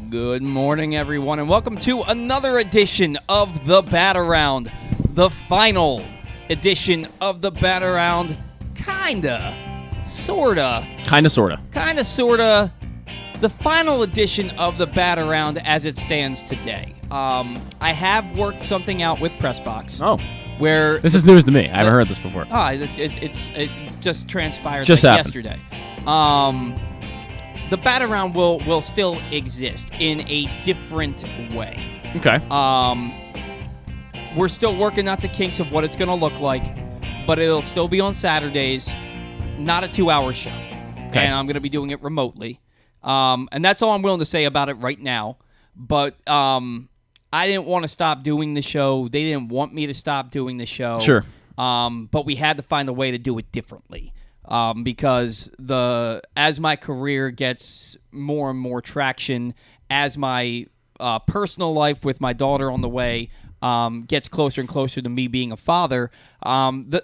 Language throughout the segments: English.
Good morning, everyone, and welcome to another edition of the Bat-Around, the final edition of the Bat-Around. Kinda, sorta, the final edition of the Bat-Around as it stands today. I have worked something out with Pressbox. Oh. Where this is news to me. I haven't heard this before. It just transpired yesterday. The Bat-Around will still exist in a different way. Okay. We're still working out the kinks of what it's going to look like, but it'll still be on Saturdays, not a 2-hour show. Okay. And I'm going to be doing it remotely. And that's all I'm willing to say about it right now. But I didn't want to stop doing the show. They didn't want me to stop doing the show. Sure. But we had to find a way to do it differently. Because as my career gets more and more traction, as my personal life with my daughter on the way gets closer and closer to me being a father,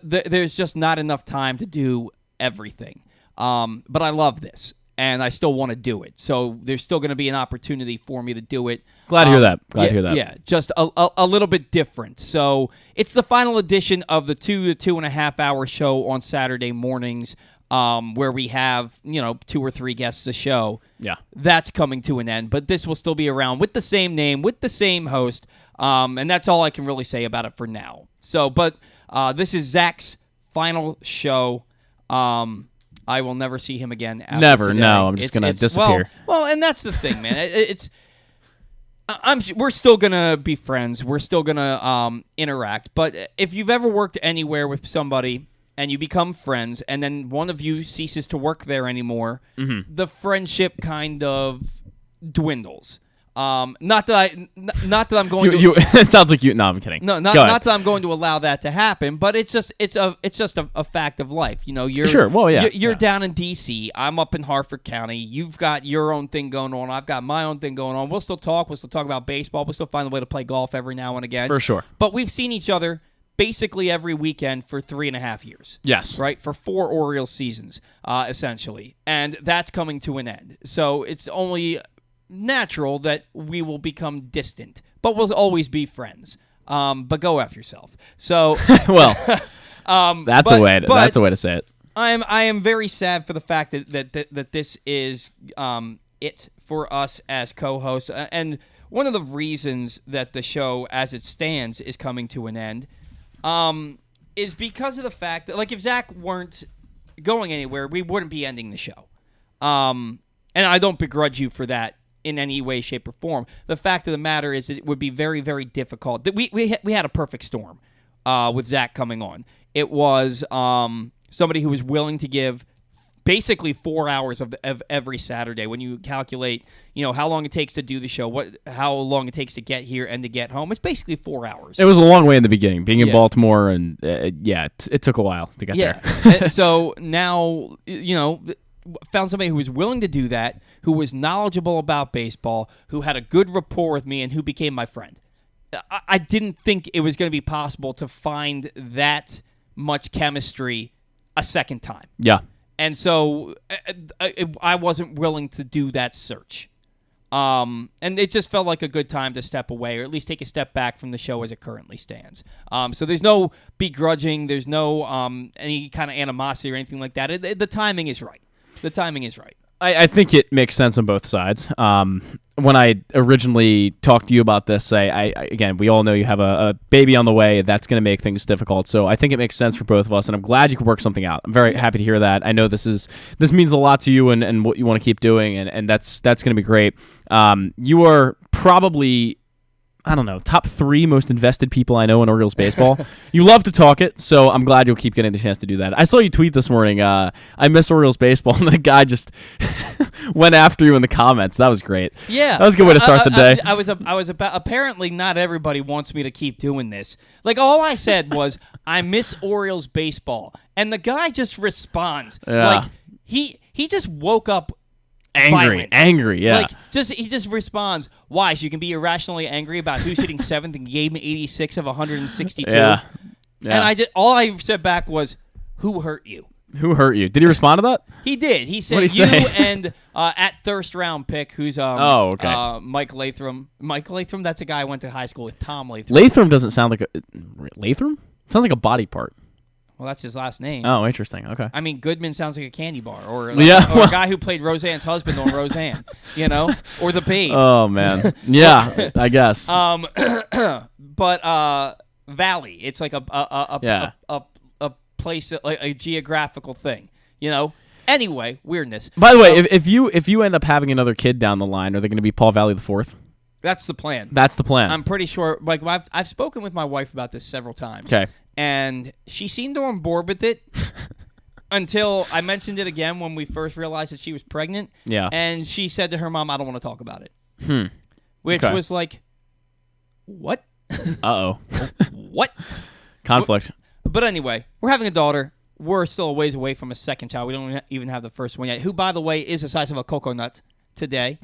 there's just not enough time to do everything. But I love this, and I still want to do it. So there's still going to be an opportunity for me to do it. Glad to hear that. Glad to hear that. Yeah, just a little bit different. So it's the final edition of the 2 to 2.5 hour show on Saturday mornings, where we have 2 or 3 guests a show. Yeah, that's coming to an end. But this will still be around with the same name, with the same host, and that's all I can really say about it for now. So, but this is Zach's final show. I will never see him again. Never. Today. No, I'm just gonna disappear. Well, and that's the thing, man. We're still gonna be friends. We're still gonna interact. But if you've ever worked anywhere with somebody and you become friends, and then one of you ceases to work there anymore, the friendship kind of dwindles. Not that I'm going to. It sounds like you. No, I'm kidding. No, not that I'm going to allow that to happen. But it's just a fact of life. You're sure. Well, yeah. You're down in D.C. I'm up in Harford County. You've got your own thing going on. I've got my own thing going on. We'll still talk. We'll still talk about baseball. We'll still find a way to play golf every now and again. For sure. But we've seen each other basically every weekend for 3.5 years. Yes. Right? For 4 Orioles seasons, essentially. And that's coming to an end. So it's only natural that we will become distant, but we'll always be friends. But go F yourself. So well, that's a way to say it. I am very sad for the fact that this is it for us as co-hosts. And one of the reasons that the show as it stands is coming to an end is because of the fact that, like, if Zach weren't going anywhere, we wouldn't be ending the show. And I don't begrudge you for that in any way, shape, or form. The fact of the matter is it would be very, very difficult. We had a perfect storm with Zach coming on. It was somebody who was willing to give basically 4 hours of every Saturday. When you calculate, how long it takes to do the show, how long it takes to get here and to get home, it's basically 4 hours. It was a long way in the beginning, being in Baltimore, and it took a while to get there. So now, found somebody who was willing to do that, who was knowledgeable about baseball, who had a good rapport with me, and who became my friend. I didn't think it was going to be possible to find that much chemistry a second time. Yeah. And so I wasn't willing to do that search. And it just felt like a good time to step away, or at least take a step back from the show as it currently stands. So there's no begrudging, there's no any kind of animosity or anything like that. The timing is right. The timing is right. I think it makes sense on both sides. When I originally talked to you about this, again, we all know you have a baby on the way. That's going to make things difficult. So I think it makes sense for both of us, and I'm glad you could work something out. I'm very happy to hear that. I know this means a lot to you and what you want to keep doing, and that's going to be great. You are probably, I don't know, top 3 most invested people I know in Orioles baseball. You love to talk it, so I'm glad you'll keep getting the chance to do that. I saw you tweet this morning, I miss Orioles baseball, and the guy just went after you in the comments. That was great. Yeah. That was a good way to start the day. I was about, apparently not everybody wants me to keep doing this. Like, all I said was, I miss Orioles baseball. And the guy just responds. Yeah. Like, he just woke up Angry, yeah. Like, he just responds, why? So you can be irrationally angry about who's hitting 7th in game 86 of 162? Yeah. And all I said back was, who hurt you? Who hurt you? Did he respond to that? He did. He said What'd he say? and at thirst round pick, who's Mike Latham. Mike Latham, that's a guy I went to high school with. Tom Latham. Latham doesn't sound like a Latham? Sounds like a body part. Well, that's his last name. Oh, interesting. Okay. I mean, Goodman sounds like a candy bar, or a guy who played Roseanne's husband on Roseanne, or the Babe. Oh man, yeah, I guess. But Valley, it's like a place, like a geographical thing, Anyway, weirdness. By the way, if you end up having another kid down the line, are they going to be Paul Valley the Fourth? That's the plan. That's the plan. I'm pretty sure. Like I've spoken with my wife about this several times. Okay. And she seemed on board with it until I mentioned it again when we first realized that she was pregnant. Yeah. And she said to her mom, "I don't want to talk about it." Which was like, what? Uh-oh. What? Conflict. But anyway, we're having a daughter. We're still a ways away from a second child. We don't even have the first one yet, who, by the way, is the size of a coconut today.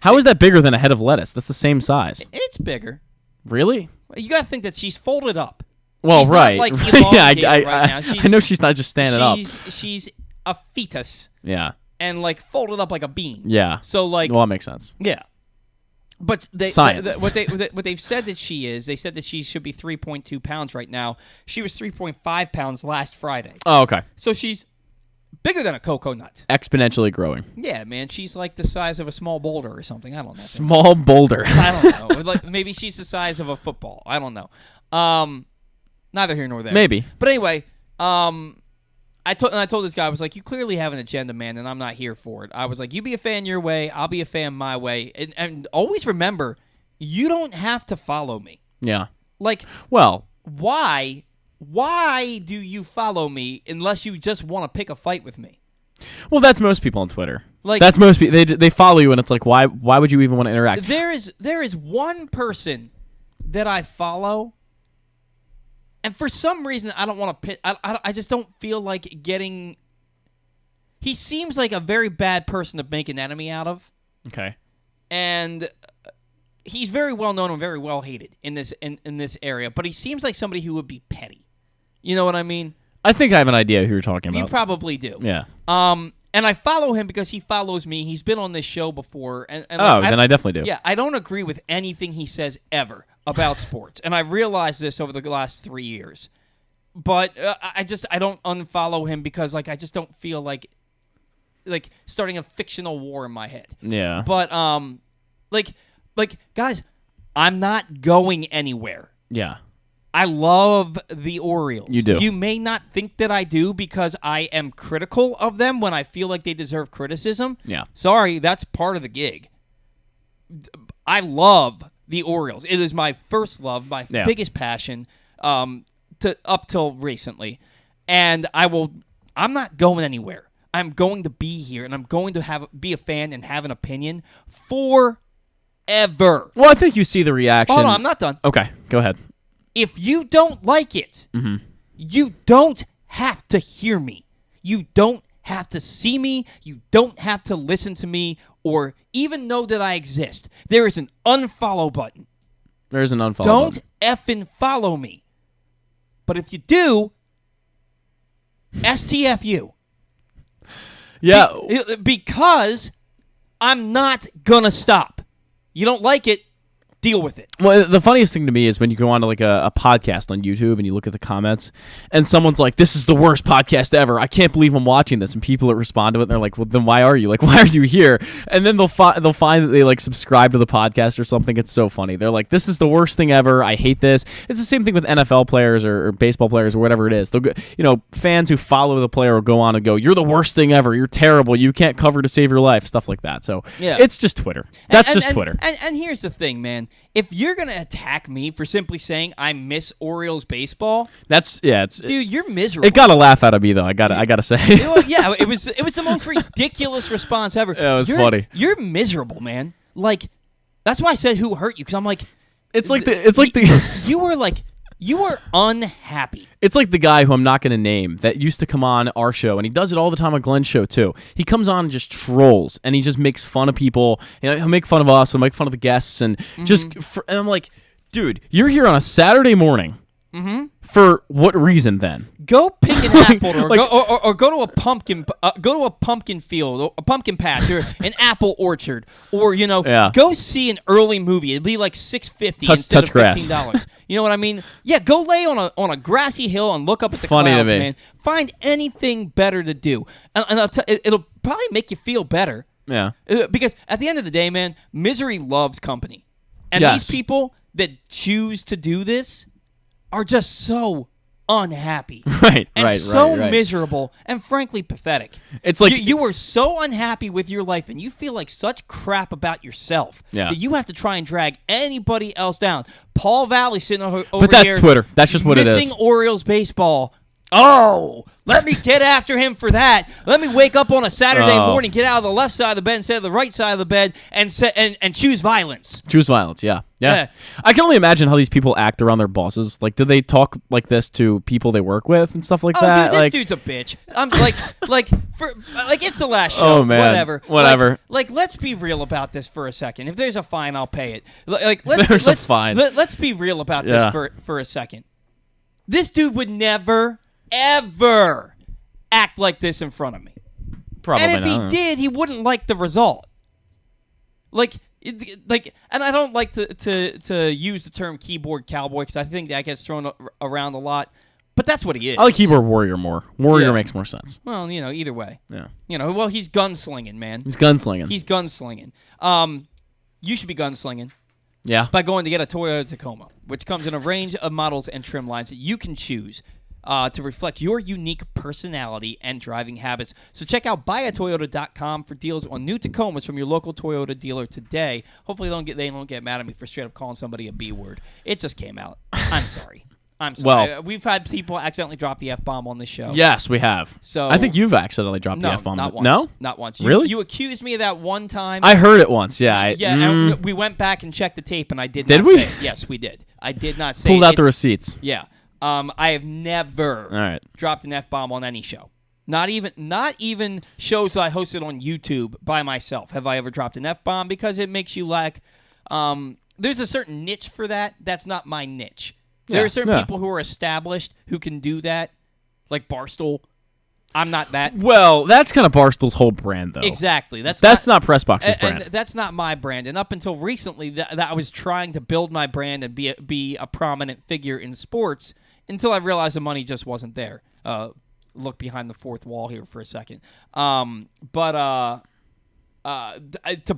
How is that bigger than a head of lettuce? That's the same size. It's bigger. Really? You got to think that she's folded up. Well, she's right. Not, like, yeah, right now. I know she's not just standing up. She's a fetus. Yeah. And, like, folded up like a bean. Yeah. So, like... Well, that makes sense. Yeah. But Science. What they've said that she is, they said that she should be 3.2 pounds right now. She was 3.5 pounds last Friday. Oh, okay. So she's bigger than a coconut. Exponentially growing. Yeah, man. She's like the size of a small boulder or something. I don't know. Small boulder. I don't know. Like maybe she's the size of a football. I don't know. Neither here nor there. Maybe. But anyway, I told this guy, I was like, you clearly have an agenda, man, and I'm not here for it. I was like, you be a fan your way, I'll be a fan my way. And always remember, you don't have to follow me. Yeah. Like, well, why do you follow me unless you just want to pick a fight with me? Well, that's most people on Twitter. Like, that's most people. They follow you, and it's like, why would you even want to interact? There is one person that I follow, and for some reason I don't want to pit. I just don't feel like getting. He seems like a very bad person to make an enemy out of. Okay. And he's very well known and very well hated in this area, but he seems like somebody who would be petty. You know what I mean? I think I have an idea who you're talking about. You probably do. Yeah. And I follow him because he follows me. He's been on this show before. And then I definitely do. Yeah, I don't agree with anything he says ever about sports. And I realized this over the last 3 years. But I don't unfollow him because I just don't feel like starting a fictional war in my head. Yeah. But guys, I'm not going anywhere. Yeah. I love the Orioles. You do. You may not think that I do because I am critical of them when I feel like they deserve criticism. Yeah. Sorry, that's part of the gig. I love the Orioles. It is my first love, my biggest passion up till recently. And I'm not going anywhere. I'm going to be here, and I'm going to be a fan and have an opinion forever. Well, I think you see the reaction. Hold on, I'm not done. Okay, go ahead. If you don't like it, you don't have to hear me. You don't have to see me. You don't have to listen to me or even know that I exist. There is an unfollow button. There is an unfollow Don't button. effing follow me. But if you do, STFU. Yeah. Because I'm not going to stop. You don't like it, deal with it. Well, the funniest thing to me is when you go on to a podcast on YouTube and you look at the comments and someone's like, "This is the worst podcast ever. I can't believe I'm watching this." And people that respond to it, and they're like, "Well, then why are you? Why are you here?" And then they'll find that they subscribe to the podcast or something. It's so funny. They're like, "This is the worst thing ever. I hate this." It's the same thing with NFL players or baseball players or whatever it is. They'll go, fans who follow the player will go on and go, "You're the worst thing ever. You're terrible. You can't cover to save your life." Stuff like that. So it's just Twitter. That's just Twitter. And here's the thing, man. If you're gonna attack me for simply saying I miss Orioles baseball, dude, you're miserable. It got a laugh out of me though. I gotta say. It was the most ridiculous response ever. Yeah, it was funny. You're miserable, man. That's why I said who hurt you, because I'm like, you were unhappy. It's like the guy who I'm not going to name that used to come on our show, and he does it all the time on Glenn's show too. He comes on and just trolls, and he just makes fun of people. He'll make fun of us, he'll make fun of the guests, and and I'm like, dude, you're here on a Saturday morning Mm-hmm. For what reason then? Go pick an apple, or go to a pumpkin field, or a pumpkin patch, or an apple orchard, or go see an early movie. It'd be like $6.50 instead of $15. You know what I mean? Yeah, go lay on a grassy hill and look up at the clouds, man. Find anything better to do, and it'll probably make you feel better. Yeah, because at the end of the day, man, misery loves company, and these people that choose to do this are just so unhappy, miserable, and frankly pathetic. It's like you were so unhappy with your life, and you feel like such crap about yourself that you have to try and drag anybody else down. Paul Valley sitting over here, but that's Twitter. That's just what it is. Missing Orioles baseball. Oh, let me get after him for that. Let me wake up on a Saturday morning, get out of the left side of the bed instead of the right side of the bed, and choose violence. Choose violence, yeah. I can only imagine how these people act around their bosses. Like, do they talk like this to people they work with and stuff like that? Dude, this dude's a bitch. I'm like it's the last show. Oh man, whatever. Like, let's be real about this for a second. If there's a fine, I'll pay it. There's a fine. Let's be real about this for a second. This dude would never, ever act like this in front of me. Probably and if not. he did, he wouldn't like the result. And I don't like to use the term keyboard cowboy because I think that gets thrown around a lot. But that's what he is. I like keyboard warrior more. Warrior makes more sense. Well, either way. Yeah. He's gunslinging, man. He's gunslinging. You should be gunslinging. Yeah. By going to get a Toyota Tacoma, which comes in a range of models and trim lines that you can choose to reflect your unique personality and driving habits. So check out buyatoyota.com for deals on new Tacomas from your local Toyota dealer today. Hopefully they don't get mad at me for straight up calling somebody a B word. It just came out. I'm sorry. Well, we've had people accidentally drop the F-bomb on this show. Yes, we have. So I think you've accidentally dropped the F-bomb. Not once. No? Not once. Really? You accused me of that one time. I heard it once, yeah. And we went back and checked the tape, and I did not say it. Yes, we did. I did not say Pulled out the receipts. Yeah. I have never dropped an F-bomb on any show. Not even shows that I hosted on YouTube by myself have I ever dropped an F-bomb because it makes you like there's a certain niche for that. That's not my niche. There are certain people who are established who can do that, like Barstool. I'm not that. Well, that's kind of Barstool's whole brand, though. Exactly. That's not Pressbox's brand. And that's not my brand. And up until recently, that I was trying to build my brand and be a prominent figure in sports until I realized the money just wasn't there. Look behind the fourth wall here for a second. To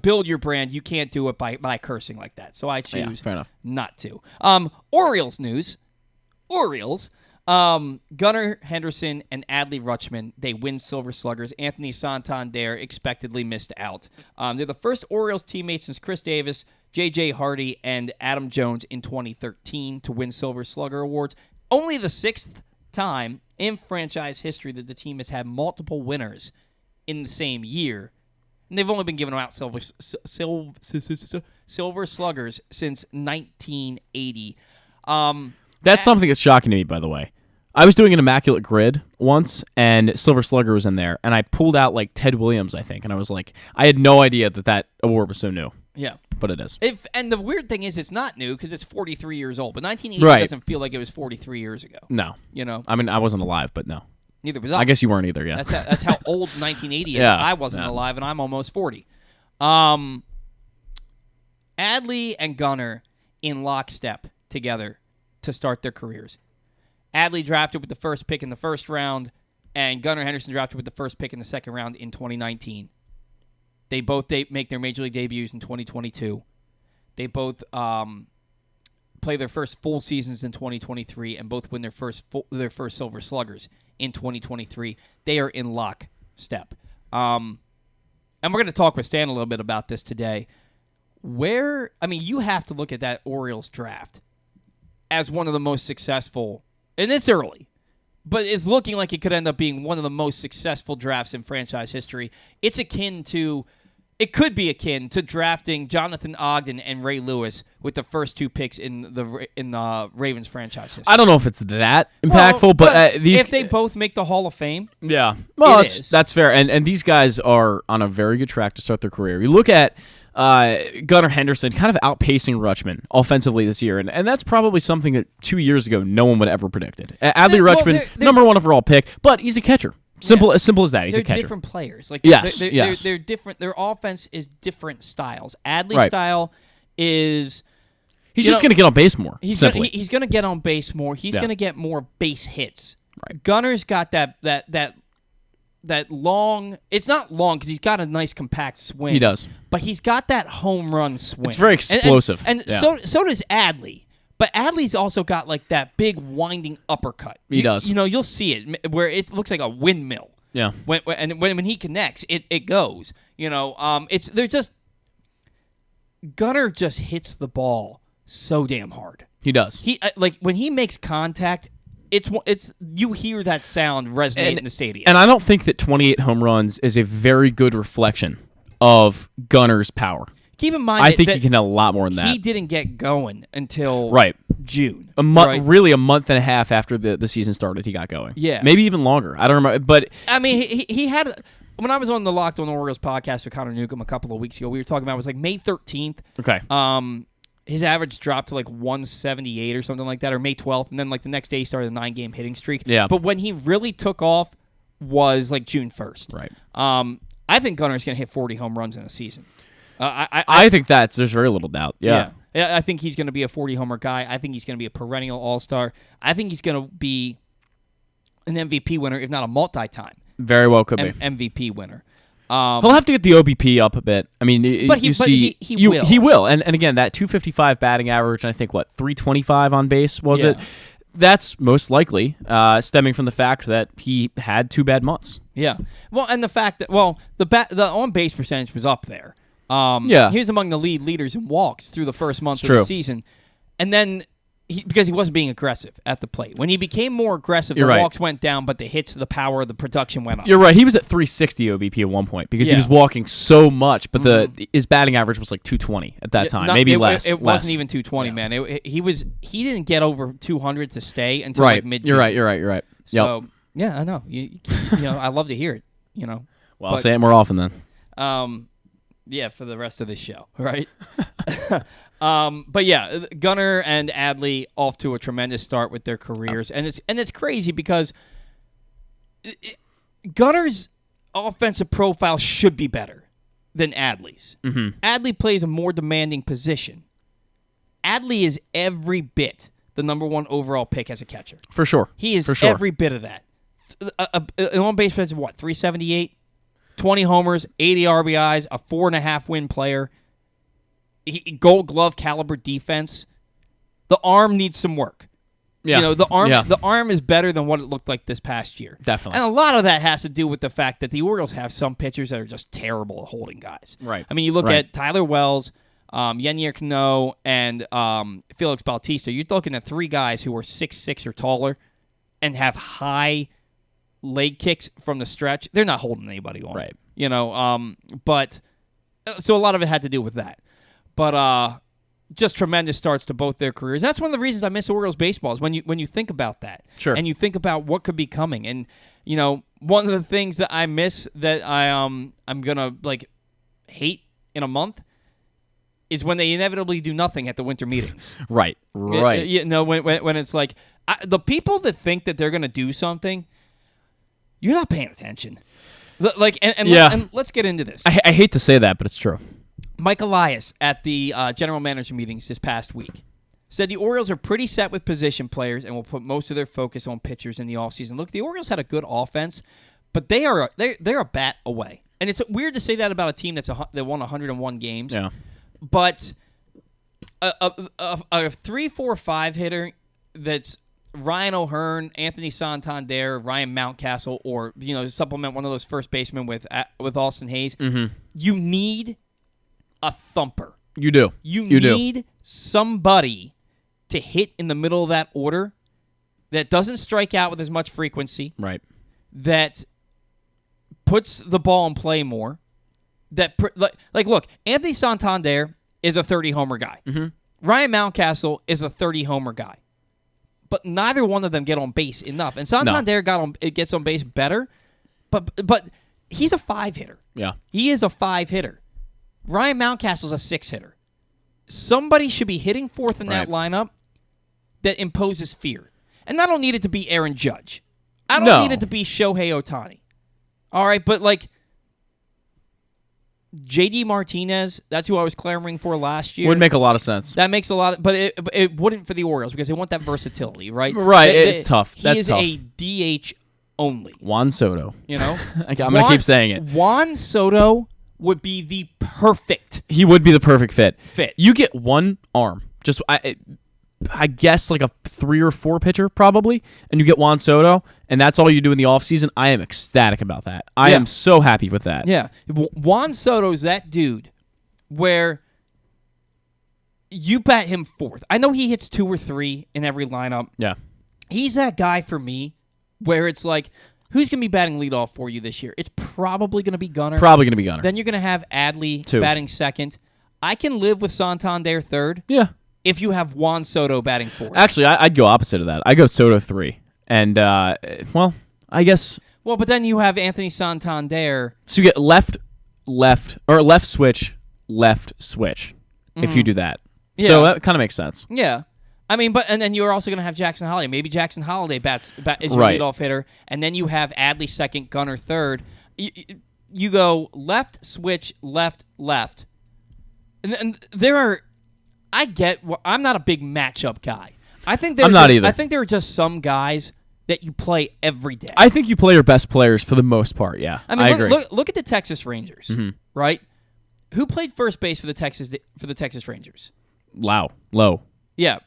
build your brand, you can't do it by cursing like that. So I choose not to. Orioles news. Orioles. Gunnar Henderson and Adley Rutschman, they win Silver Sluggers. Anthony Santander expectedly missed out. They're the first Orioles teammates since Chris Davis, J.J. Hardy, and Adam Jones in 2013 to win Silver Slugger awards. Only the sixth time in franchise history that the team has had multiple winners in the same year. And they've only been giving out Silver Sluggers since 1980. That's something that's shocking to me, by the way. I was doing an Immaculate Grid once, and Silver Slugger was in there, and I pulled out, like, Ted Williams, I think, and I was like, I had no idea that award was so new. Yeah. But it is. And the weird thing is it's not new because it's 43 years old, but 1980 doesn't feel like it was 43 years ago. No. I mean, I wasn't alive, but no. Neither was I. I guess you weren't either, yeah. That's how old 1980 is. Yeah. I wasn't alive, and I'm almost 40. Adley and Gunnar in lockstep together to start their careers. Adley drafted with the first pick in the first round, and Gunnar Henderson drafted with the first pick in the second round in 2019. They both make their Major League debuts in 2022. They both play their first full seasons in 2023, and both win their first Silver Sluggers in 2023. They are in lockstep. And we're going to talk with Stan a little bit about this today. You have to look at that Orioles draft as one of the most successful, and it's early, but it's looking like it could end up being one of the most successful drafts in franchise history. It's akin to it could be akin to drafting Jonathan Ogden and Ray Lewis with the first 2 picks in the Ravens franchise history. I don't know if it's that impactful, but if they both make the Hall of Fame, yeah, well, is. That's fair. And these guys are on a very good track to start their career. You look at Gunnar Henderson kind of outpacing Rutschman offensively this year, and that's probably something that 2 years ago no one would ever predicted. Adley Rutschman, number 1 overall pick, but he's a catcher. As simple as that. He's a catcher. They're different players. Like yes, they're different. Their offense is different styles. Adley's style is he's just going to get on base more. He's going to get on base more. He's going to get more base hits. Right. Gunnar's got that long. It's not long because he's got a nice compact swing. He does, but he's got that home run swing. It's very explosive, and so does Adley. But Adley's also got like that big winding uppercut. He does. You'll see it where it looks like a windmill. Yeah. When he connects, it goes. They're just Gunnar just hits the ball so damn hard. He does. He when he makes contact, it's you hear that sound resonate in the stadium. And I don't think that 28 home runs is a very good reflection of Gunnar's power. Keep in mind, I think he can have a lot more than that. He didn't get going until June. Really a month and a half after the season started, he got going. Yeah. Maybe even longer. I don't remember. But I mean, he had... When I was on the Locked On Orioles podcast with Connor Newcomb a couple of weeks ago, we were talking about it was like May 13th. Okay. His average dropped to like 178 or something like that, or May 12th, and then like the next day he started a 9-game hitting streak. Yeah. But when he really took off was like June 1st. Right. I think Gunnar's going to hit 40 home runs in a season. I think there's very little doubt. Yeah. I think he's going to be a 40-homer guy. I think he's going to be a perennial all-star. I think he's going to be an MVP winner, if not a multi-time. Very well could be. MVP winner. He'll have to get the OBP up a bit. I mean, he will. He will. And again, that 255 batting average, and I think, 325 on base, was it? That's most likely stemming from the fact that he had 2 bad months. Yeah. Well, and the fact that, the on-base percentage was up there. He was among the leaders in walks through the first month of the season. And then, because he wasn't being aggressive at the plate. When he became more aggressive, the walks went down, but the hits, the power, the production went up. You're right. He was at 360 OBP at one point because he was walking so much, but his batting average was like 220 at that time, maybe less. It wasn't even 220, man. He didn't get over 200 to stay until like mid-June. You're right. So, I know. I love to hear it, Well, I'll say it more often then. Yeah, for the rest of this show, right? But yeah, Gunnar and Adley off to a tremendous start with their careers, and it's crazy because Gunnar's offensive profile should be better than Adley's. Mm-hmm. Adley plays a more demanding position. Adley is every bit the number 1 overall pick as a catcher. For sure. He is every bit of that. An on-base percentage of 378? 20 homers, 80 RBIs, a 4.5 win player, Gold Glove caliber defense. The arm needs some work. Yeah. The arm is better than what it looked like this past year. Definitely. And a lot of that has to do with the fact that the Orioles have some pitchers that are just terrible at holding guys. Right. I mean, you look at Tyler Wells, Yennier Cano, and Felix Bautista. You're looking at 3 guys who are 6'6" or taller and have high leg kicks from the stretch. They're not holding anybody on. Right. But so a lot of it had to do with that. But just tremendous starts to both their careers. That's one of the reasons I miss Orioles baseball is when you think about that. Sure. And you think about what could be coming. And one of the things that I miss that I'm gonna hate in a month is when they inevitably do nothing at the winter meetings. Right. When it's like the people that think that they're gonna do something, you're not paying attention. And let's get into this. I hate to say that, but it's true. Mike Elias at the general manager meetings this past week said the Orioles are pretty set with position players and will put most of their focus on pitchers in the offseason. Look, the Orioles had a good offense, but they're a bat away. And it's weird to say that about a team that won 101 games. Yeah. But a 3-4-5 hitter that's Ryan O'Hearn, Anthony Santander, Ryan Mountcastle, or supplement one of those first basemen with Austin Hayes. Mm-hmm. You need a thumper. You do. You need somebody to hit in the middle of that order that doesn't strike out with as much frequency. Right. That puts the ball in play more. look, Anthony Santander is a 30-homer guy. Mm-hmm. Ryan Mountcastle is a 30-homer guy. But neither one of them get on base enough. And Santander gets on base better, but he's a 5-hitter. Yeah. He is a 5-hitter. Ryan Mountcastle's a 6-hitter. Somebody should be hitting fourth in that lineup that imposes fear. And I don't need it to be Aaron Judge. I don't need it to be Shohei Ohtani. All right, but like J.D. Martinez, that's who I was clamoring for last year. Would make a lot of sense. That makes a lot, but it wouldn't for the Orioles because they want that versatility, right? Right, it's tough. He is a DH only. Juan Soto. You know? I'm going to keep saying it. Juan Soto would be the perfect He would be the perfect fit. fit. You get one arm. Just I guess like a 3 or 4 pitcher probably, and you get Juan Soto, and that's all you do in the offseason. I am ecstatic about that. I am so happy with that. Yeah. Juan Soto's that dude where you bat him fourth. I know he hits 2 or 3 in every lineup. Yeah. He's that guy for me where it's like, who's going to be batting leadoff for you this year? It's probably going to be Gunnar. Probably going to be Gunnar. Then you're going to have Adley 2 batting second. I can live with Santander third. Yeah. If you have Juan Soto batting fourth. Actually, I'd go opposite of that. I go Soto 3. And, well, I guess. Well, but then you have Anthony Santander. So you get left, or left switch, if you do that. Yeah. So that kind of makes sense. Yeah. I mean, and then you're also going to have Jackson Holiday. Maybe Jackson Holiday is your leadoff hitter, and then you have Adley second, Gunnar third. You go left, switch, left. And there are... I'm not a big matchup guy. I'm not either. I think there are just some guys that you play every day. I think you play your best players for the most part, yeah. I mean, I agree. Look at the Texas Rangers, right? Who played first base for the Texas Rangers? Low. Yeah.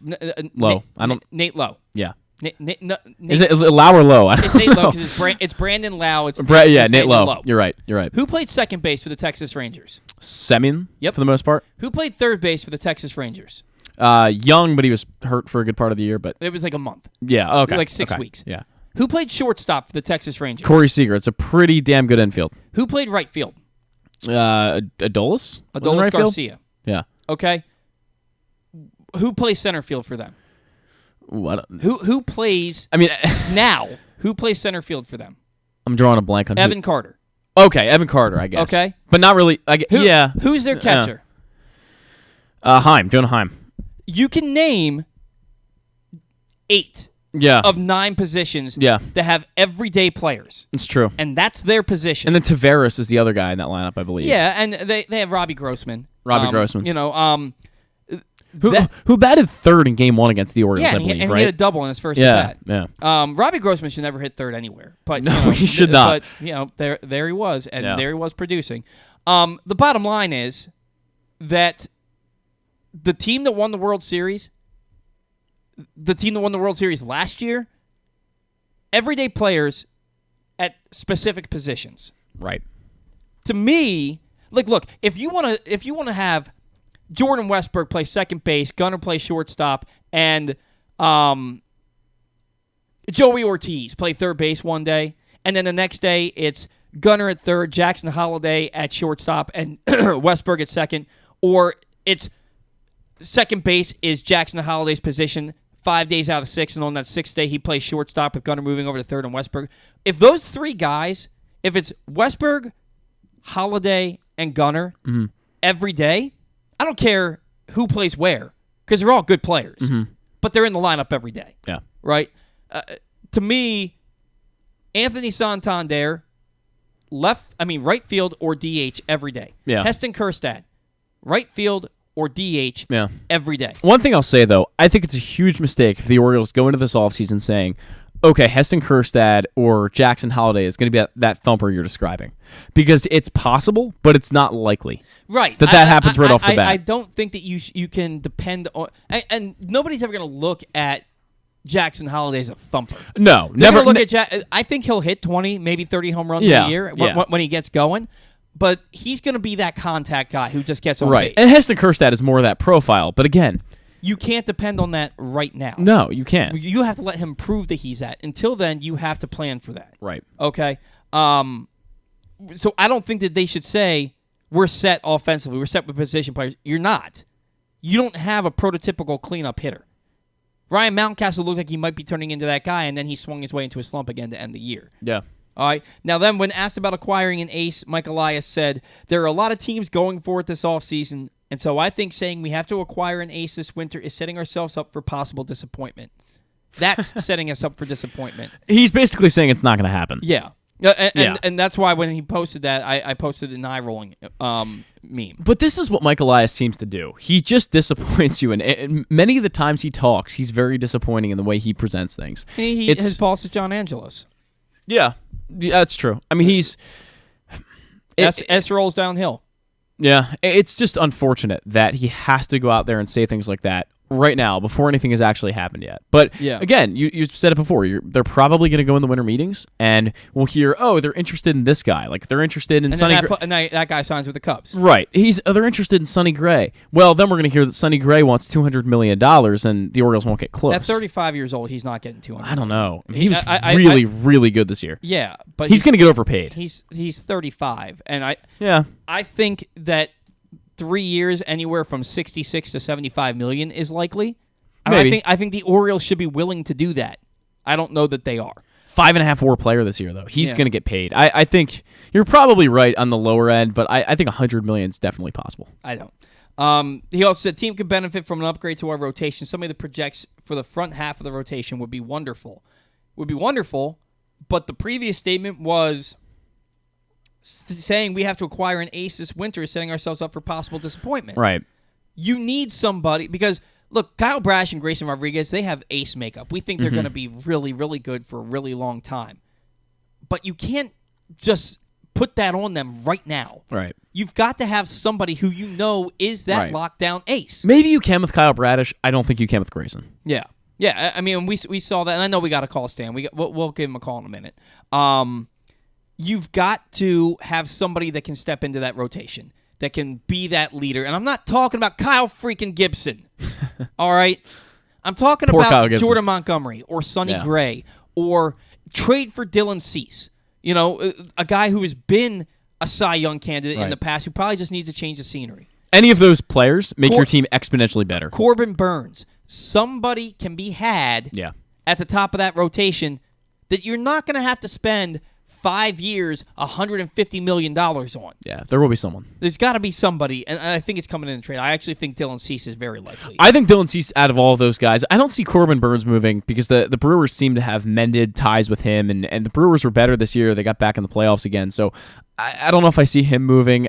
Low. Nate Lowe. Yeah. Nate, is it Lau or Low? It's Nate Lowe because it's Brandon Lau. It's Nate Lowe. You're right. Who played second base for the Texas Rangers? Semien. Yep. For the most part. Who played third base for the Texas Rangers? Young, but he was hurt for a good part of the year. But it was like a month. Yeah. Okay. Like 6 weeks. Yeah. Who played shortstop for the Texas Rangers? Corey Seager. It's a pretty damn good infield. Who played right field? Adolis. Adolis Garcia. Yeah. Okay. Who plays center field for them? What? Who plays? I mean, now who plays center field for them? I'm drawing a blank on Evan Carter. Okay, Evan Carter, I guess. Okay, but not really. Yeah. Who's their catcher? Jonah Heim. You can name 8 of 9 positions that have everyday players. It's true. And that's their position. And then Tavares is the other guy in that lineup, I believe. Yeah, and they have Robbie Grossman. Grossman. You know, who batted third in Game 1 against the Orioles, I believe, and right? he had a double in his first at bat. Yeah. Robbie Grossman should never hit third anywhere. But no, he should not. But there he was, and there he was producing. The bottom line is that the team that won the World Series, last year, everyday players at specific positions. Right. To me, look, if you want to have Jordan Westburg play second base, Gunnar play shortstop, and Joey Ortiz play third base one day, and then the next day it's Gunnar at third, Jackson Holiday at shortstop, and Westburg at second, or it's second base is Jackson Holiday's position 5 days out of 6, and on that 6th day he plays shortstop with Gunnar moving over to third and Westburg. If those 3 guys, if it's Westburg, Holiday, and Gunnar every day, I don't care who plays where because they're all good players, but they're in the lineup every day. Yeah. Right? To me, Anthony Santander, right field or DH every day. Yeah. Heston Kjerstad, right field or DH every day. One thing I'll say, though, I think it's a huge mistake if the Orioles go into this offseason saying, okay, Heston Kjerstad or Jackson Holiday is going to be that thumper you're describing. Because it's possible, but it's not likely. Right. That happens right off the bat. I don't think that you can depend on... And nobody's ever going to look at Jackson Holiday as a thumper. No. They're Never. Look at I think he'll hit 20, maybe 30 home runs a year when he gets going. But he's going to be that contact guy who just gets on base. And Heston Kjerstad is more of that profile. But again... You can't depend on that right now. No, you can't. You have to let him prove that he's that. Until then, you have to plan for that. Right. Okay? So I don't think that they should say, we're set offensively. We're set with position players. You're not. You don't have a prototypical cleanup hitter. Ryan Mountcastle looked like he might be turning into that guy, and then he swung his way into a slump again to end the year. Yeah. All right. Now then, when asked about acquiring an ace, Mike Elias said, there are a lot of teams going for it this offseason, and so I think saying we have to acquire an ace this winter is setting ourselves up for possible disappointment. That's setting us up for disappointment. He's basically saying it's not going to happen. Yeah. And that's why when he posted that, I posted an eye-rolling meme. But this is what Mike Elias seems to do. He just disappoints you, and many of the times he talks, he's very disappointing in the way he presents things. His boss is John Angelos. Yeah, that's true. I mean, S rolls downhill. Yeah, it's just unfortunate that he has to go out there and say things like that right now before anything has actually happened yet. But again, you said it before. They're probably going to go in the winter meetings, and we'll hear, oh, they're interested in this guy. Like they're interested in Sonny Gray. And that guy signs with the Cubs. Right. They're interested in Sonny Gray. Well, then we're going to hear that Sonny Gray wants $200 million, and the Orioles won't get close. At 35 years old, he's not getting $200 million. I don't know. I mean, he was really good this year. Yeah, but he's going to get overpaid. He's 35, and I think that 3 years, anywhere from 66 to 75 million is likely. Maybe. I think the Orioles should be willing to do that. I don't know that they are. 5.5 WAR player this year, though. He's going to get paid. I think you're probably right on the lower end, but I think 100 million is definitely possible. I don't. He also said team could benefit from an upgrade to our rotation. Somebody that projects for the front half of the rotation would be wonderful. But the previous statement was saying we have to acquire an ace this winter is setting ourselves up for possible disappointment. Right. You need somebody because, look, Kyle Brash and Grayson Rodriguez, they have ace makeup. We think they're going to be really, really good for a really long time. But you can't just put that on them right now. Right. You've got to have somebody who you know is that lockdown ace. Maybe you can with Kyle Bradish. I don't think you can with Grayson. Yeah. Yeah, I mean, we saw that, and I know we got to call Stan. We'll give him a call in a minute. You've got to have somebody that can step into that rotation, that can be that leader. And I'm not talking about Kyle freaking Gibson, all right? I'm talking about Jordan Montgomery or Sonny Gray or trade for Dylan Cease. You know, a guy who has been a Cy Young candidate in the past who probably just needs to change the scenery. Any of those players make your team exponentially better. Corbin Burns. Somebody can be had at the top of that rotation that you're not going to have to spend 5 years, $150 million on. Yeah, there will be someone. There's got to be somebody, and I think it's coming in the trade. I actually think Dylan Cease is very likely. I think Dylan Cease, out of all of those guys, I don't see Corbin Burns moving because the Brewers seem to have mended ties with him, and the Brewers were better this year. They got back in the playoffs again, so I don't know if I see him moving.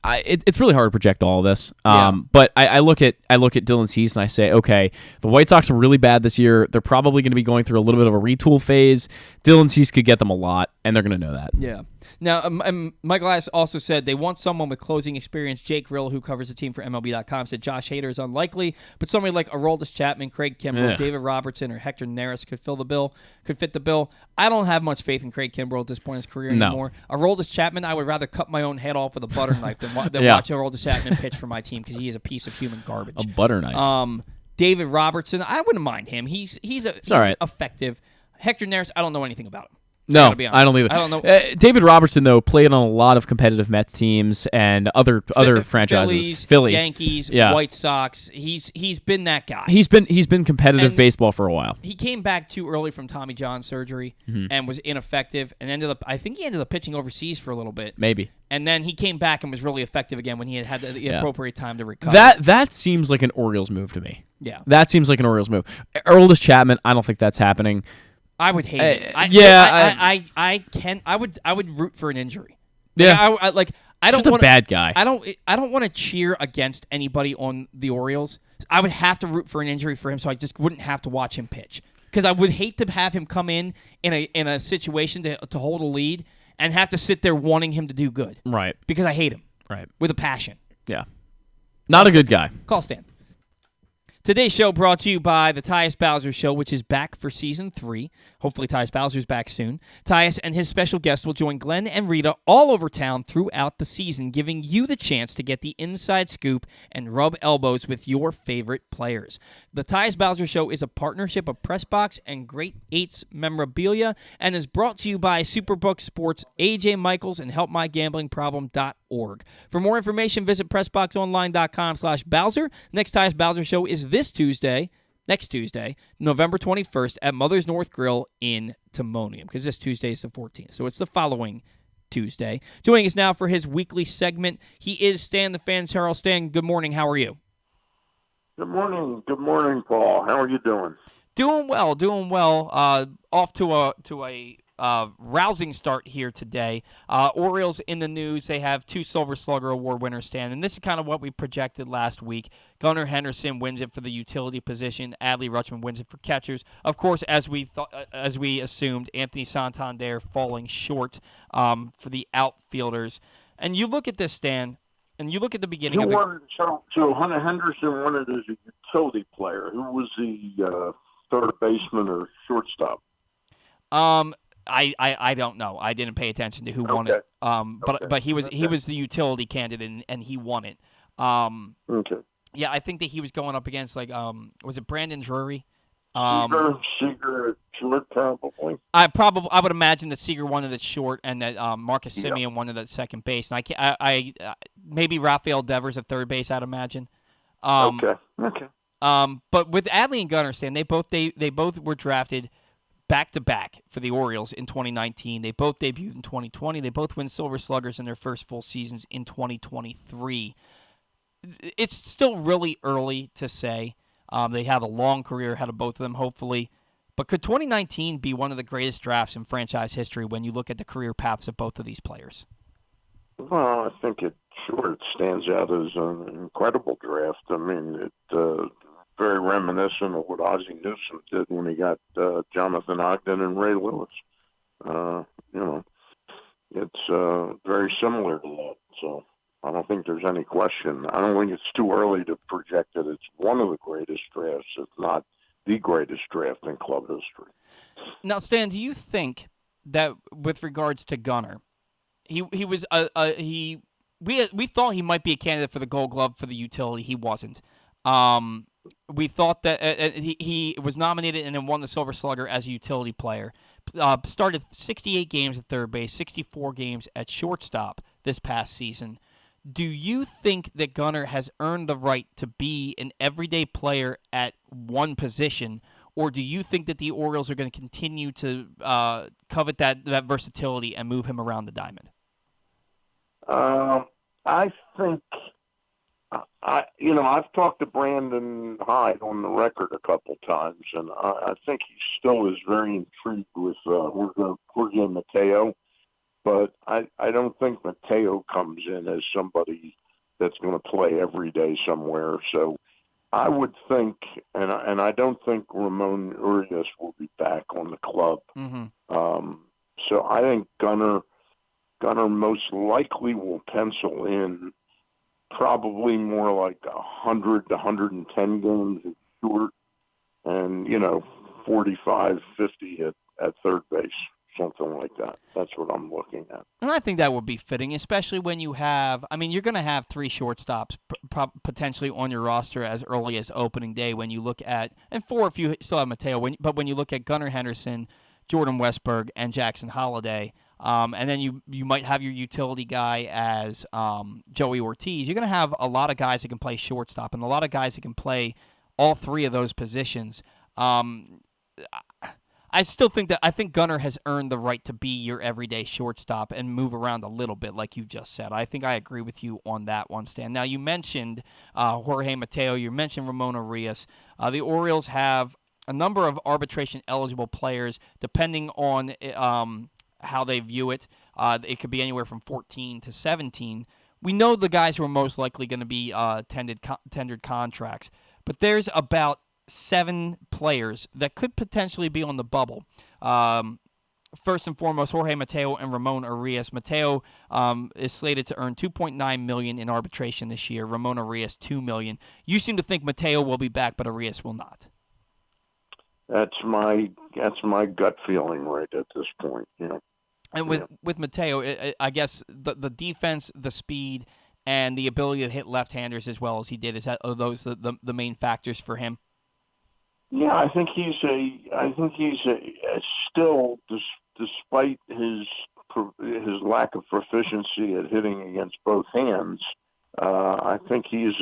It's really hard to project all of this, but I look at Dylan Cease and I say, okay, the White Sox were really bad this year. They're probably going to be going through a little bit of a retool phase. Dylan Cease could get them a lot, and they're going to know that. Yeah. Now, Michael Elias also said they want someone with closing experience. Jake Rill, who covers the team for MLB.com, said Josh Hader is unlikely, but somebody like Aroldis Chapman, Craig Kimbrell, David Robertson, or Hector Neris could fit the bill. I don't have much faith in Craig Kimbrell at this point in his career anymore. Aroldis Chapman, I would rather cut my own head off with a butter knife than watch Aroldis Chapman pitch for my team because he is a piece of human garbage. A butter knife. David Robertson, I wouldn't mind him. He's effective. Hector Neris, I don't know anything about him. No, I don't either. I don't know. David Robertson, though, played on a lot of competitive Mets teams and other franchises. Phillies, Yankees, White Sox. He's been that guy. He's been competitive baseball for a while. He came back too early from Tommy John surgery and was ineffective, and I think he ended up pitching overseas for a little bit. Maybe. And then he came back and was really effective again when he had the appropriate time to recover. That seems like an Orioles move to me. Yeah. That seems like an Orioles move. Aroldis Chapman, I don't think that's happening. I would hate it. I would root for an injury. Yeah. I don't just want a bad guy. I don't want to cheer against anybody on the Orioles. I would have to root for an injury for him, so I just wouldn't have to watch him pitch. Because I would hate to have him come in a situation to hold a lead and have to sit there wanting him to do good. Right. Because I hate him. Right. With a passion. Yeah. Not a good guy. Call Stan. Today's show brought to you by the Tyus Bowser Show, which is back for Season 3. Hopefully Tyus Bowser's back soon. Tyus and his special guest will join Glenn and Rita all over town throughout the season, giving you the chance to get the inside scoop and rub elbows with your favorite players. The Tyus Bowser Show is a partnership of Pressbox and Great Eights Memorabilia and is brought to you by Superbook Sports, AJ Michaels, and HelpMyGamblingProblem.org. For more information, visit PressBoxOnline.com/Bowser. Next Tyus Bowser Show is next Tuesday, November 21st at Mother's North Grill in Timonium, because this Tuesday is the 14th, so it's the following Tuesday. Joining us now for his weekly segment, he is Stan the Fan. Charles. Stan, good morning. How are you? Good morning, Paul. How are you doing? Doing well. Off to a rousing start here today. Orioles in the news. They have 2 Silver Slugger Award winners, Stan, and this is kind of what we projected last week. Gunnar Henderson wins it for the utility position. Adley Rutschman wins it for catchers. Of course, as we assumed, Anthony Santander falling short for the outfielders. And you look at this, Stan, and you look at the beginning of the... So Hunter Henderson won it as a utility player. Who was the third baseman or shortstop? I don't know. I didn't pay attention to who won it. But he was the utility candidate and he won it. Okay. Yeah, I think that he was going up against was it Brandon Drury? Seager short probably. I would imagine that Seager won it at short and that Marcus Semien won it at second base. And I maybe Rafael Devers at third base, I'd imagine. Okay. But with Adley and Gunnar, Stan, they both were drafted back-to-back for the Orioles in 2019. They both debuted in 2020. They both win Silver Sluggers in their first full seasons in 2023. It's still really early to say. They have a long career ahead of both of them, hopefully. But could 2019 be one of the greatest drafts in franchise history when you look at the career paths of both of these players? Well, I think it stands out as an incredible draft. I mean, it very reminiscent of what Ozzie Newsome did when he got Jonathan Ogden and Ray Lewis. It's very similar to that. So I don't think there's any question. I don't think it's too early to project that it's one of the greatest drafts, if not the greatest draft in club history. Now, Stan, do you think that with regards to Gunnar, we thought he might be a candidate for the Gold Glove for the utility. He wasn't. We thought that he was nominated and then won the Silver Slugger as a utility player. Started 68 games at third base, 64 games at shortstop this past season. Do you think that Gunnar has earned the right to be an everyday player at one position, or do you think that the Orioles are going to continue to covet that versatility and move him around the diamond? I think... I've talked to Brandon Hyde on the record a couple times, and I think he still is very intrigued with Jorge Mateo, but I don't think Mateo comes in as somebody that's going to play every day somewhere. So I would think, and I don't think Ramon Urias will be back on the club. Mm-hmm. So I think Gunnar most likely will pencil in probably more like 100 to 110 games at short and, 45, 50 at third base, something like that. That's what I'm looking at. And I think that would be fitting, especially when you have, you're going to have 3 shortstops potentially on your roster as early as opening day when you look at, and 4 if you still have Mateo, but when you look at Gunnar Henderson, Jordan Westberg, and Jackson Holliday, and then you might have your utility guy as Joey Ortiz. You're going to have a lot of guys that can play shortstop and a lot of guys that can play all 3 of those positions. I still think I think Gunnar has earned the right to be your everyday shortstop and move around a little bit, like you just said. I think I agree with you on that one, Stan. Now, you mentioned Jorge Mateo. You mentioned Ramon Urias. The Orioles have a number of arbitration-eligible players, depending on how they view it. It could be anywhere from 14 to 17. We know the guys who are most likely going to be tendered contracts, but there's about 7 players that could potentially be on the bubble. First and foremost, Jorge Mateo and Ramon Urias. Mateo is slated to earn $2.9 million in arbitration this year. Ramon Urias, $2 million. You seem to think Mateo will be back, but Urias will not. That's my gut feeling right at this point. And with Mateo, I guess the defense, the speed, and the ability to hit left-handers as well as he did, are those the main factors for him? Yeah, I think he's still, despite his lack of proficiency at hitting against both hands. I think he's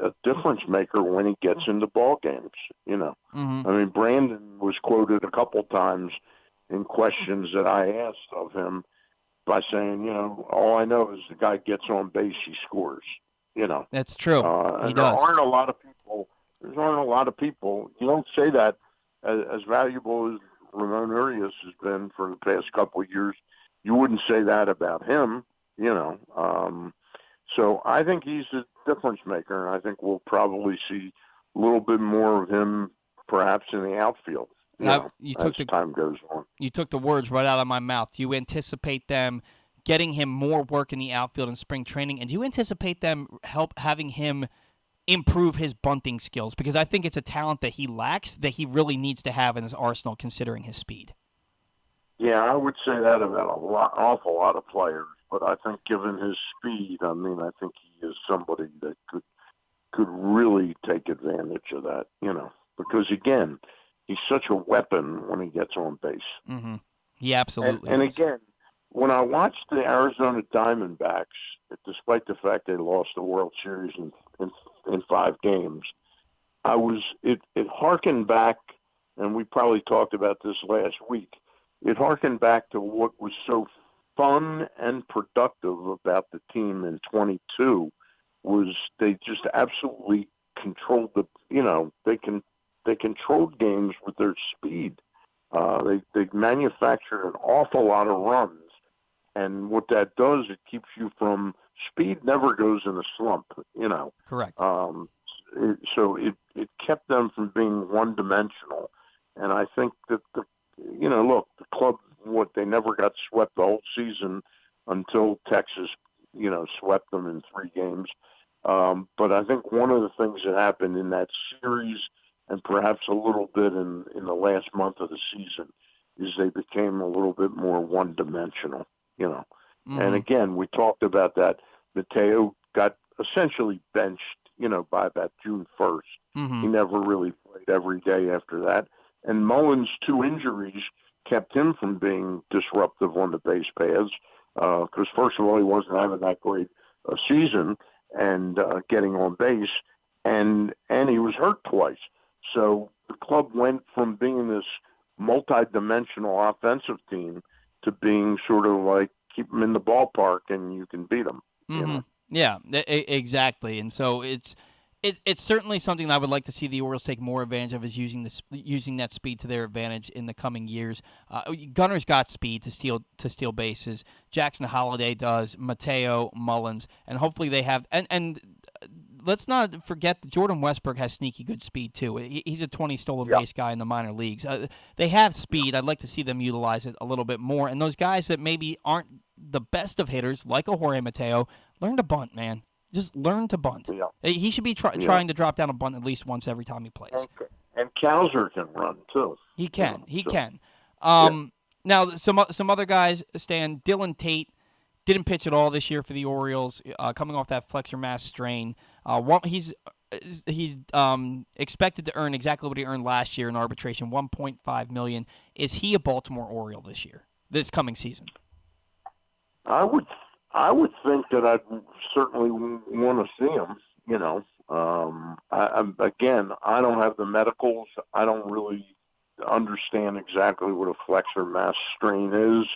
a difference maker when he gets into ball games. Mm-hmm. I mean, Brandon was quoted a couple times in questions that I asked of him by saying, all I know is the guy gets on base, he scores. That's true. He And does. There aren't a lot of people. You don't say that as valuable as Ramon Urias has been for the past couple of years. You wouldn't say that about him. So I think he's a difference maker, and I think we'll probably see a little bit more of him perhaps in the outfield as time goes on. You took the words right out of my mouth. Do you anticipate them getting him more work in the outfield in spring training, and do you anticipate them having him improve his bunting skills? Because I think it's a talent that he lacks that he really needs to have in his arsenal considering his speed. Yeah, I would say that about awful lot of players. But I think given his speed, I think he is somebody that could really take advantage of that, because again, he's such a weapon when he gets on base. Mm-hmm. He absolutely and is. Again, when I watched the Arizona Diamondbacks, despite the fact they lost the World Series in 5 games, it harkened back, and we probably talked about this last week. It harkened back to what was so fun and productive about the team in 22 was they just absolutely controlled they controlled games with their speed. They manufactured an awful lot of runs, and what that does, it keeps you from speed. Never goes in a slump, Correct. So it kept them from being one dimensional, and I think that the club, they never got swept the whole season until Texas, swept them in 3 games. But I think one of the things that happened in that series, and perhaps a little bit in the last month of the season, is they became a little bit more one-dimensional, Mm-hmm. And again, we talked about that. Mateo got essentially benched, by about June 1st. Mm-hmm. He never really played every day after that. And Mullins' 2 injuries kept him from being disruptive on the base paths, because first of all, he wasn't having that great a season and getting on base, and he was hurt twice. So the club went from being this multi-dimensional offensive team to being sort of like keep them in the ballpark and you can beat them. Mm-hmm. Yeah, exactly. And so it's certainly something that I would like to see the Orioles take more advantage of, is using that speed to their advantage in the coming years. Gunner's got speed to steal bases. Jackson Holliday does. Mateo, Mullins, and hopefully they have. And let's not forget that Jordan Westburg has sneaky good speed too. He's a 20 stolen base guy in the minor leagues. They have speed. I'd like to see them utilize it a little bit more. And those guys that maybe aren't the best of hitters, like a Jorge Mateo, learn to bunt, man. Just learn to bunt. Yeah. He should be trying to drop down a bunt at least once every time he plays. And Kowser can run too. He can. He can. Now, some other guys, Stan, Dylan Tate didn't pitch at all this year for the Orioles, coming off that flexor mass strain. He's expected to earn exactly what he earned last year in arbitration, $1.5 million. Is he a Baltimore Oriole this coming season? I would think that I'd certainly want to see him. I don't have the medicals. I don't really understand exactly what a flexor mass strain is,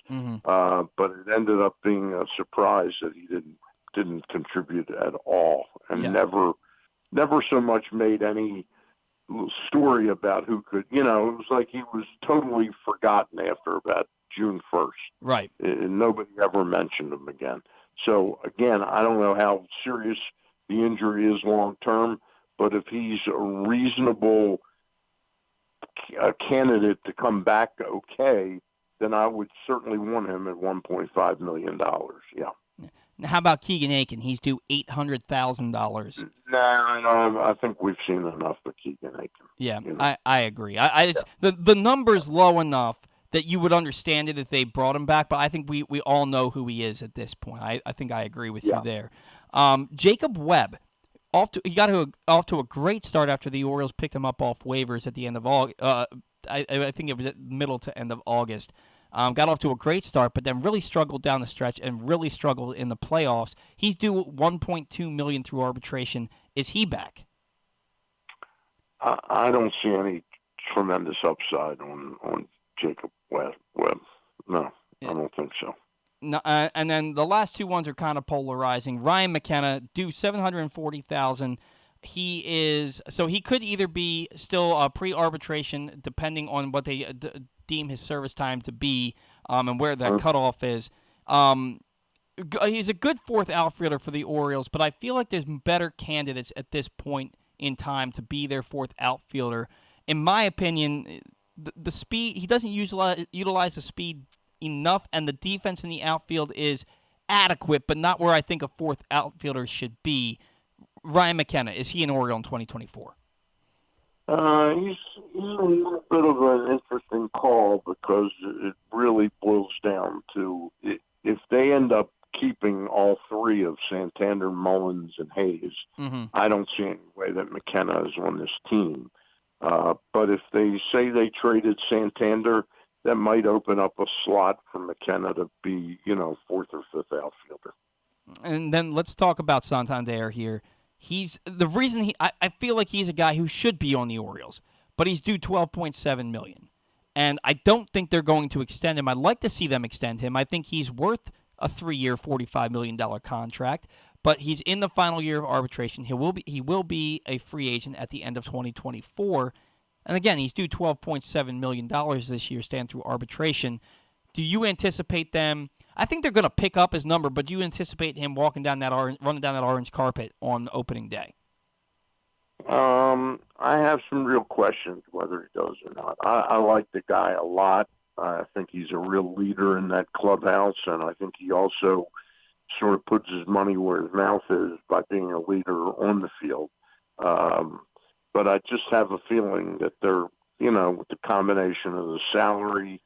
but it ended up being a surprise that he didn't contribute at all, and never so much made any story about who could. It was like he was totally forgotten after about June 1st. Right. And nobody ever mentioned him again. So, again, I don't know how serious the injury is long term, but if he's a reasonable candidate to come back okay, then I would certainly want him at $1.5 million. Yeah. Now, how about Keegan Aiken? He's due $800,000. No, I think we've seen enough of Keegan Aiken. Yeah, You know? I agree. It's, the number's low enough that you would understand it if they brought him back, but I think we all know who he is at this point. I think I agree with you there. Jacob Webb, he got off to a great start after the Orioles picked him up off waivers at the end of August. I think it was at middle to end of August. Got off to a great start, but then really struggled down the stretch and really struggled in the playoffs. He's due $1.2 million through arbitration. Is he back? I don't see any tremendous upside on Jacob Webb. No, I don't think so. No, and then the last two ones are kind of polarizing. Ryan McKenna due $740,000. He could either be still pre-arbitration, depending on what they deem his service time to be, and where that cutoff is. He's a good fourth outfielder for the Orioles, but I feel like there's better candidates at this point in time to be their fourth outfielder. In my opinion, the speed, he doesn't utilize the speed enough, and the defense in the outfield is adequate, but not where I think a fourth outfielder should be. Ryan McKenna, is he an Oriole in 2024? He's a little bit of an interesting call because it really boils down to if they end up keeping all three of Santander, Mullins, and Hayes, I don't see any way that McKenna is on this team. But if they say they traded Santander, that might open up a slot for McKenna to be, fourth or fifth outfielder. And then let's talk about Santander here. He's the reason I feel like he's a guy who should be on the Orioles, but he's due $12.7 million. And I don't think they're going to extend him. I'd like to see them extend him. I think he's worth a 3-year, $45 million contract, but he's in the final year of arbitration. He will be a free agent at the end of 2024. And again, he's due $12.7 million this year, stand through arbitration. Do you anticipate them? I think they're going to pick up his number, but do you anticipate him running down that orange carpet on opening day? I have some real questions whether he does or not. I like the guy a lot. I think he's a real leader in that clubhouse, and I think he also sort of puts his money where his mouth is by being a leader on the field. But I just have a feeling that they're, with the combination of the salary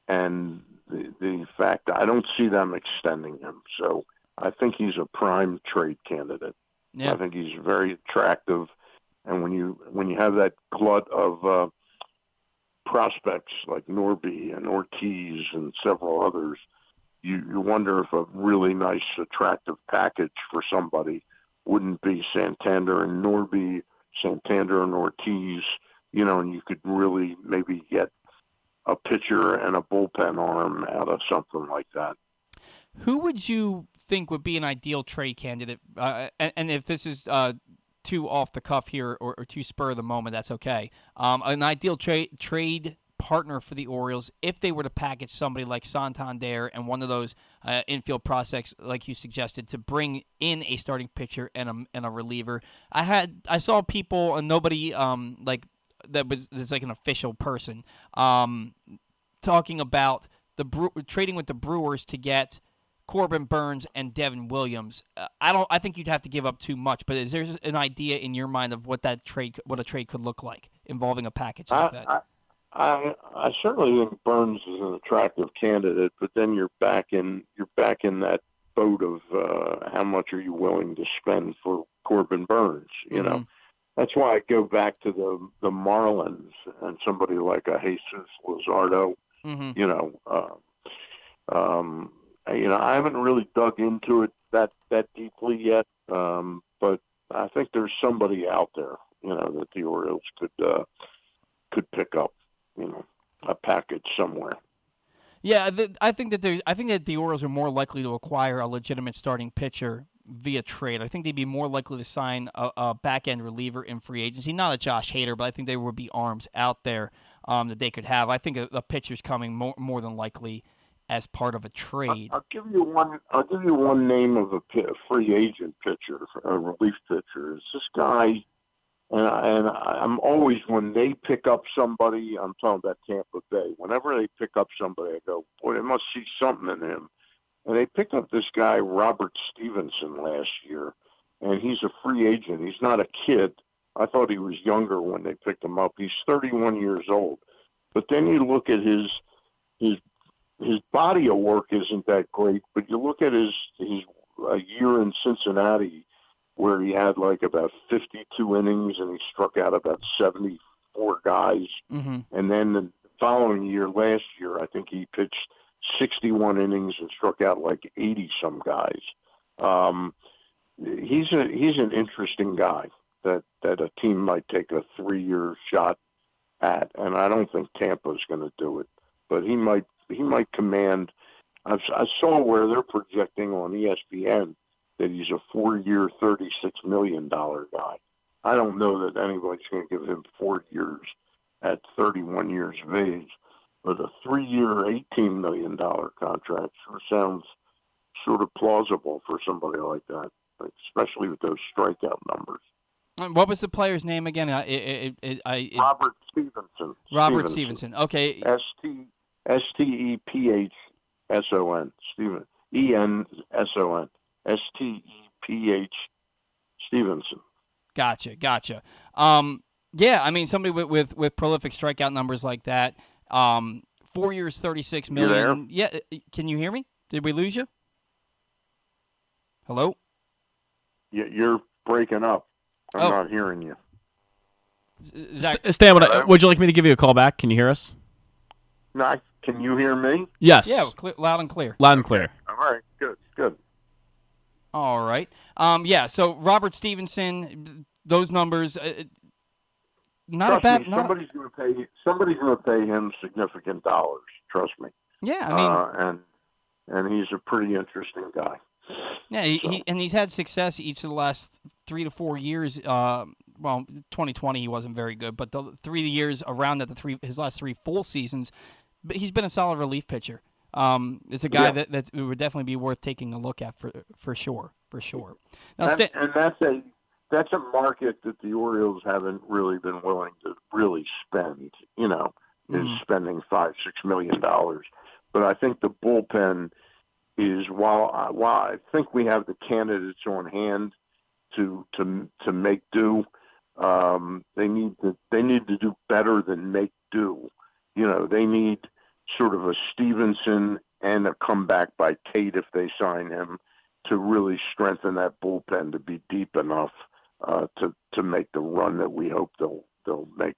and the fact that I don't see them extending him. So I think he's a prime trade candidate. Yeah. I think he's very attractive. And when you have that glut of prospects like Norby and Ortiz and several others, you wonder if a really nice, attractive package for somebody wouldn't be Santander and Norby, Santander and Ortiz, and you could really maybe get a pitcher and a bullpen arm out of something like that. Who would you think would be an ideal trade candidate? And if this is too off the cuff here or too spur of the moment, that's okay. An ideal trade partner for the Orioles if they were to package somebody like Santander and one of those infield prospects like you suggested to bring in a starting pitcher and a reliever. I saw people and nobody there's like an official person talking about trading with the Brewers to get Corbin Burns and Devin Williams. I think you'd have to give up too much, but is there an idea in your mind of what a trade could look like involving a package like that? I certainly think Burns is an attractive candidate, but then you're back in that boat of how much are you willing to spend for Corbin Burns? That's why I go back to the Marlins and somebody like a Jesus Luzardo. I haven't really dug into it that deeply yet, but I think there's somebody out there, that the Orioles could pick up, a package somewhere. Yeah, I think that the Orioles are more likely to acquire a legitimate starting pitcher via trade. I think they'd be more likely to sign a back-end reliever in free agency. Not a Josh Hader, but I think there would be arms out there that they could have. I think a pitcher's coming more than likely as part of a trade. I'll give you one name of a free agent pitcher, a relief pitcher. It's this guy, and I'm always, when they pick up somebody, I'm talking about Tampa Bay. Whenever they pick up somebody, I go, boy, they must see something in him. And they picked up this guy, Robert Stevenson, last year, and he's a free agent. He's not a kid. I thought he was younger when they picked him up. He's 31 years old. But then you look at his body of work isn't that great, but you look at his year in Cincinnati where he had like about 52 innings and he struck out about 74 guys. Mm-hmm. And then the following year, last year, I think he pitched 61 innings and struck out like 80 some guys. He's an interesting guy that a team might take a 3-year shot at, and I don't think Tampa's going to do it, but he might command. I saw where they're projecting on ESPN that he's a 4-year, $36 million guy. I don't know that anybody's going to give him 4 years at 31 years of age, but a 3-year, $18 million contract sure sounds sort of plausible for somebody like that, especially with those strikeout numbers. What was the player's name again? Robert Stevenson. Robert Stevenson. Okay. Stephson. Steven. Enson. Steph Stevenson. Gotcha. Yeah, I mean, somebody with prolific strikeout numbers like that. 4 years, $36 million. You there? Yeah. Can you hear me? Did we lose you? Hello? You're breaking up. I'm not hearing you. Stan, would you like me to give you a call back? Can you hear us? No, can you hear me? Yes. Yeah, loud and clear. Loud and clear. Okay. All right, good. All right. Yeah, so Robert Stevenson, those numbers, not Trust a bad. Me, somebody's going to pay him significant dollars. Trust me. Yeah, I mean, and he's a pretty interesting guy. Yeah, he's had success each of the last 3 to 4 years. Well, 2020 he wasn't very good, but the 3 years around that, his last 3 full seasons, but he's been a solid relief pitcher. It's a guy that would definitely be worth taking a look at for sure. Now, that's a market that the Orioles haven't really been willing to really spend. Is spending $5-6 million, but I think the bullpen is while I think we have the candidates on hand to make do. They need to do better than make do. They need sort of a Stevenson and a comeback by Tate if they sign him to really strengthen that bullpen to be deep enough to make the run that we hope they'll make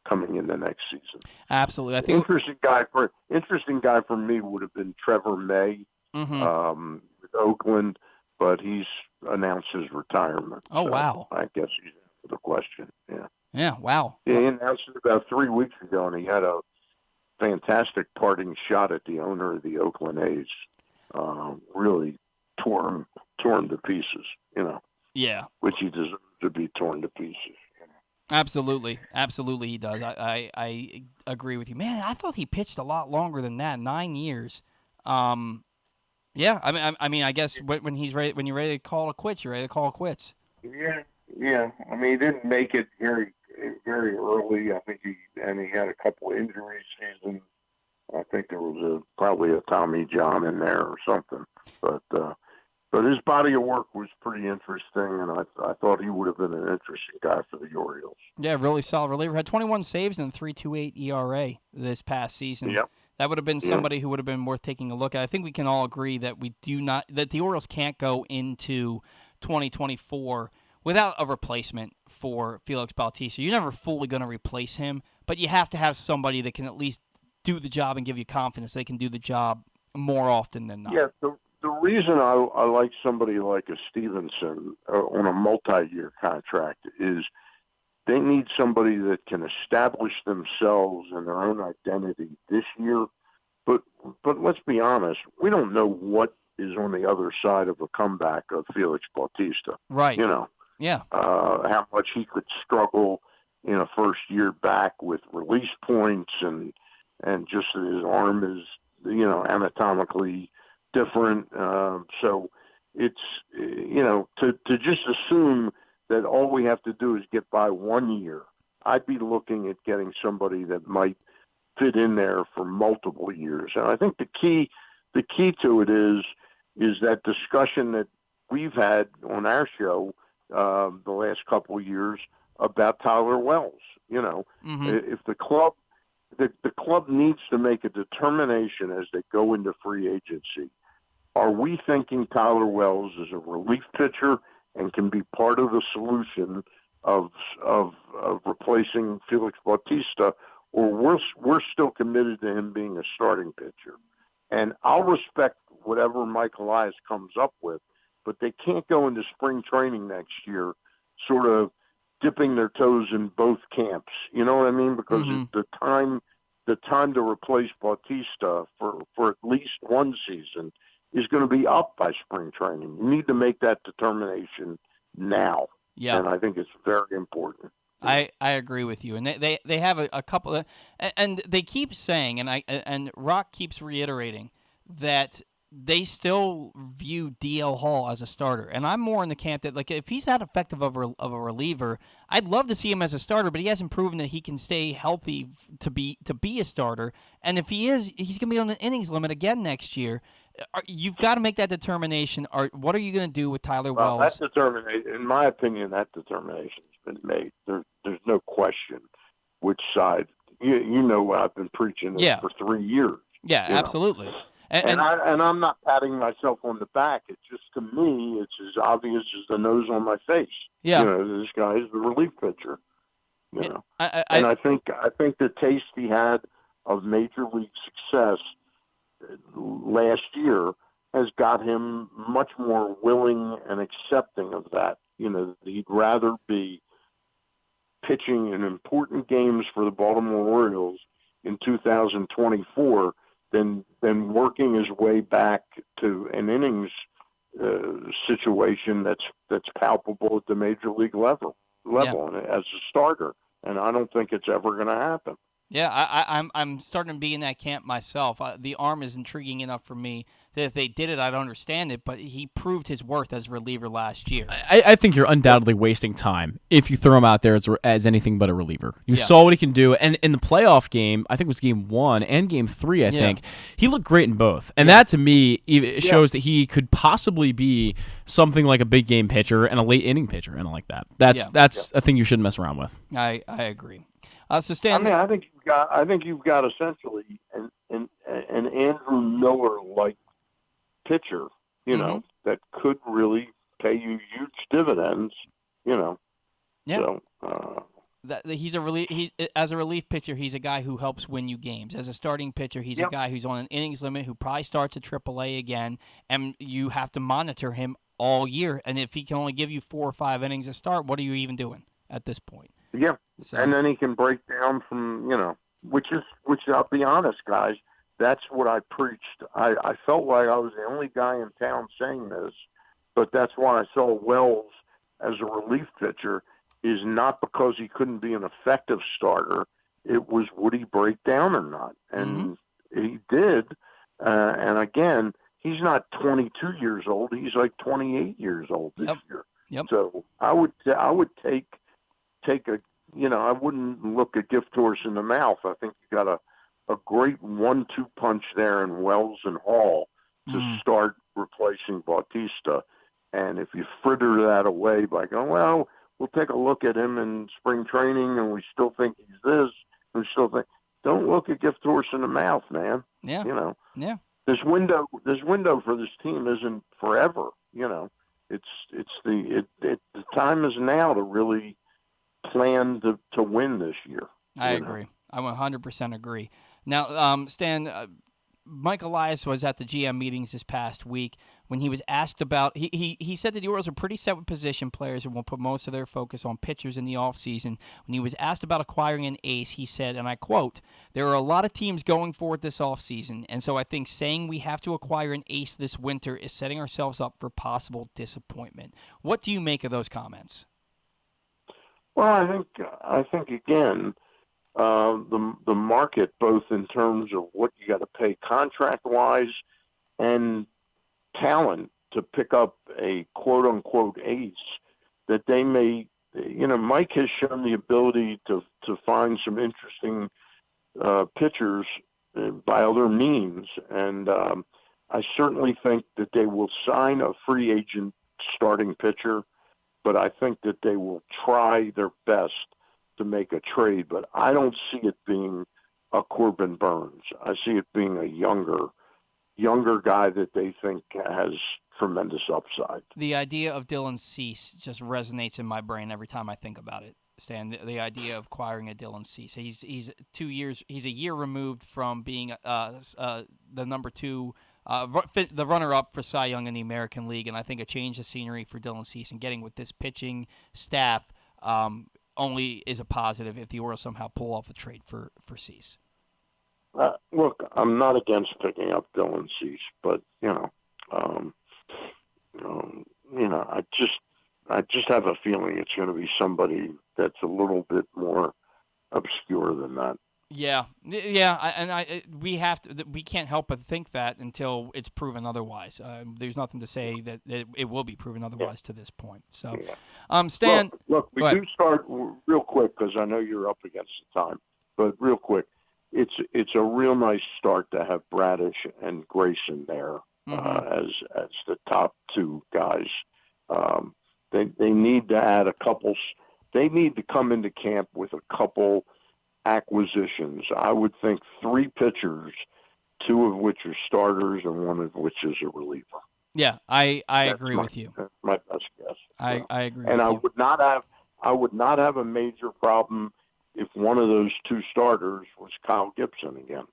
coming in the next season. Absolutely, I think interesting guy for me would have been Trevor May with Oakland, but he's announced his retirement. Oh, so wow! I guess he's answered the question. Yeah. Yeah. Wow. Yeah, he announced it about 3 weeks ago, and he had a fantastic parting shot at the owner of the Oakland A's. Really torn to pieces. Yeah. Which he deserves to be torn to pieces. Absolutely, he does. I agree with you, man. I thought he pitched a lot longer than that, 9 years. Yeah. I mean, I guess when he's ready, when you're ready to call it quits, you're ready to call it quits. Yeah. I mean, he didn't make it very early. I think he had a couple of injury seasons. I think there was probably a Tommy John in there or something, but his body of work was pretty interesting, and I thought he would have been an interesting guy for the Orioles. Yeah, really solid reliever. Had 21 saves and a 3.28 ERA this past season. Yep. That would have been somebody who would have been worth taking a look at. I think we can all agree that that the Orioles can't go into 2024 without a replacement for Felix Bautista. You're never fully going to replace him, but you have to have somebody that can at least do the job and give you confidence they can do the job more often than not. Yeah, the reason I like somebody like a Stevenson on a multi-year contract is they need somebody that can establish themselves and their own identity this year. But let's be honest, we don't know what is on the other side of a comeback of Felix Bautista. Right. Yeah. How much he could struggle in a first year back with release points and just that his arm is, anatomically different. So it's, to just assume that all we have to do is get by 1 year. I'd be looking at getting somebody that might fit in there for multiple years. And I think the key the key to it is that discussion that we've had on our show the last couple of years about Tyler Wells. If the club needs to make a determination as they go into free agency. Are we thinking Tyler Wells is a relief pitcher and can be part of the solution of replacing Felix Bautista, or we're still committed to him being a starting pitcher? And I'll respect whatever Mike Elias comes up with, but they can't go into spring training next year sort of dipping their toes in both camps. You know what I mean? Because the time to replace Bautista for at least one season is going to be up by spring training. You need to make that determination now. Yeah. And I think it's very important. I agree with you. And they have a couple of, and they keep saying, and Rock keeps reiterating that they still view DL Hall as a starter. And I'm more in the camp that, like, if he's that effective of a reliever, I'd love to see him as a starter, but he hasn't proven that he can stay healthy to be a starter. And if he is, he's going to be on the innings limit again next year. You've got to make that determination. What are you going to do with Tyler Wells? That determination, in my opinion, that determination's been made. There's no question which side. You know, I've been preaching this for 3 years. Yeah, absolutely. And I'm not patting myself on the back. It's just, to me, it's as obvious as the nose on my face. Yeah. This guy is the relief pitcher. And I think the taste he had of major league success last year has got him much more willing and accepting of that. He'd rather be pitching in important games for the Baltimore Orioles in 2024 than working his way back to an innings situation that's palpable at the major league level as a starter. And I don't think it's ever going to happen. Yeah, I'm starting to be in that camp myself. The arm is intriguing enough for me that if they did it, I'd understand it. But he proved his worth as a reliever last year. I think you're undoubtedly wasting time if you throw him out there as anything but a reliever. You saw what he can do, and in the playoff game, I think it was game 1 and game 3. I think he looked great in both, and that to me shows that he could possibly be something like a big game pitcher and a late inning pitcher, and like that. That's a thing you shouldn't mess around with. I agree. So Stan, I think you've got essentially an Andrew Miller-like pitcher, that could really pay you huge dividends, Yeah. So, he's as a relief pitcher, he's a guy who helps win you games. As a starting pitcher, he's a guy who's on an innings limit, who probably starts at AAA again, and you have to monitor him all year. And if he can only give you 4 or 5 innings a start, what are you even doing at this point? Yeah, so. And then he can break down from, which I'll be honest, guys, that's what I preached. I felt like I was the only guy in town saying this, but that's why I saw Wells as a relief pitcher, is not because he couldn't be an effective starter. It was, would he break down or not? And he did. And again, he's not 22 years old. He's like 28 years old this year. Yep. So I would take a, I wouldn't look a gift horse in the mouth. I think you got a great 1-2 punch there in Wells and Hall to start replacing Bautista. And if you fritter that away by going, well, we'll take a look at him in spring training and we still think he's this, don't look a gift horse in the mouth, man. Yeah. Yeah. This window for this team isn't forever. The time is now to really plan to win this year. I agree. I 100% agree. Now, Stan, Mike Elias was at the GM meetings this past week when he was asked about, he said that the Orioles are pretty set with position players and will put most of their focus on pitchers in the offseason. When he was asked about acquiring an ace, he said, and I quote, "There are a lot of teams going forward this offseason, and so I think saying we have to acquire an ace this winter is setting ourselves up for possible disappointment." What do you make of those comments? Well, I think again, the market, both in terms of what you got to pay contract-wise and talent to pick up a quote-unquote ace, that they may, Mike has shown the ability to find some interesting pitchers by other means, and I certainly think that they will sign a free agent starting pitcher, but I think that they will try their best to make a trade. But I don't see it being a Corbin Burns. I see it being a younger guy that they think has tremendous upside. The idea of Dylan Cease just resonates in my brain every time I think about it, Stan. The idea of acquiring a Dylan Cease. He's 2 years. He's a year removed from being the number 2, the runner-up for Cy Young in the American League, and I think a change of scenery for Dylan Cease and getting with this pitching staff only is a positive if the Orioles somehow pull off the trade for Cease. Look, I'm not against picking up Dylan Cease, but I just have a feeling it's going to be somebody that's a little bit more obscure than that. Yeah, we can't help but think that until it's proven otherwise. There's nothing to say that it will be proven otherwise to this point. So, Stan, look, we do start real quick because I know you're up against the time, but real quick. It's a real nice start to have Bradish and Grayson there as the top 2 guys. They need to add a couple. They need to come into camp with a couple acquisitions. I would think 3 pitchers, 2 of which are starters and 1 of which is a reliever. Yeah, I agree with you. That's my best guess. I agree. And with I you. would not have a major problem if one of those 2 starters was Kyle Gibson again.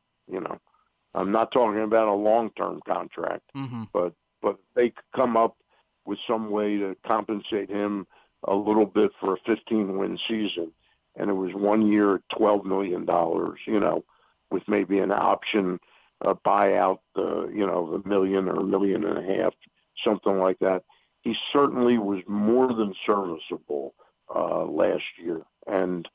I'm not talking about a long-term contract, but they could come up with some way to compensate him a little bit for a 15-win season, and it was 1 year at $12 million, with maybe an option buyout, the million or $1.5 million, something like that. He certainly was more than serviceable last year, and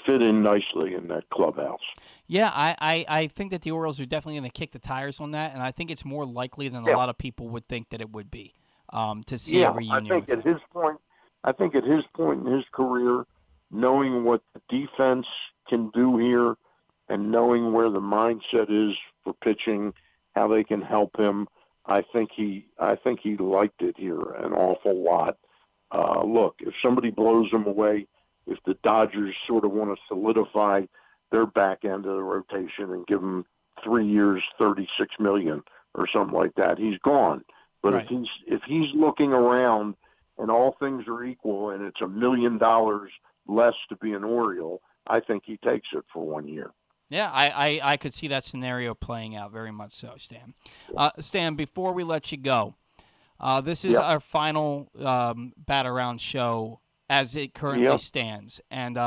fit in nicely in that clubhouse. Yeah, I think that the Orioles are definitely going to kick the tires on that, and I think it's more likely than a lot of people would think that it would be to see a reunion. I think at his point in his career, knowing what the defense can do here and knowing where the mindset is for pitching, how they can help him, I think he liked it here an awful lot. Look, if somebody blows him away, if the Dodgers sort of want to solidify their back end of the rotation and give him 3 years, $36 million or something like that, he's gone. But if he's looking around and all things are equal and it's $1 million less to be an Oriole, I think he takes it for 1 year. Yeah, I could see that scenario playing out very much so, Stan. Stan, before we let you go, this is our final Bat Around show as it currently stands. And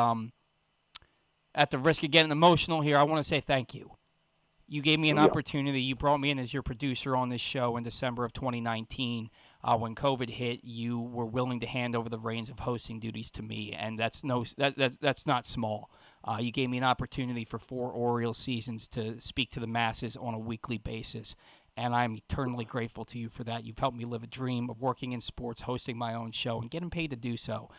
at the risk of getting emotional here, I want to say thank you. You gave me an opportunity. You brought me in as your producer on this show in December of 2019. When COVID hit, you were willing to hand over the reins of hosting duties to me, and that's not small. You gave me an opportunity for 4 Orioles seasons to speak to the masses on a weekly basis, and I'm eternally grateful to you for that. You've helped me live a dream of working in sports, hosting my own show, and getting paid to do so.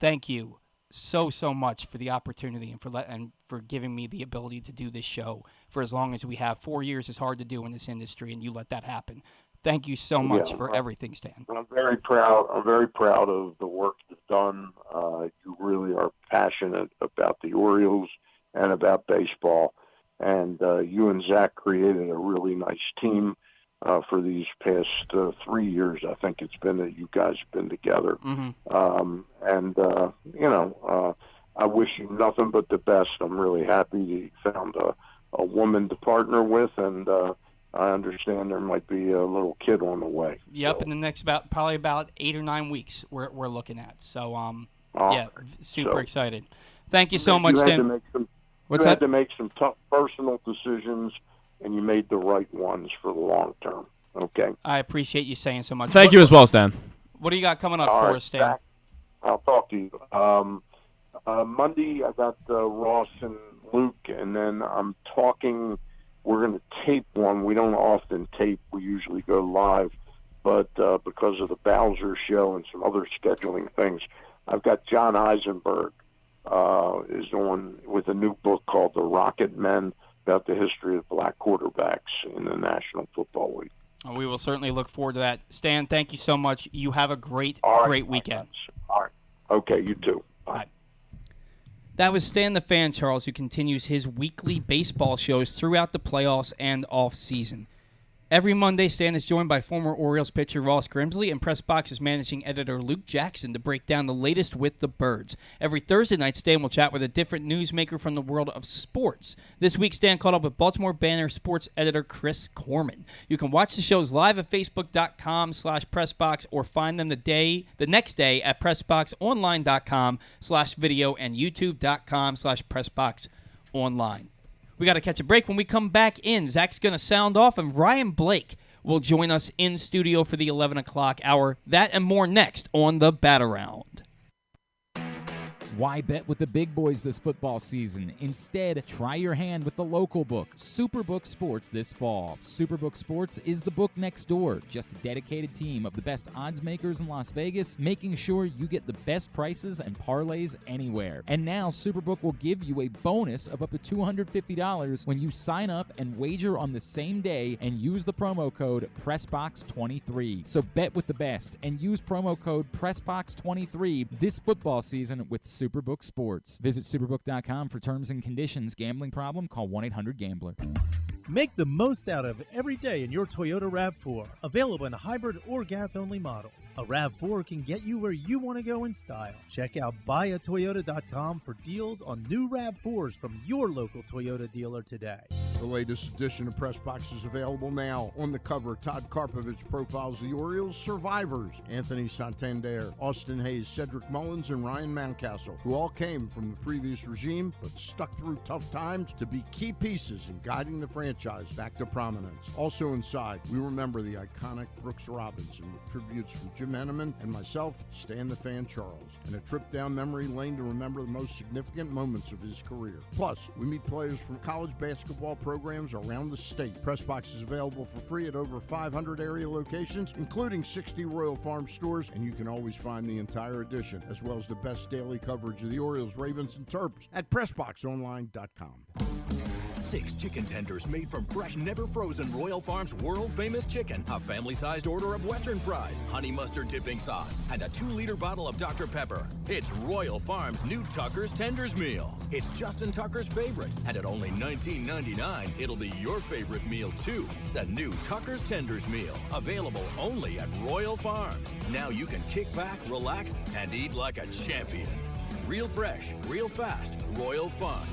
Thank you so much for the opportunity and for giving me the ability to do this show for as long as we have. 4 years is hard to do in this industry, and you let that happen. Thank you so much for everything, Stan. I'm very proud. I'm very proud of the work you've done. You really are passionate about the Orioles and about baseball. And you and Zach created a really nice team for these past 3 years. I think it's been that you guys have been together. I wish you nothing but the best. I'm really happy you found a woman to partner with, and I understand there might be a little kid on the way. Yep, so. In the next probably about 8 or 9 weeks we're looking at. So super excited. Thank you so much, Stan. You had to make some tough personal decisions, and you made the right ones for the long term. Okay. I appreciate you saying so much. Thank you as well, Stan. What do you got coming up for us, Stan? Zach, I'll talk to you. Monday, I got Ross and Luke, and then I'm talking. We're going to tape one. We don't often tape. We usually go live. But because of the Bowser show and some other scheduling things, I've got John Eisenberg is on with a new book called The Rocket Men, about the history of black quarterbacks in the National Football League. We will certainly look forward to that. Stan, thank you so much. You have a great weekend. All right. Okay, you too. Bye. That was Stan the Fan, Charles, who continues his weekly baseball shows throughout the playoffs and off-season. Every Monday, Stan is joined by former Orioles pitcher Ross Grimsley and Press Box's managing editor Luke Jackson to break down the latest with the Birds. Every Thursday night, Stan will chat with a different newsmaker from the world of sports. This week, Stan caught up with Baltimore Banner sports editor Chris Corman. You can watch the shows live at facebook.com/pressbox or find them the next day at pressboxonline.com/video and youtube.com/pressboxonline. We got to catch a break. When we come back in, Zach's going to sound off, and Ryan Blake will join us in studio for the 11 o'clock hour. That and more next on the Bat-Around. Why bet with the big boys this football season? Instead, try your hand with the local book, Superbook Sports, this fall. Superbook Sports is the book next door. Just a dedicated team of the best odds makers in Las Vegas, making sure you get the best prices and parlays anywhere. And now, Superbook will give you a bonus of up to $250 when you sign up and wager on the same day and use the promo code PRESSBOX23. So bet with the best and use promo code PRESSBOX23 this football season with Superbook Sports. Visit superbook.com for terms and conditions. Gambling problem? Call 1-800-GAMBLER. Make the most out of every day in your Toyota RAV4. Available in hybrid or gas-only models. A RAV4 can get you where you want to go in style. Check out buyatoyota.com for deals on new RAV4s from your local Toyota dealer today. The latest edition of Press Box is available now. On the cover, Todd Karpovich profiles the Orioles survivors, Anthony Santander, Austin Hayes, Cedric Mullins, and Ryan Mountcastle, who all came from the previous regime but stuck through tough times to be key pieces in guiding the franchise back to prominence. Also inside, we remember the iconic Brooks Robinson with tributes from Jim Henneman and myself, Stan the Fan Charles, and a trip down memory lane to remember the most significant moments of his career. Plus, we meet players from college basketball programs around the state. Press Box is available for free at over 500 area locations, including 60 Royal Farm stores, and you can always find the entire edition, as well as the best daily coverage of the Orioles, Ravens, and Terps at PressBoxOnline.com. 6 chicken tenders made from fresh, never frozen Royal Farms world-famous chicken, a family-sized order of Western fries, honey mustard dipping sauce, and a 2-liter bottle of Dr. Pepper. It's Royal Farms' new Tucker's Tenders Meal. It's Justin Tucker's favorite, and at only $19.99, it'll be your favorite meal too. The new Tucker's Tenders Meal, available only at Royal Farms. Now you can kick back, relax, and eat like a champion. Real fresh, real fast, Royal Farms.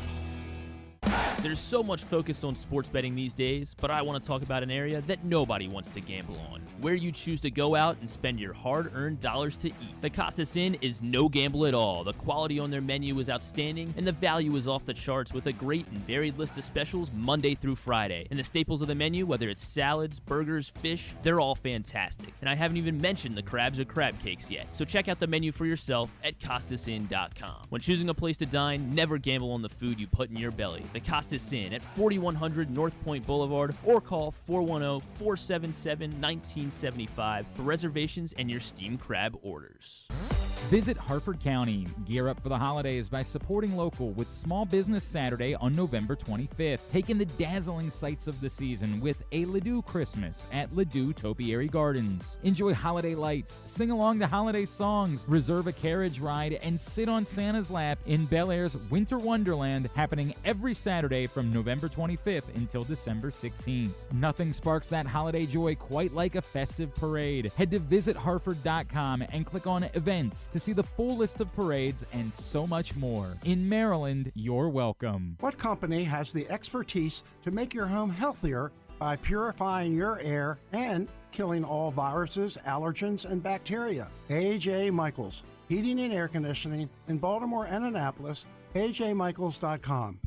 There's so much focus on sports betting these days, but I want to talk about an area that nobody wants to gamble on, where you choose to go out and spend your hard-earned dollars to eat. The Costas Inn is no gamble at all. The quality on their menu is outstanding, and the value is off the charts with a great and varied list of specials Monday through Friday. And the staples of the menu, whether it's salads, burgers, fish, they're all fantastic. And I haven't even mentioned the crabs or crab cakes yet. So check out the menu for yourself at CostasInn.com. When choosing a place to dine, never gamble on the food you put in your belly. The Costas Inn at 4100 North Point Boulevard, or call 410-477-1975 for reservations and your steamed crab orders. Visit Harford County. Gear up for the holidays by supporting local with Small Business Saturday on November 25th. Take in the dazzling sights of the season with a Ladue Christmas at Ladue Topiary Gardens. Enjoy holiday lights, sing along to holiday songs, reserve a carriage ride, and sit on Santa's lap in Bel Air's Winter Wonderland, happening every Saturday from November 25th until December 16th. Nothing sparks that holiday joy quite like a festive parade. Head to visitharford.com and click on Events to see the full list of parades and so much more. In Maryland, you're welcome. What company has the expertise to make your home healthier by purifying your air and killing all viruses, allergens, and bacteria? A.J. Michaels, Heating and Air Conditioning in Baltimore and Annapolis, ajmichaels.com.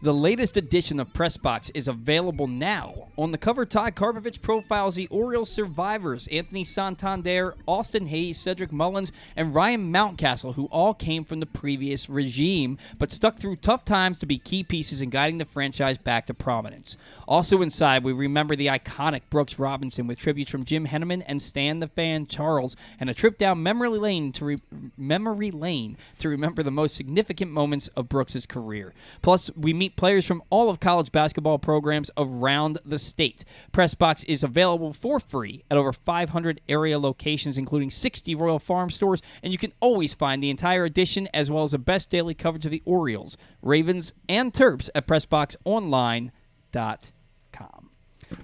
The latest edition of PressBox is available now. On the cover, Todd Karpovich profiles the Orioles survivors, Anthony Santander, Austin Hayes, Cedric Mullins, and Ryan Mountcastle, who all came from the previous regime, but stuck through tough times to be key pieces in guiding the franchise back to prominence. Also inside, we remember the iconic Brooks Robinson with tributes from Jim Henneman and Stan the Fan Charles, and a trip down memory lane to remember the most significant moments of Brooks' career. Plus, we meet players from all of college basketball programs around the state. PressBox is available for free at over 500 area locations, including 60 Royal Farm stores, and you can always find the entire edition as well as the best daily coverage of the Orioles, Ravens, and Terps at PressBoxOnline.com.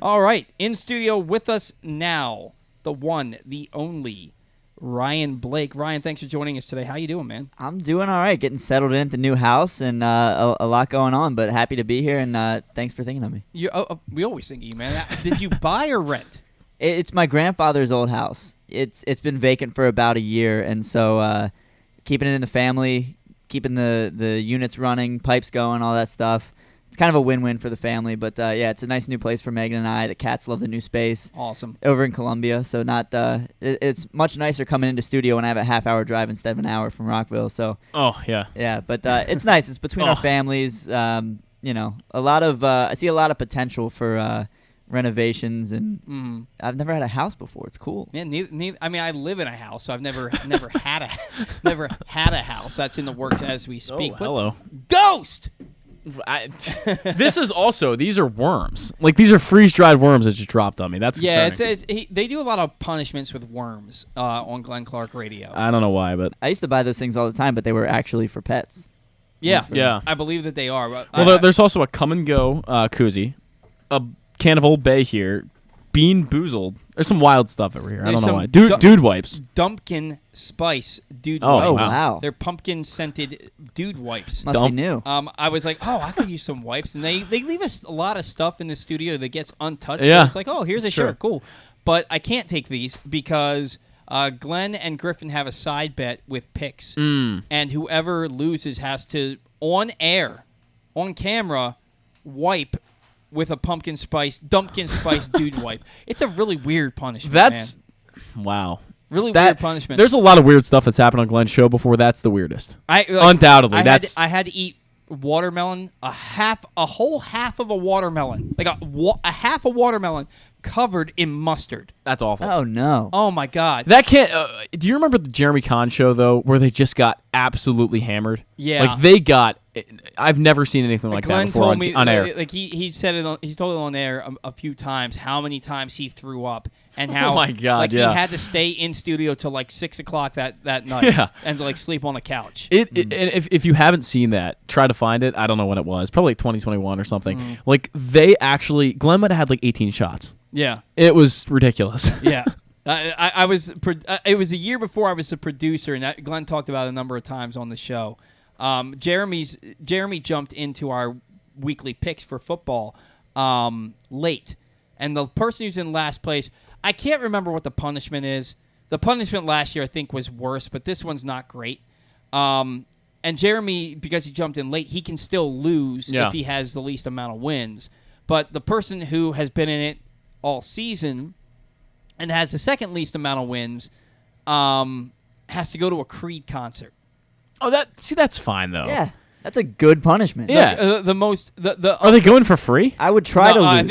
All right, in studio with us now, the one, the only, Ryan Blake. Ryan, thanks for joining us today. How you doing, man? I'm doing all right, getting settled in at the new house and a lot going on, but happy to be here, and thanks for thinking of me. We always think of you, man. Did you buy or rent? It's my grandfather's old house. It's been vacant for about a year, and so keeping it in the family, keeping the units running, pipes going, all that stuff. It's kind of a win-win for the family, but yeah, it's a nice new place for Megan and I. The cats love the new space. Awesome. Over in Columbia, so it's much nicer coming into studio when I have a half-hour drive instead of an hour from Rockville. So. Oh yeah. Yeah, but it's nice. It's between our families. A lot of I see a lot of potential for renovations, and I've never had a house before. It's cool. Yeah, neither. I mean, I live in a house, so I've never had a house. That's in the works as we speak. Oh, hello. Ghost. These are worms. Like, these are freeze-dried worms that just dropped on me. That's concerning. They do a lot of punishments with worms on Glenn Clark Radio. I don't know why, but I used to buy those things all the time, but they were actually for pets. Yeah. I believe that they are. But well, there's also a come and go koozie, a can of Old Bay here, Bean Boozled. There's some wild stuff over here. I don't know why. Dude wipes. Dumpkin Spice Dude Oh, Wipes. Oh, wow. They're pumpkin-scented dude wipes. Must be new. I was like, I could use some wipes. And they leave us a lot of stuff in the studio that gets untouched. Yeah. So it's like, here's a shirt. Cool. But I can't take these because Glenn and Griffin have a side bet with picks. And whoever loses has to, on air, on camera, wipe with a pumpkin spice dude wipe. It's a really weird punishment. Wow. Really weird punishment. There's a lot of weird stuff that's happened on Glenn's show before. That's the weirdest. Undoubtedly. I had to eat watermelon, a whole half of a watermelon, like a half a watermelon covered in mustard. That's awful. Oh, no. Oh, my God. That can't... do you remember the Jeremy Kahn show, though, where they just got absolutely hammered? Yeah. Like, they got... I've never seen anything like Glenn that before told me, on air. Like, he said it. He's told it on air a few times how many times he threw up and how Oh my God, he had to stay in studio till like 6 o'clock that night and to like sleep on the couch. And if you haven't seen that, try to find it. I don't know when it was. Probably like 2021 or something. Like, they actually... Glenn might have had like 18 shots. Yeah. It was ridiculous. Yeah. It was a year before I was a producer, and Glenn talked about it a number of times on the show. Jeremy jumped into our weekly picks for football late, and the person who's in last place, I can't remember what the punishment is. The punishment last year I think was worse, but this one's not great. And Jeremy, because he jumped in late, he can still lose if he has the least amount of wins. But the person who has been in it all season and has the second least amount of wins has to go to a Creed concert. Oh, that's fine though. Yeah, that's a good punishment. Yeah, Are they going for free? I would try to lose. I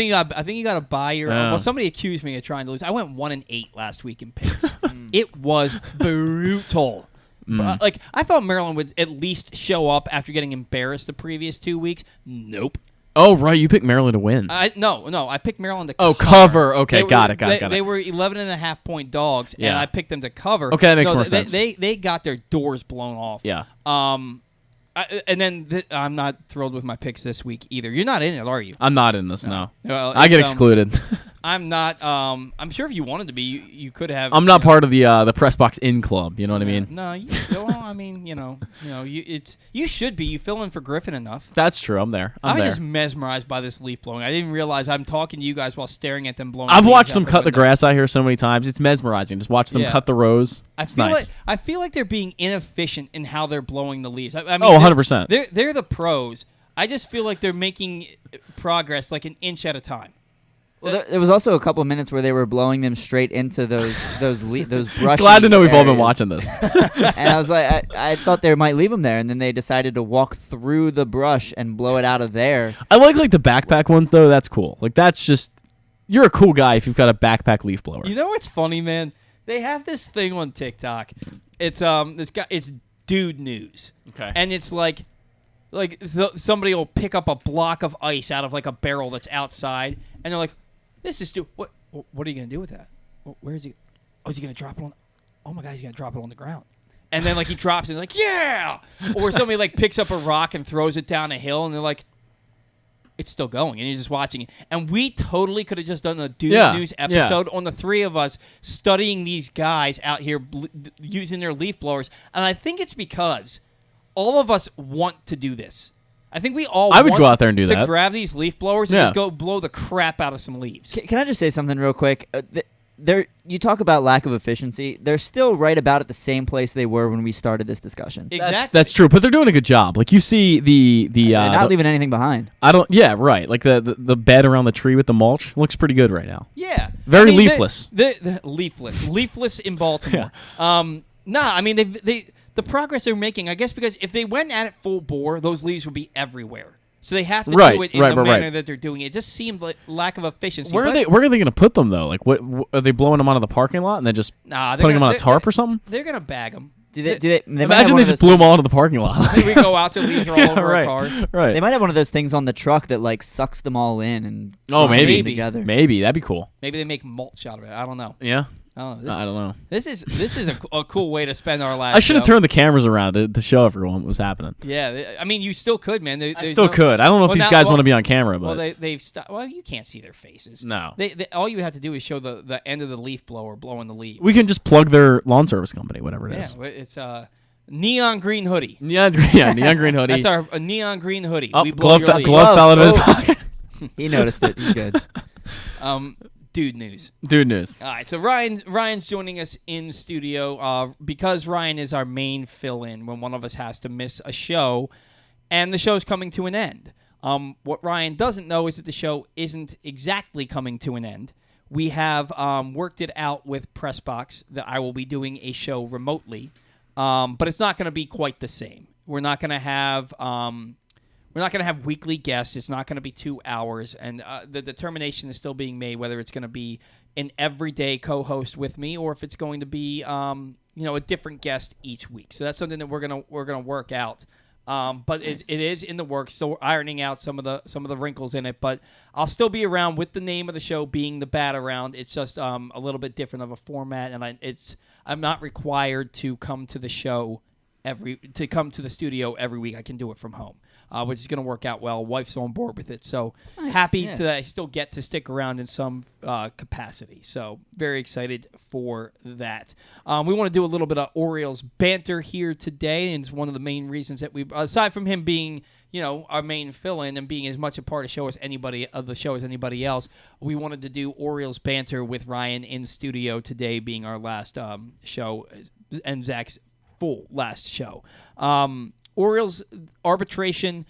think you got to buy your. Well, somebody accused me of trying to lose. I went 1-8 last week in picks. It was brutal. Like, I thought Maryland would at least show up after getting embarrassed the previous 2 weeks. Nope. Oh, right. You picked Maryland to win. No. I picked Maryland to cover. Oh, cover. Okay, got it. They were 11.5-point dogs, and I picked them to cover. Okay, that makes more sense. They got their doors blown off. Yeah. And then I'm not thrilled with my picks this week either. You're not in it, are you? I'm not in this, no. Well, I get excluded. I'm not. I'm sure if you wanted to be, you could have. I'm not part of the press box in club. You know what I mean? No. Well, I mean, you should be. You fill in for Griffin enough. That's true. I'm there. I'm just mesmerized by this leaf blowing. I didn't realize I'm talking to you guys while staring at them blowing. I've watched them cut the grass out here so many times. It's mesmerizing. Just watch them cut the rows. It's nice. I feel like they're being inefficient in how they're blowing the leaves. I mean, 100%. They're the pros. I just feel like they're making progress like an inch at a time. Well, there was also a couple of minutes where they were blowing them straight into those brushy Glad to know we've all been areas. watching this. And I was like, I thought they might leave them there, and then they decided to walk through the brush and blow it out of there. I like the backpack ones though. That's cool. Like that's just you're a cool guy if you've got a backpack leaf blower. You know what's funny, man? They have this thing on TikTok. It's this guy. It's Dude News. Okay. And it's like somebody will pick up a block of ice out of like a barrel that's outside, and they're like, "This is what are you gonna do with that? Where is he? Oh, is he gonna drop it on? Oh my God, he's gonna drop it on the ground." And then like he drops it, and like yeah. Or somebody like picks up a rock and throws it down a hill, and they're like, it's still going, and you're just watching it. And we totally could have just done a Dude News episode on the three of us studying these guys out here using their leaf blowers. And I think it's because all of us want to do this. I think we all I would want go out there and do to that. grab these leaf blowers and just go blow the crap out of some leaves. Can I just say something real quick? You talk about lack of efficiency. They're still right about at the same place they were when we started this discussion. Exactly. That's true, but they're doing a good job. Like you see the They're not leaving anything behind. Right. Like the bed around the tree with the mulch looks pretty good right now. Yeah. Very leafless. They're leafless in Baltimore. I mean the progress they're making, I guess, because if they went at it full bore, those leaves would be everywhere. So they have to do it in the manner that they're doing it. It just seemed like lack of efficiency. Where are they going to put them though? Like, what are they blowing them out of the parking lot and then just putting them on a tarp or something? They're gonna bag them. They imagine they just blew them all into the parking lot. We go out, the leaves are all over our cars. Right. They might have one of those things on the truck that like sucks them all in and maybe together. Maybe that'd be cool. Maybe they make mulch out of it. I don't know. Yeah. I don't know. This is a cool way to spend our last. I should have turned the cameras around to show everyone what was happening. Yeah, I mean, you still could, man. I still could. I don't know if these guys want to be on camera, but they've stopped. Well, you can't see their faces. No. All you have to do is show the end of the leaf blower blowing the leaves. We can just plug their lawn service company, whatever it is. Yeah, it's neon green hoodie. Neon green hoodie. That's our neon green hoodie. Oh, we blow glove your leaves. fell out of his pocket. He noticed it. He's good. Dude News. All right, so Ryan's joining us in studio because Ryan is our main fill-in when one of us has to miss a show, and the show's coming to an end. What Ryan doesn't know is that the show isn't exactly coming to an end. We have worked it out with Pressbox that I will be doing a show remotely, but it's not going to be quite the same. We're not going to have weekly guests. It's not going to be 2 hours, and the determination is still being made whether it's going to be an everyday co-host with me or if it's going to be a different guest each week. So that's something that we're gonna work out. But nice. it is in the works, so we're ironing out some of the wrinkles in it. But I'll still be around with the name of the show being the Bat Around. It's just a little bit different of a format, and I'm not required to come to the show to the studio every week. I can do it from home. Which is going to work out well. Wife's on board with it, so nice. Happy that I still get to stick around in some capacity. So very excited for that. We want to do a little bit of Orioles banter here today, and it's one of the main reasons that we, aside from him being our main fill-in and being as much a part of the show as anybody else, we wanted to do Orioles banter with Ryan in studio today, being our last show and Zach's full last show. Orioles arbitration,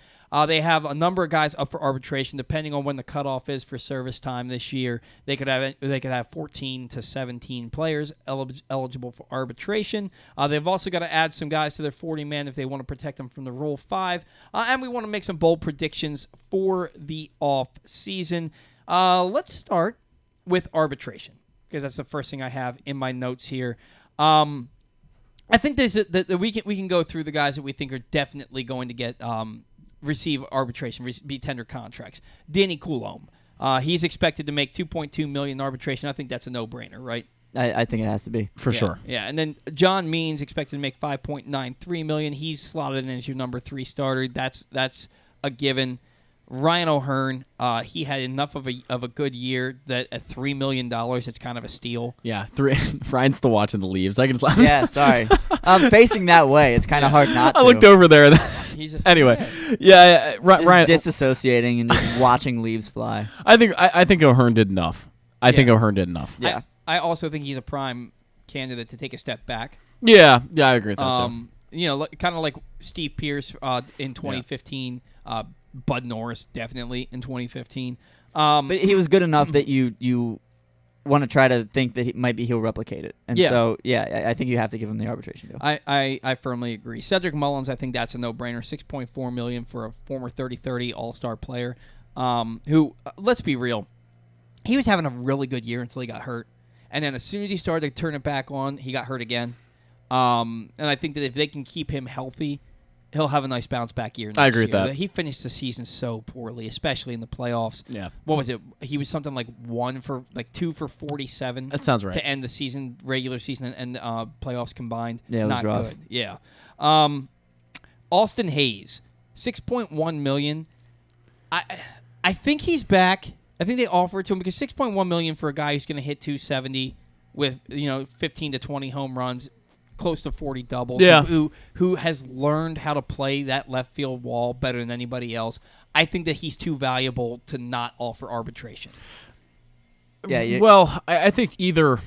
they have a number of guys up for arbitration depending on when the cutoff is for service time this year. They could have 14 to 17 players eligible for arbitration. They've also got to add some guys to their 40-man if they want to protect them from the Rule 5. And we want to make some bold predictions for the off season. Let's start with arbitration because that's the first thing I have in my notes here. I think we can go through the guys that we think are definitely going to get receive arbitration, be tender contracts. Danny Coulombe, he's expected to make $2.2 million in arbitration. I think that's a no-brainer, right? I think it has to be for sure. Yeah, and then John Means expected to make $5.93 million. He's slotted in as your number 3 starter. That's a given. Ryan O'Hearn, he had enough of a good year that at $3 million, it's kind of a steal. Yeah, Ryan's still watching the leaves. I can just laugh. Yeah, sorry. I'm facing that way. It's kind of hard not to. I looked over there. Anyway, Ryan disassociating and just watching leaves fly. I think O'Hearn did enough. I think O'Hearn did enough. Yeah. I also think he's a prime candidate to take a step back. Yeah, I agree with that. Kind of like Steve Pierce in 2015. Bud Norris definitely in 2015. But he was good enough that you want to try to think that he'll replicate it. And so, I think you have to give him the arbitration deal. I firmly agree. Cedric Mullins, I think that's a no-brainer. $6.4 million for a former 30-30 All-Star player who, let's be real, he was having a really good year until he got hurt. And then as soon as he started to turn it back on, he got hurt again. And I think that if they can keep him healthy, he'll have a nice bounce-back year next year. I agree with that. He finished the season so poorly, especially in the playoffs. Yeah. What was it? He was something like 2 for 47. That sounds right. To end the season, regular season and playoffs combined. Yeah, it was Not rough. good. Yeah. Austin Hayes, $6.1 million. I think he's back. I think they offered it to him because $6.1 million for a guy who's going to hit 270 with 15 to 20 home runs, close to 40 doubles. Yeah. Who has learned how to play that left field wall better than anybody else. I think that he's too valuable to not offer arbitration. Yeah. Well, I think either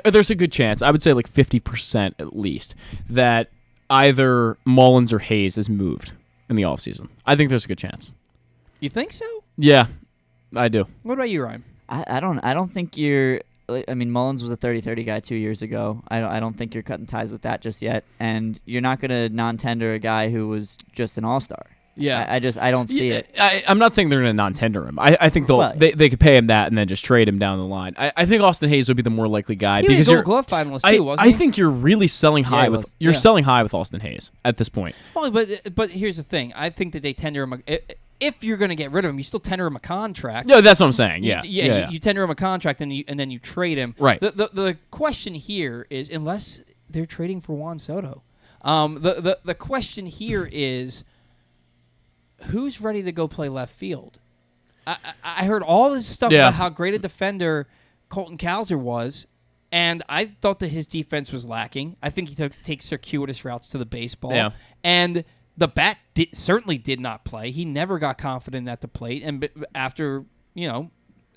there's a good chance. I would say like 50% at least that either Mullins or Hayes is moved in the offseason. I think there's a good chance. You think so? Yeah, I do. What about you, Ryan? I don't think you're. I mean, Mullins was a 30-30 guy 2 years ago. I don't think you're cutting ties with that just yet. And you're not going to non-tender a guy who was just an all-star. Yeah. I don't see it. I'm not saying they're going to non-tender him. I think they could pay him that and then just trade him down the line. I think Austin Hayes would be the more likely guy He because was a you're Gold Glove finalist too, wasn't he? I think you're really selling high with selling high with Austin Hayes at this point. Well, but here's the thing. I think that they tender him. If you're going to get rid of him, you still tender him a contract. No, that's what I'm saying. Yeah. You tender him a contract and then you trade him. Right. The question here is, unless they're trading for Juan Soto, the question here is, who's ready to go play left field? I heard all this stuff about how great a defender Colton Cowser was, and I thought that his defense was lacking. I think he takes circuitous routes to the baseball. Yeah. And the bat certainly did not play. He never got confident at the plate. And after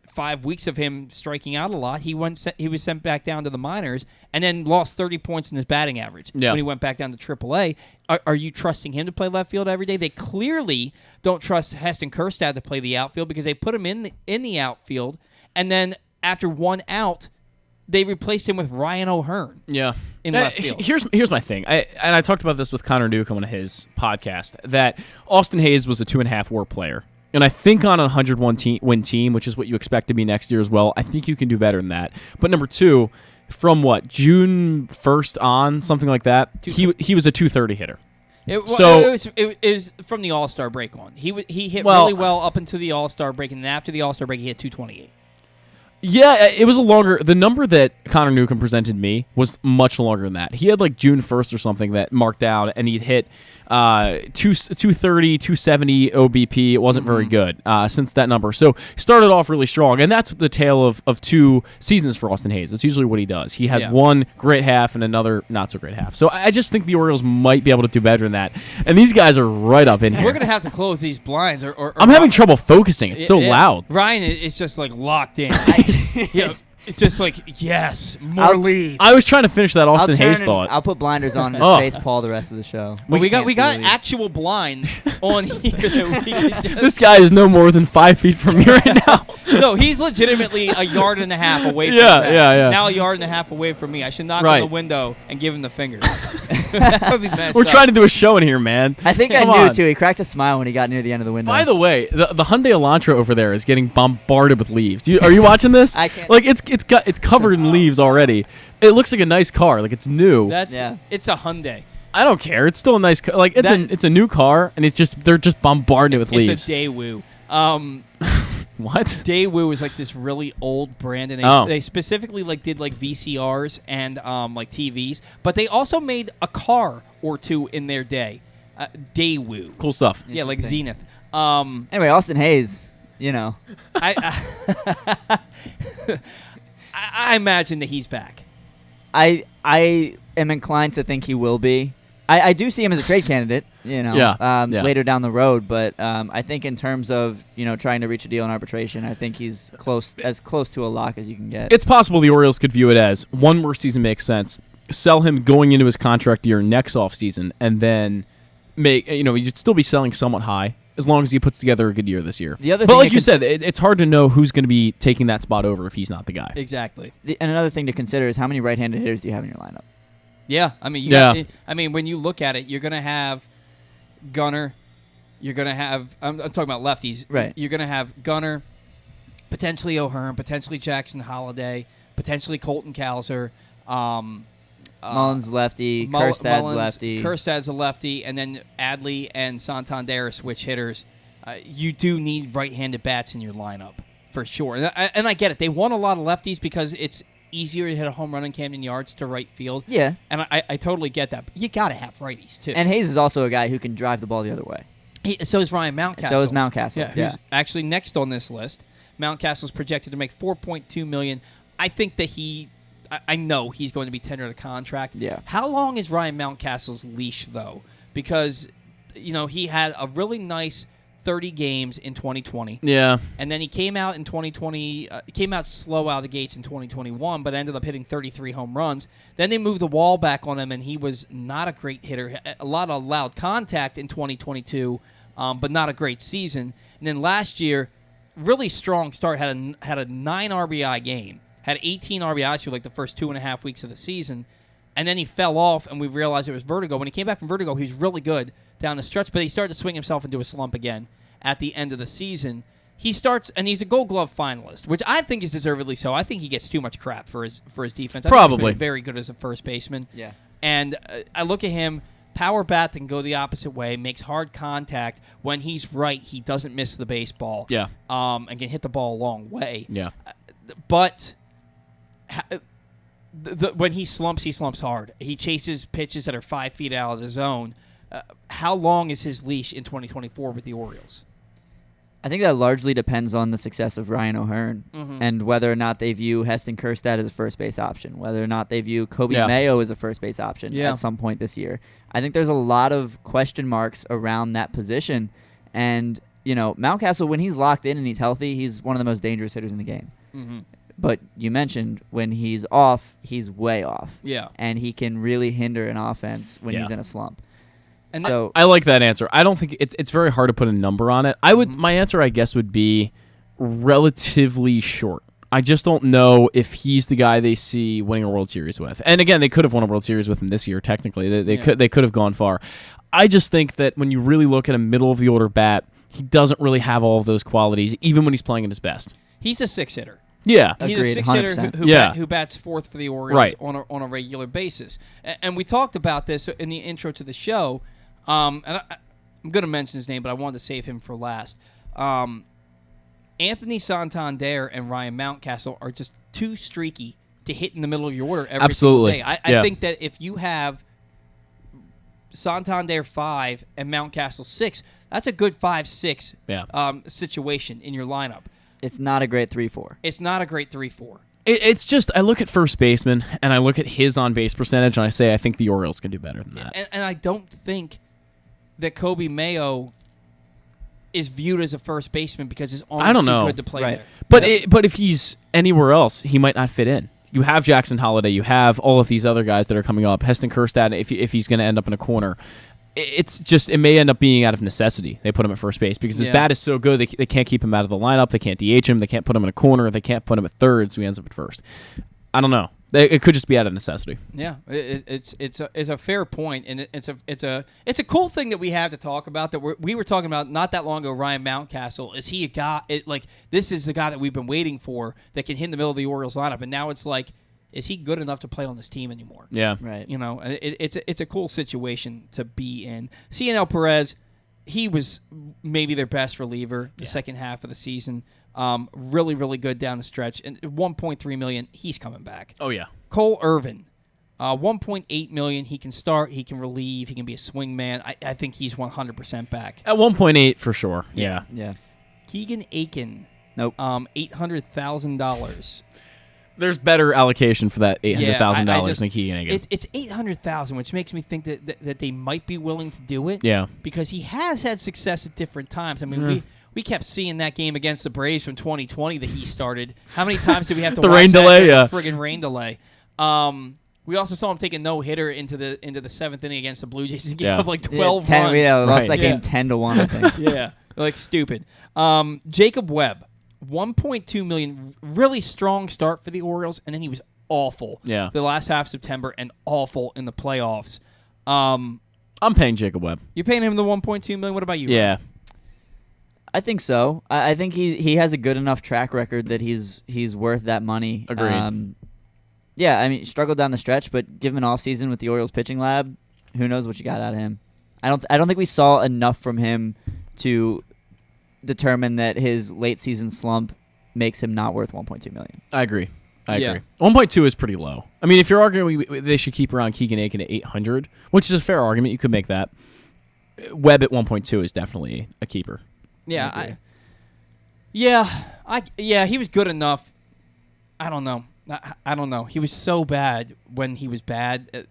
5 weeks of him striking out a lot, he was sent back down to the minors and then lost 30 points in his batting average when he went back down to AAA. Are you trusting him to play left field every day? They clearly don't trust Heston Kjerstad to play the outfield because they put him in the outfield, and then after one out, they replaced him with Ryan O'Hearn. Yeah. In left field. Here's my thing. I talked about this with Connor Newcomb on his podcast, that Austin Hayes was a 2.5 WAR player. And I think on a 101-win team, which is what you expect to be next year as well, I think you can do better than that. But number two, from June 1st on, something like that, he was a 230 hitter. It was from the All-Star break on. He hit really well up until the All-Star break, and then after the All-Star break, he hit 228. Yeah, it was a longer. The number that Connor Newcomb presented me was much longer than that. He had June 1st or something that marked out, and he'd hit 230, 270 OBP. It wasn't very good since that number. So he started off really strong, and that's the tale of 2 seasons for Austin Hayes. That's usually what he does. He has one great half and another not so great half. So I just think the Orioles might be able to do better than that. And these guys are right up in here. We're going to have to close these blinds. Or I'm having trouble focusing. It's so loud. Ryan is just locked in. It's just yes, more leads. I was trying to finish that Austin Hayes thought. I'll put blinders on his face, Paul, the rest of the show. Well, we got actual blinds on here. That we can just this guy is no more than 5 feet from me right now. No, he's legitimately a yard and a half away from Yeah. Now a yard and a half away from me. I should knock on the window and give him the finger. That would be messed We're up. trying to do a show in here, man. I think I knew, too. He cracked a smile when he got near the end of the window. By the way, the Hyundai Elantra over there is getting bombarded with leaves. Are you watching this? I can't. It's covered in leaves already. It looks like a nice car. It's new. It's a Hyundai. I don't care. It's still a nice car. It's a new car, and they're just bombarding it with leaves. It's a Daewoo. What? Daewoo is this really old brand, and they specifically did VCRs and TVs, but they also made a car or two in their day. Daewoo. Cool stuff. Yeah, like Zenith. Anyway, Austin Hayes, I imagine that he's back. I am inclined to think he will be. I do see him as a trade candidate, later down the road. But I think in terms of trying to reach a deal in arbitration, I think he's as close to a lock as you can get. It's possible the Orioles could view it as one more season makes sense. Sell him going into his contract year next offseason, and then you'd still be selling somewhat high as long as he puts together a good year this year. The other but thing like you said, it's hard to know who's going to be taking that spot over if he's not the guy. Exactly. And another thing to consider is how many right-handed hitters do you have in your lineup? Yeah, I mean, when you look at it, you're going to have Gunnar. You're going to have. I'm talking about lefties. Right. You're going to have Gunnar, potentially O'Hearn, potentially Jackson Holiday, potentially Colton Cowser. Mullins lefty, Kjerstad's lefty. Kjerstad's a lefty, and then Adley and Santander are switch hitters. You do need right-handed bats in your lineup for sure. And I get it. They want a lot of lefties because it's easier to hit a home run in Camden Yards to right field. Yeah. And I totally get that. But you got to have righties, too. And Hayes is also a guy who can drive the ball the other way. So is Ryan Mountcastle. So is Mountcastle. Yeah, who's actually next on this list. Mountcastle's projected to make $4.2 million. I think that I know he's going to be tendered a contract. Yeah. How long is Ryan Mountcastle's leash, though? Because, he had a really nice 30 games in 2020. Yeah. And then he came out in 2020, came out slow out of the gates in 2021, but ended up hitting 33 home runs. Then they moved the wall back on him, and he was not a great hitter. A lot of loud contact in 2022, but not a great season. And then last year, really strong start, had a 9 RBI game. Had 18 RBIs for like the first 2.5 weeks of the season, and then he fell off, and we realized it was vertigo. When he came back from vertigo, he was really good down the stretch, but he started to swing himself into a slump again at the end of the season. He starts, and he's a Gold Glove finalist, which I think is deservedly so. I think he gets too much crap for his defense. I think Probably. he's been very good as a first baseman. Yeah. And I look at him, power bat that can go the opposite way, makes hard contact. When he's right, he doesn't miss the baseball. Yeah. And can hit the ball a long way. Yeah. But when he slumps hard. He chases pitches that are 5 feet out of the zone. How long is his leash in 2024 with the Orioles? I think that largely depends on the success of Ryan O'Hearn and whether or not they view Heston Kjerstad as a first base option, whether or not they view Kobe Mayo as a first base option at some point this year. I think there's a lot of question marks around that position. And, Mountcastle, when he's locked in and he's healthy, he's one of the most dangerous hitters in the game. Mm-hmm. But you mentioned when he's off, he's way off. Yeah. And he can really hinder an offense when he's in a slump. And so I like that answer. I don't think it's very hard to put a number on it. My answer, I guess, would be relatively short. I just don't know if he's the guy they see winning a World Series with. And again, they could have won a World Series with him this year. Technically, they could have gone far. I just think that when you really look at a middle of the order bat, he doesn't really have all of those qualities, even when he's playing at his best. He's a 6-hitter. Yeah, he's agreed, a 6-hitter 100%. who bats fourth for the Orioles on a regular basis. And we talked about this in the intro to the show. And I'm going to mention his name, but I wanted to save him for last. Anthony Santander and Ryan Mountcastle are just too streaky to hit in the middle of your order every single day. I think that if you have Santander 5 and Mountcastle 6, that's a good 5-6 situation in your lineup. it's not a great 3-4. It's not a great 3-4. It's just, I look at first baseman, and I look at his on-base percentage, and I say I think the Orioles can do better than that. And I don't think that Kobe Mayo is viewed as a first baseman because his arm is too good to play there. But if he's anywhere else, he might not fit in. You have Jackson Holiday. You have all of these other guys that are coming up. Heston Kjerstad, if he's going to end up in a corner. It's just, it may end up being out of necessity. They put him at first base because his bat is so good, they can't keep him out of the lineup. They can't DH him. They can't put him in a corner. They can't put him at third, so he ends up at first. I don't know. It could just be out of necessity. Yeah, it's a fair point, and it's a cool thing that we have to talk about. That we were talking about not that long ago. Ryan Mountcastle, is he a guy? This is the guy that we've been waiting for that can hit in the middle of the Orioles lineup, and now it's like, is he good enough to play on this team anymore? Yeah, right. You know, it's a cool situation to be in. CNL Perez, he was maybe their best reliever the second half of the season. Really, really good down the stretch. And $1.3 million, he's coming back. Oh, yeah. Cole Irvin, $1.8 million. He can start, he can relieve, he can be a swing man. I think he's 100% back. At 1.8 for sure. Yeah. Keegan Aiken, nope. $800,000. There's better allocation for that $800,000 than Keegan Aiken. It's $800,000, which makes me think that they might be willing to do it. Yeah. Because he has had success at different times. I mean, we kept seeing that game against the Braves from 2020 that he started. How many times did we have to the watch rain that? Delay, Friggin' rain delay. We also saw him take a no-hitter into the seventh inning against the Blue Jays and give up like 12 runs. We lost that game 10-1, I think. Yeah. Like stupid. Jacob Webb, $1.2 million. Really strong start for the Orioles, and then he was awful. Yeah. The last half of September and awful in the playoffs. I'm paying Jacob Webb. You're paying him the $1.2 million. What about you? Yeah. I think so. I think he has a good enough track record that he's worth that money. Agreed. Yeah, I mean, he struggled down the stretch, but give him an offseason with the Orioles pitching lab, who knows what you got out of him. I don't think we saw enough from him to determine that his late season slump makes him not worth $1.2 million. I agree. 1.2 is pretty low. I mean, if you're arguing they should keep around Keegan Aiken at 800, which is a fair argument, you could make that. Webb at 1.2 is definitely a keeper. Yeah, he was good enough. I don't know. He was so bad when he was bad.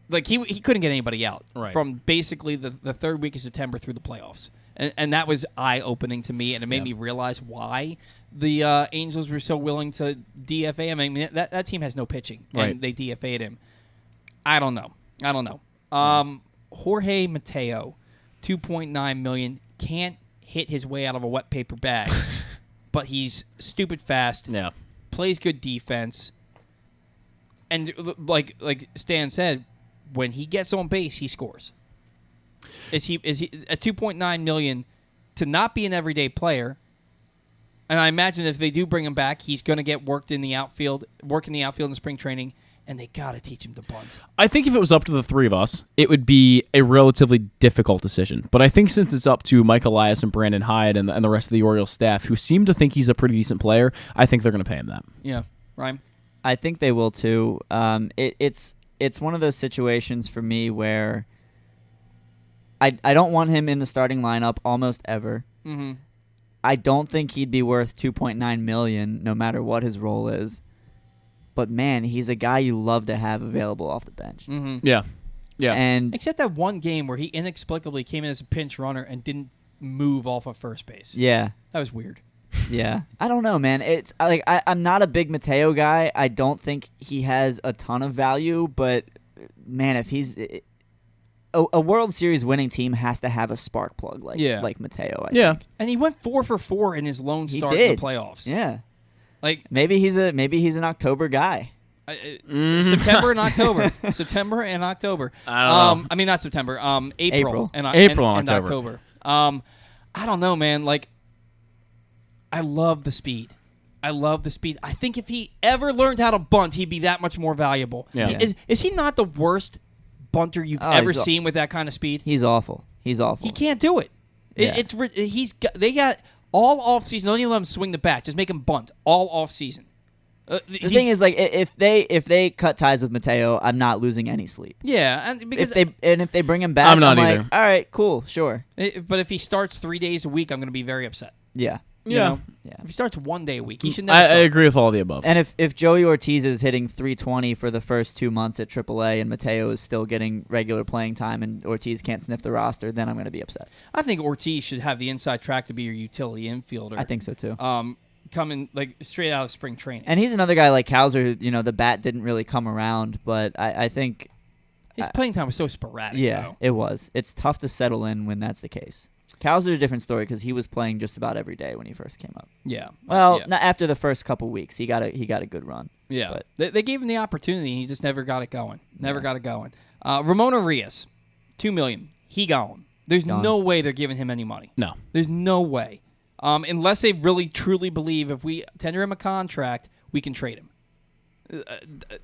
Like he couldn't get anybody out from basically the third week of September through the playoffs. And that was eye-opening to me, and it made me realize why the Angels were so willing to DFA him. I mean, that team has no pitching, and they DFA'd him. I don't know. Jorge Mateo, $2.9 million, can't hit his way out of a wet paper bag, but he's stupid fast. Yeah, plays good defense, and like Stan said, when he gets on base, he scores. Is he at $2.9 million to not be an everyday player? And I imagine if they do bring him back, he's going to get work in the outfield in spring training, and they got to teach him to bunt. I think if it was up to the three of us, it would be a relatively difficult decision. But I think since it's up to Mike Elias and Brandon Hyde and the rest of the Orioles staff, who seem to think he's a pretty decent player, I think they're going to pay him that. Yeah, Ryan? I think they will too. It's one of those situations for me where I don't want him in the starting lineup almost ever. Mm-hmm. I don't think he'd be worth $2.9 million no matter what his role is. But man, he's a guy you love to have available off the bench. Mm-hmm. Yeah. And except that one game where he inexplicably came in as a pinch runner and didn't move off of first base. Yeah, that was weird. Yeah, I don't know, man. It's like I'm not a big Mateo guy. I don't think he has a ton of value, but man, if he's a World Series winning team has to have a spark plug like Mateo. I think. And he went 4 for 4 in his lone start in the playoffs. Yeah, like maybe he's an October guy. September and October. September and October. I mean, not September. April and October. I don't know, man. Like, I love the speed. I think if he ever learned how to bunt, he'd be that much more valuable. Yeah. Is he not the worst bunter you've ever seen with that kind of speed? He's awful. He can't do it. Yeah. They got all off season. Don't even let him swing the bat. Just make him bunt all off season. The thing is, like, if they cut ties with Mateo, I'm not losing any sleep. Yeah, and because if they bring him back, I'm not either. Like, all right, cool, sure. But if he starts 3 days a week, I'm going to be very upset. Yeah. You know? If he starts 1 day a week, he should never I start. agree with all the above. And if Joey Ortiz is hitting 320 for the first 2 months at AAA and Mateo is still getting regular playing time and Ortiz can't sniff the roster, then I'm going to be upset. I think Ortiz should have the inside track to be your utility infielder. I think so too. Coming like straight out of spring training. And he's another guy like Hauser. The bat didn't really come around, but I think his playing time was so sporadic. Yeah, though. it was. It's tough to settle in when that's the case. Hauser's a different story because he was playing just about every day when he first came up. Yeah. Well, not after the first couple weeks, he got a good run. Yeah. But they gave him the opportunity. He just never got it going. Ramon Arias, $2 million. He gone. There's no way they're giving him any money. No. There's no way. Unless they really truly believe if we tender him a contract, we can trade him.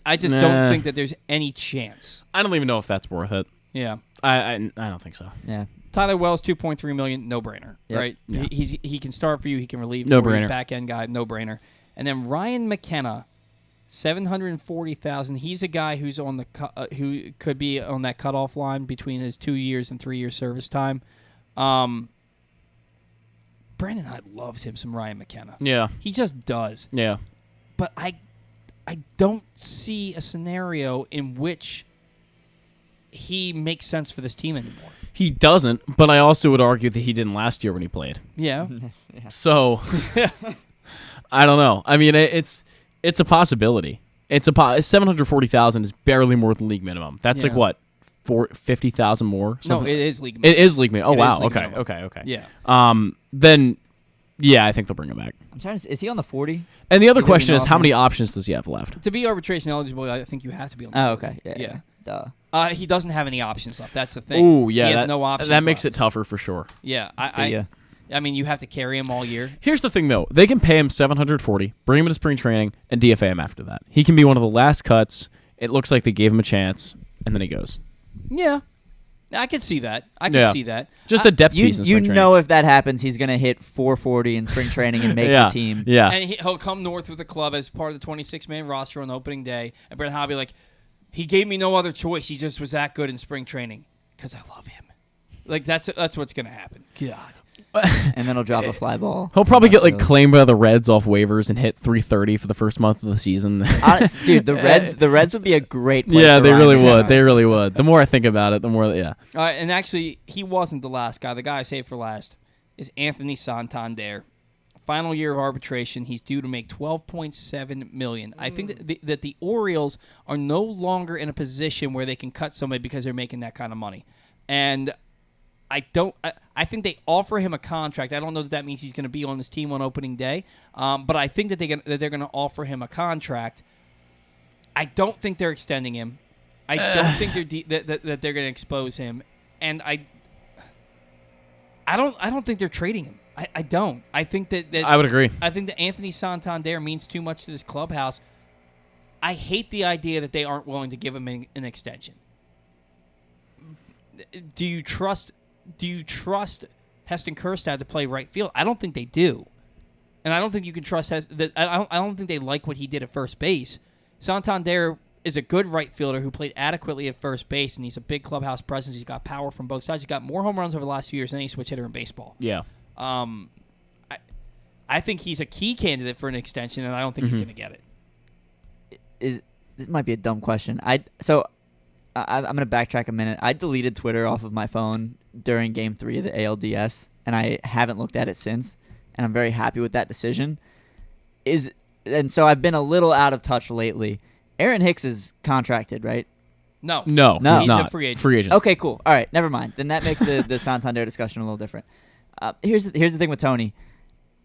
I just don't think that there's any chance. I don't even know if that's worth it. Yeah. I don't think so. Yeah. Tyler Wells, $2.3 million, no brainer. Yep. Right? Yeah. He can start for you. He can relieve No for you, brainer. back end guy, no brainer. And then Ryan McKenna, $740,000. He's a guy who's on the who could be on that cutoff line between his 2 years and 3 year service time. Brandon Hyde loves him some Ryan McKenna. Yeah. He just does. Yeah. But I don't see a scenario in which he makes sense for this team anymore. He doesn't, but I also would argue that he didn't last year when he played. Yeah. So, I don't know. I mean, it's a possibility. $740,000 is barely more than league minimum. That's like what, $50,000 more. No, Something. it is league minimum. It is league minimum. Oh It wow. is league Okay. minimum. Okay. Yeah. Then yeah, I think they'll bring him back. I'm trying to. Is he on the 40? And the other He didn't question even is, how offer many options does he have left? To be arbitration eligible, I think you have to be on the Oh, board. okay. Yeah. Yeah. Duh. He doesn't have any options left. That's the thing. Oh yeah, he has that, no options. that makes left. it tougher for sure. Yeah. See ya. I mean, you have to carry him all year. Here's the thing, though. They can pay him $740, bring him into spring training, and DFA him after that. He can be one of the last cuts. It looks like they gave him a chance, and then he goes. Yeah. I could see that. I can see that. Just a depth You piece in spring training. know if that happens, he's gonna hit 440 in spring training and make the team. Yeah. And he'll come north with the club as part of the 26-man roster on opening day. And Brent Hobby, like, he gave me no other choice. He just was that good in spring training because I love him. Like, that's what's going to happen. God. And then he'll drop a fly ball. He'll probably get claimed by the Reds off waivers and hit 330 for the first month of the season. Honest, dude, the Reds would be a great place Yeah, to they run really him. would. They really would. The more I think about it, the more, yeah. And actually, he wasn't the last guy. The guy I saved for last is Anthony Santander. Final year of arbitration. He's due to make $12.7 million. I think that the Orioles are no longer in a position where they can cut somebody because they're making that kind of money. And I think they offer him a contract. I don't know that means he's going to be on this team on opening day, but I think that they're going to offer him a contract. I don't think they're extending him. I don't think that they're going to expose him, and I don't think they're trading him. I don't. I think that I would agree. I think that Anthony Santander means too much to this clubhouse. I hate the idea that they aren't willing to give him an extension. Do you trust Heston Kjerstad to play right field? I don't think they do, and I don't think you can trust that. I don't think they like what he did at first base. Santander is a good right fielder who played adequately at first base, and he's a big clubhouse presence. He's got power from both sides. He's got more home runs over the last few years than any switch hitter in baseball. Yeah. I think he's a key candidate for an extension, and I don't think he's going to get it. This might be a dumb question. I'm going to backtrack a minute. I deleted Twitter off of my phone during Game 3 of the ALDS, and I haven't looked at it since, and I'm very happy with that decision. And so I've been a little out of touch lately. Aaron Hicks is contracted, right? No, he's he's not. a free agent. Okay, cool. All right, never mind. Then that makes the Santander discussion a little different. Here's the thing with Tony.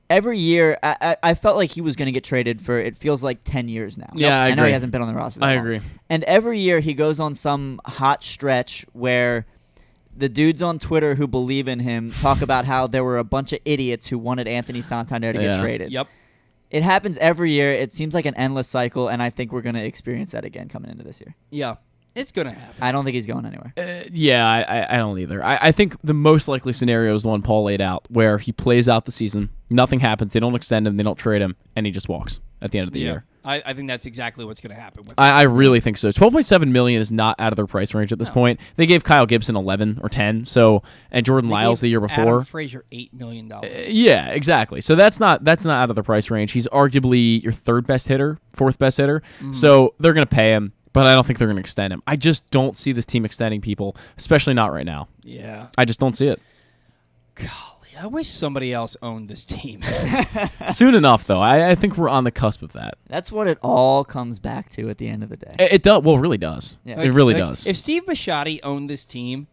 Every year, I felt like he was going to get traded for, it feels like 10 years now. Yeah, I know agree. he hasn't been on the roster that I long. agree. And every year he goes on some hot stretch where the dudes on Twitter who believe in him talk about how there were a bunch of idiots who wanted Anthony Santander to get traded. Yep. It happens every year. It seems like an endless cycle, and I think we're going to experience that again coming into this year. Yeah, it's going to happen. I don't think he's going anywhere. I don't either. I think the most likely scenario is the one Paul laid out, where he plays out the season, nothing happens, they don't extend him, they don't trade him, and he just walks at the end of the year. I think that's exactly what's going to happen with him. I really think so. $12.7 million is not out of their price range at this point. They gave Kyle Gibson 11 or 10, and Jordan Lyles the year before. Adam Frazier $8 million. Yeah, exactly. So that's not out of the price range. He's arguably your third best hitter, fourth best hitter. So they're going to pay him, but I don't think they're going to extend him. I just don't see this team extending people, especially not right now. Yeah. I just don't see it. Golly, I wish somebody else owned this team. Soon enough, though. I think we're on the cusp of that. That's what it all comes back to at the end of the day. It does. Well, it really does. Yeah. It really does. If Steve Bisciotti owned this team,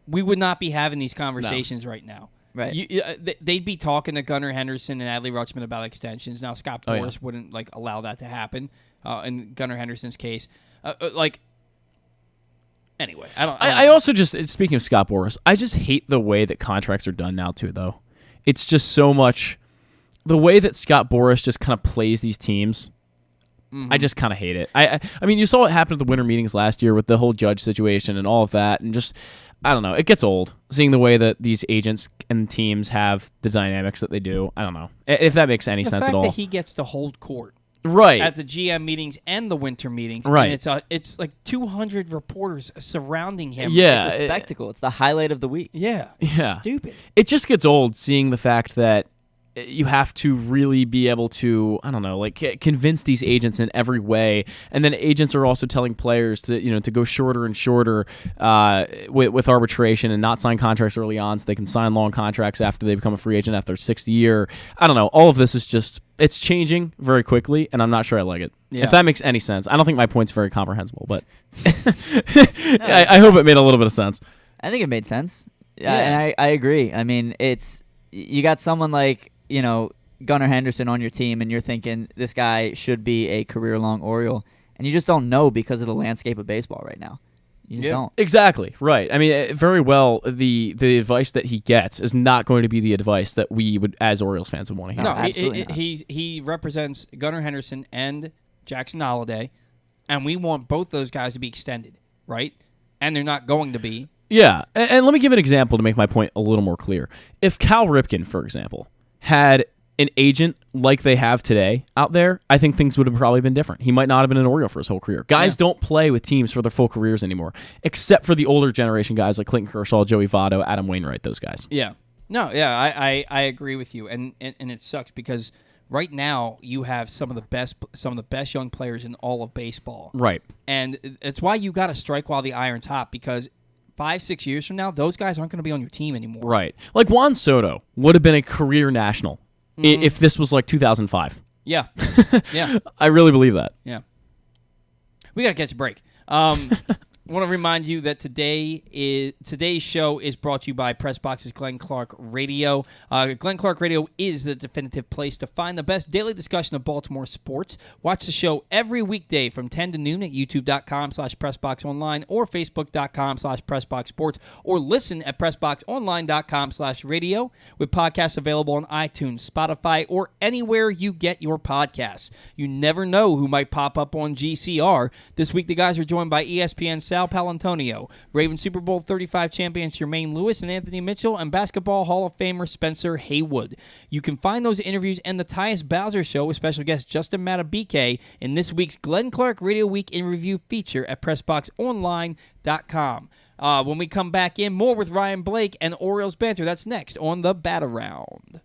we would not be having these conversations right now. Right. They'd be talking to Gunnar Henderson and Adley Rutschman about extensions. Now, Scott Boras wouldn't allow that to happen in Gunnar Henderson's case. Anyway, I also just, speaking of Scott Boras, I just hate the way that contracts are done now, too, though. It's just so much. The way that Scott Boras just kind of plays these teams, I just kind of hate it. I mean, you saw what happened at the winter meetings last year with the whole judge situation and all of that, and just, I don't know. It gets old seeing the way that these agents and teams have the dynamics that they do. I don't know if that makes any sense at all. The fact that he gets to hold court. Right. At the GM meetings and the winter meetings. Right. And it's like 200 reporters surrounding him. Yeah. It's a spectacle. It's the highlight of the week. Yeah. Yeah. Stupid. It just gets old seeing the fact that you have to really be able to, I don't know, like convince these agents in every way. And then agents are also telling players to, to go shorter and shorter with arbitration and not sign contracts early on so they can sign long contracts after they become a free agent after their sixth year. I don't know. All of this is just, it's changing very quickly, and I'm not sure I like it. Yeah. If that makes any sense. I don't think my point's very comprehensible, but I hope it made a little bit of sense. I think it made sense. Yeah. And I agree. I mean, you got someone like, Gunnar Henderson on your team, and you're thinking this guy should be a career-long Oriole, and you just don't know because of the landscape of baseball right now. You just don't. Exactly, right. I mean, very well, the advice that he gets is not going to be the advice that we would, as Orioles fans, would want to hear. No, absolutely not. He represents Gunnar Henderson and Jackson Holliday, and we want both those guys to be extended, right? And they're not going to be. Yeah, and let me give an example to make my point a little more clear. If Cal Ripken, for example, had an agent like they have today out there, I think things would have probably been different. He might not have been an Oriole for his whole career. Guys don't play with teams for their full careers anymore, except for the older generation guys like Clayton Kershaw, Joey Votto, Adam Wainwright, those guys. Yeah. No, yeah, I agree with you, and it sucks because right now you have some of the best young players in all of baseball. Right. And it's why you got to strike while the iron's hot, because 5-6 years from now, those guys aren't going to be on your team anymore. Right. Like Juan Soto would have been a career national if this was like 2005. Yeah. Yeah. I really believe that. Yeah. We got to catch a break. I want to remind you that today's show is brought to you by Pressbox's Glenn Clark Radio. Glenn Clark Radio is the definitive place to find the best daily discussion of Baltimore sports. Watch the show every weekday from 10 to noon at youtube.com/PressBoxOnline or facebook.com/PressBoxSports, or listen at PressBoxOnline.com/radio, with podcasts available on iTunes, Spotify, or anywhere you get your podcasts. You never know who might pop up on GCR. This week, the guys are joined by ESPN Sal Palantonio, Ravens Super Bowl 35 champions Jermaine Lewis and Anthony Mitchell, and Basketball Hall of Famer Spencer Haywood. You can find those interviews and the Tyus Bowser Show with special guest Justin Matabike in this week's Glenn Clark Radio Week in Review feature at PressBoxOnline.com. When we come back in, more with Ryan Blake and Orioles banter. That's next on the Bat Around.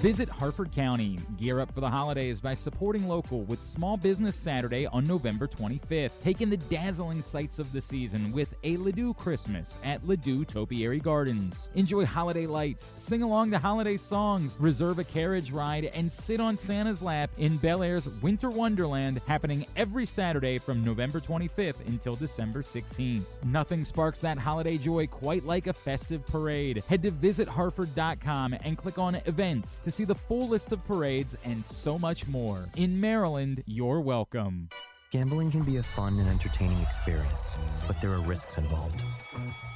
Visit Harford County. Gear up for the holidays by supporting local with Small Business Saturday on November 25th. Take in the dazzling sights of the season with a Ladue Christmas at Ladue Topiary Gardens. Enjoy holiday lights, sing along to holiday songs, reserve a carriage ride, and sit on Santa's lap in Bel Air's Winter Wonderland, happening every Saturday from November 25th until December 16th. Nothing sparks that holiday joy quite like a festive parade. Head to visitharford.com and click on Events to see the full list of parades and so much more. In Maryland, you're welcome. Gambling can be a fun and entertaining experience, but there are risks involved.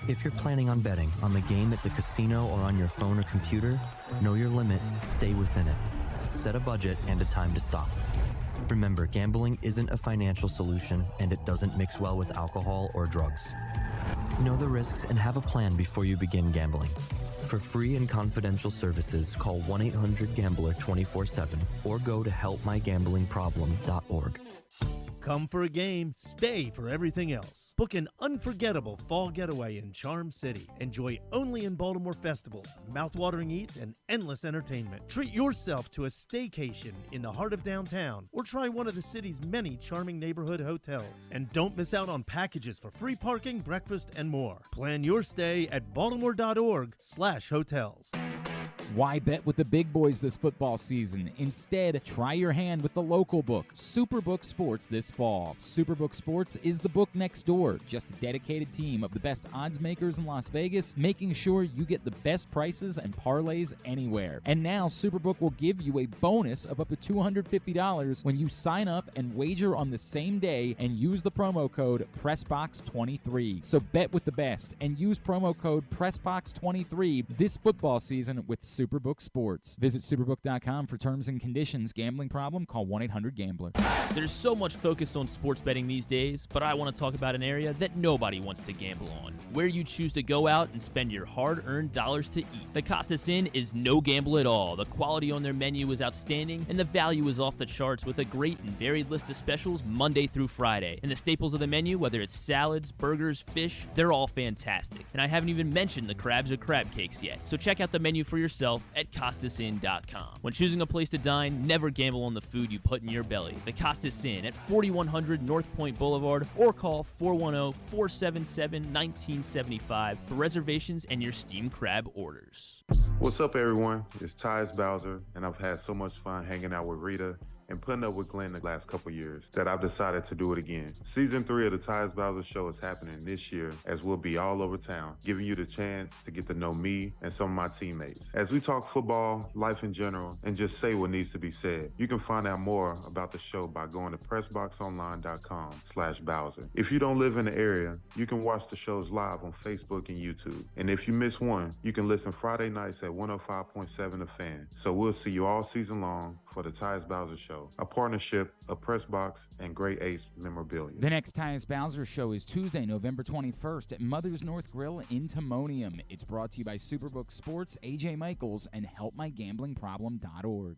If you're planning on betting on the game at the casino or on your phone or computer, know your limit, stay within it. Set a budget and a time to stop. Remember, gambling isn't a financial solution, and it doesn't mix well with alcohol or drugs. Know the risks and have a plan before you begin gambling. For free and confidential services, call 1-800-GAMBLER 24/7 or go to helpmygamblingproblem.org. Come for a game, stay for everything else. Book an unforgettable fall getaway in Charm City. Enjoy only in Baltimore festivals, mouthwatering eats, and endless entertainment. Treat yourself to a staycation in the heart of downtown, or try one of the city's many charming neighborhood hotels. And don't miss out on packages for free parking, breakfast, and more. Plan your stay at baltimore.org/hotels. Why bet with the big boys this football season? Instead, try your hand with the local book, Superbook Sports, this fall. Superbook Sports is the book next door. Just a dedicated team of the best odds makers in Las Vegas, making sure you get the best prices and parlays anywhere. And now, Superbook will give you a bonus of up to $250 when you sign up and wager on the same day and use the promo code PRESSBOX23. So bet with the best and use promo code PRESSBOX23 this football season with Superbook Sports. Visit superbook.com for terms and conditions. Gambling problem? Call 1-800-GAMBLER. There's so much focus on sports betting these days, but I want to talk about an area that nobody wants to gamble on, where you choose to go out and spend your hard-earned dollars to eat. The Costas Inn is no gamble at all. The quality on their menu is outstanding, and the value is off the charts with a great and varied list of specials Monday through Friday. And the staples of the menu, whether it's salads, burgers, fish, they're all fantastic. And I haven't even mentioned the crabs or crab cakes yet. So check out the menu for yourself yourself at CostasInn.com. When choosing a place to dine, never gamble on the food you put in your belly. The Costas Inn at 4100 North Point Boulevard, or call 410-477-1975 for reservations and your steamed crab orders. What's up, everyone? It's Tyus Bowser, and I've had so much fun hanging out with Rita and putting up with Glenn the last couple years that I've decided to do it again. Season 3 of the Tyus Bowser Show is happening this year, as we'll be all over town, giving you the chance to get to know me and some of my teammates. As we talk football, life in general, and just say what needs to be said. You can find out more about the show by going to PressBoxOnline.com/Bowser. If you don't live in the area, you can watch the shows live on Facebook and YouTube. And if you miss one, you can listen Friday nights at 105.7 The Fan. So we'll see you all season long for the Tyus Bowser Show, a partnership of PressBox and Great Ace Memorabilia. The next Tyus Bowser Show is Tuesday, November 21st at Mother's North Grill in Timonium. It's brought to you by Superbook Sports, AJ Michaels, and HelpMyGamblingProblem.org.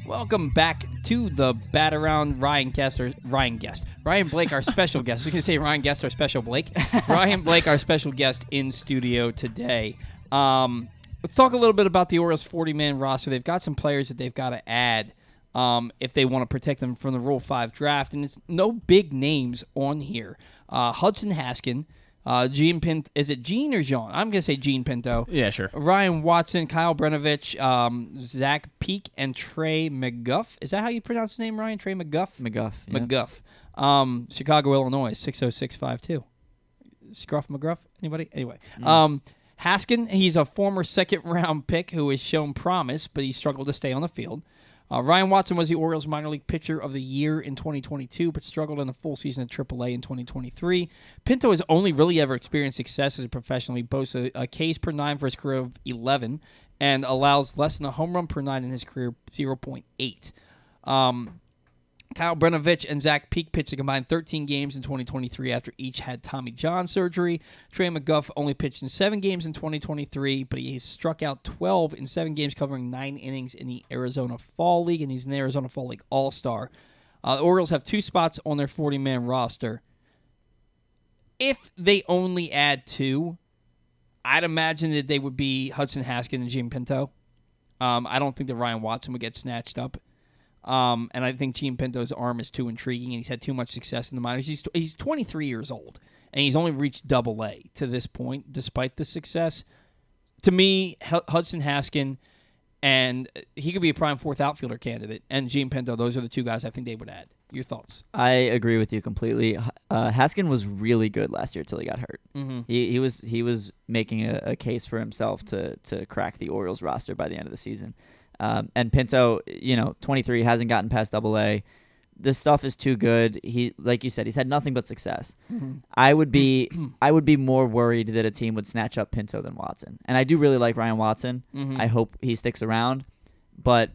Welcome back to the Bat Around. Ryan Blake, our special guest. I was going to say Ryan Guest, our special Blake. Ryan Blake, our special guest in studio today. Let's talk a little bit about the Orioles 40-man roster. They've got some players that they've got to add if they want to protect them from the Rule 5 draft. And it's no big names on here. Hudson Haskin. Gene Pinto. Is it Gene or Jean? I'm going to say Gene Pinto. Yeah, sure. Ryan Watson, Kyle Brenovich, Zach Peak, and Trey McGuff. Is that how you pronounce the name, Ryan? Trey McGuff? McGuff. Yeah. McGuff. Chicago, Illinois, 60652. Scruff McGruff? Anybody? Anyway. Haskin, he's a former second-round pick who has shown promise, but he struggled to stay on the field. Ryan Watson was the Orioles minor league pitcher of the year in 2022, but struggled in the full season at AAA in 2023. Pinto has only really ever experienced success as a professional. He boasts a Ks per 9 for his career of 11 and allows less than a home run per 9 in his career, 0.8. Kyle Brenovich and Zach Peak pitched a combined 13 games in 2023 after each had Tommy John surgery. Trey McGuff only pitched in 7 games in 2023, but he struck out 12 in 7 games, covering 9 innings in the Arizona Fall League, and he's an Arizona Fall League All-Star. The Orioles have 2 spots on their 40-man roster. If they only add 2, I'd imagine that they would be Hudson Haskin and Gene Pinto. I don't think that Ryan Watson would get snatched up. And I think Gene Pinto's arm is too intriguing, and he's had too much success in the minors. He's 23 years old, and he's only reached Double-A to this point, despite the success. To me, Hudson Haskin, and he could be a prime 4th outfielder candidate, and Gene Pinto, those are the 2 guys I think they would add. Your thoughts? I agree with you completely. Haskin was really good last year until he got hurt. Mm-hmm. He was making a case for himself to crack the Orioles roster by the end of the season. And Pinto, 23, hasn't gotten past Double-A. This stuff is too good. He, like you said, he's had nothing but success. Mm-hmm. I would be more worried that a team would snatch up Pinto than Watson. And I do really like Ryan Watson. Mm-hmm. I hope he sticks around. But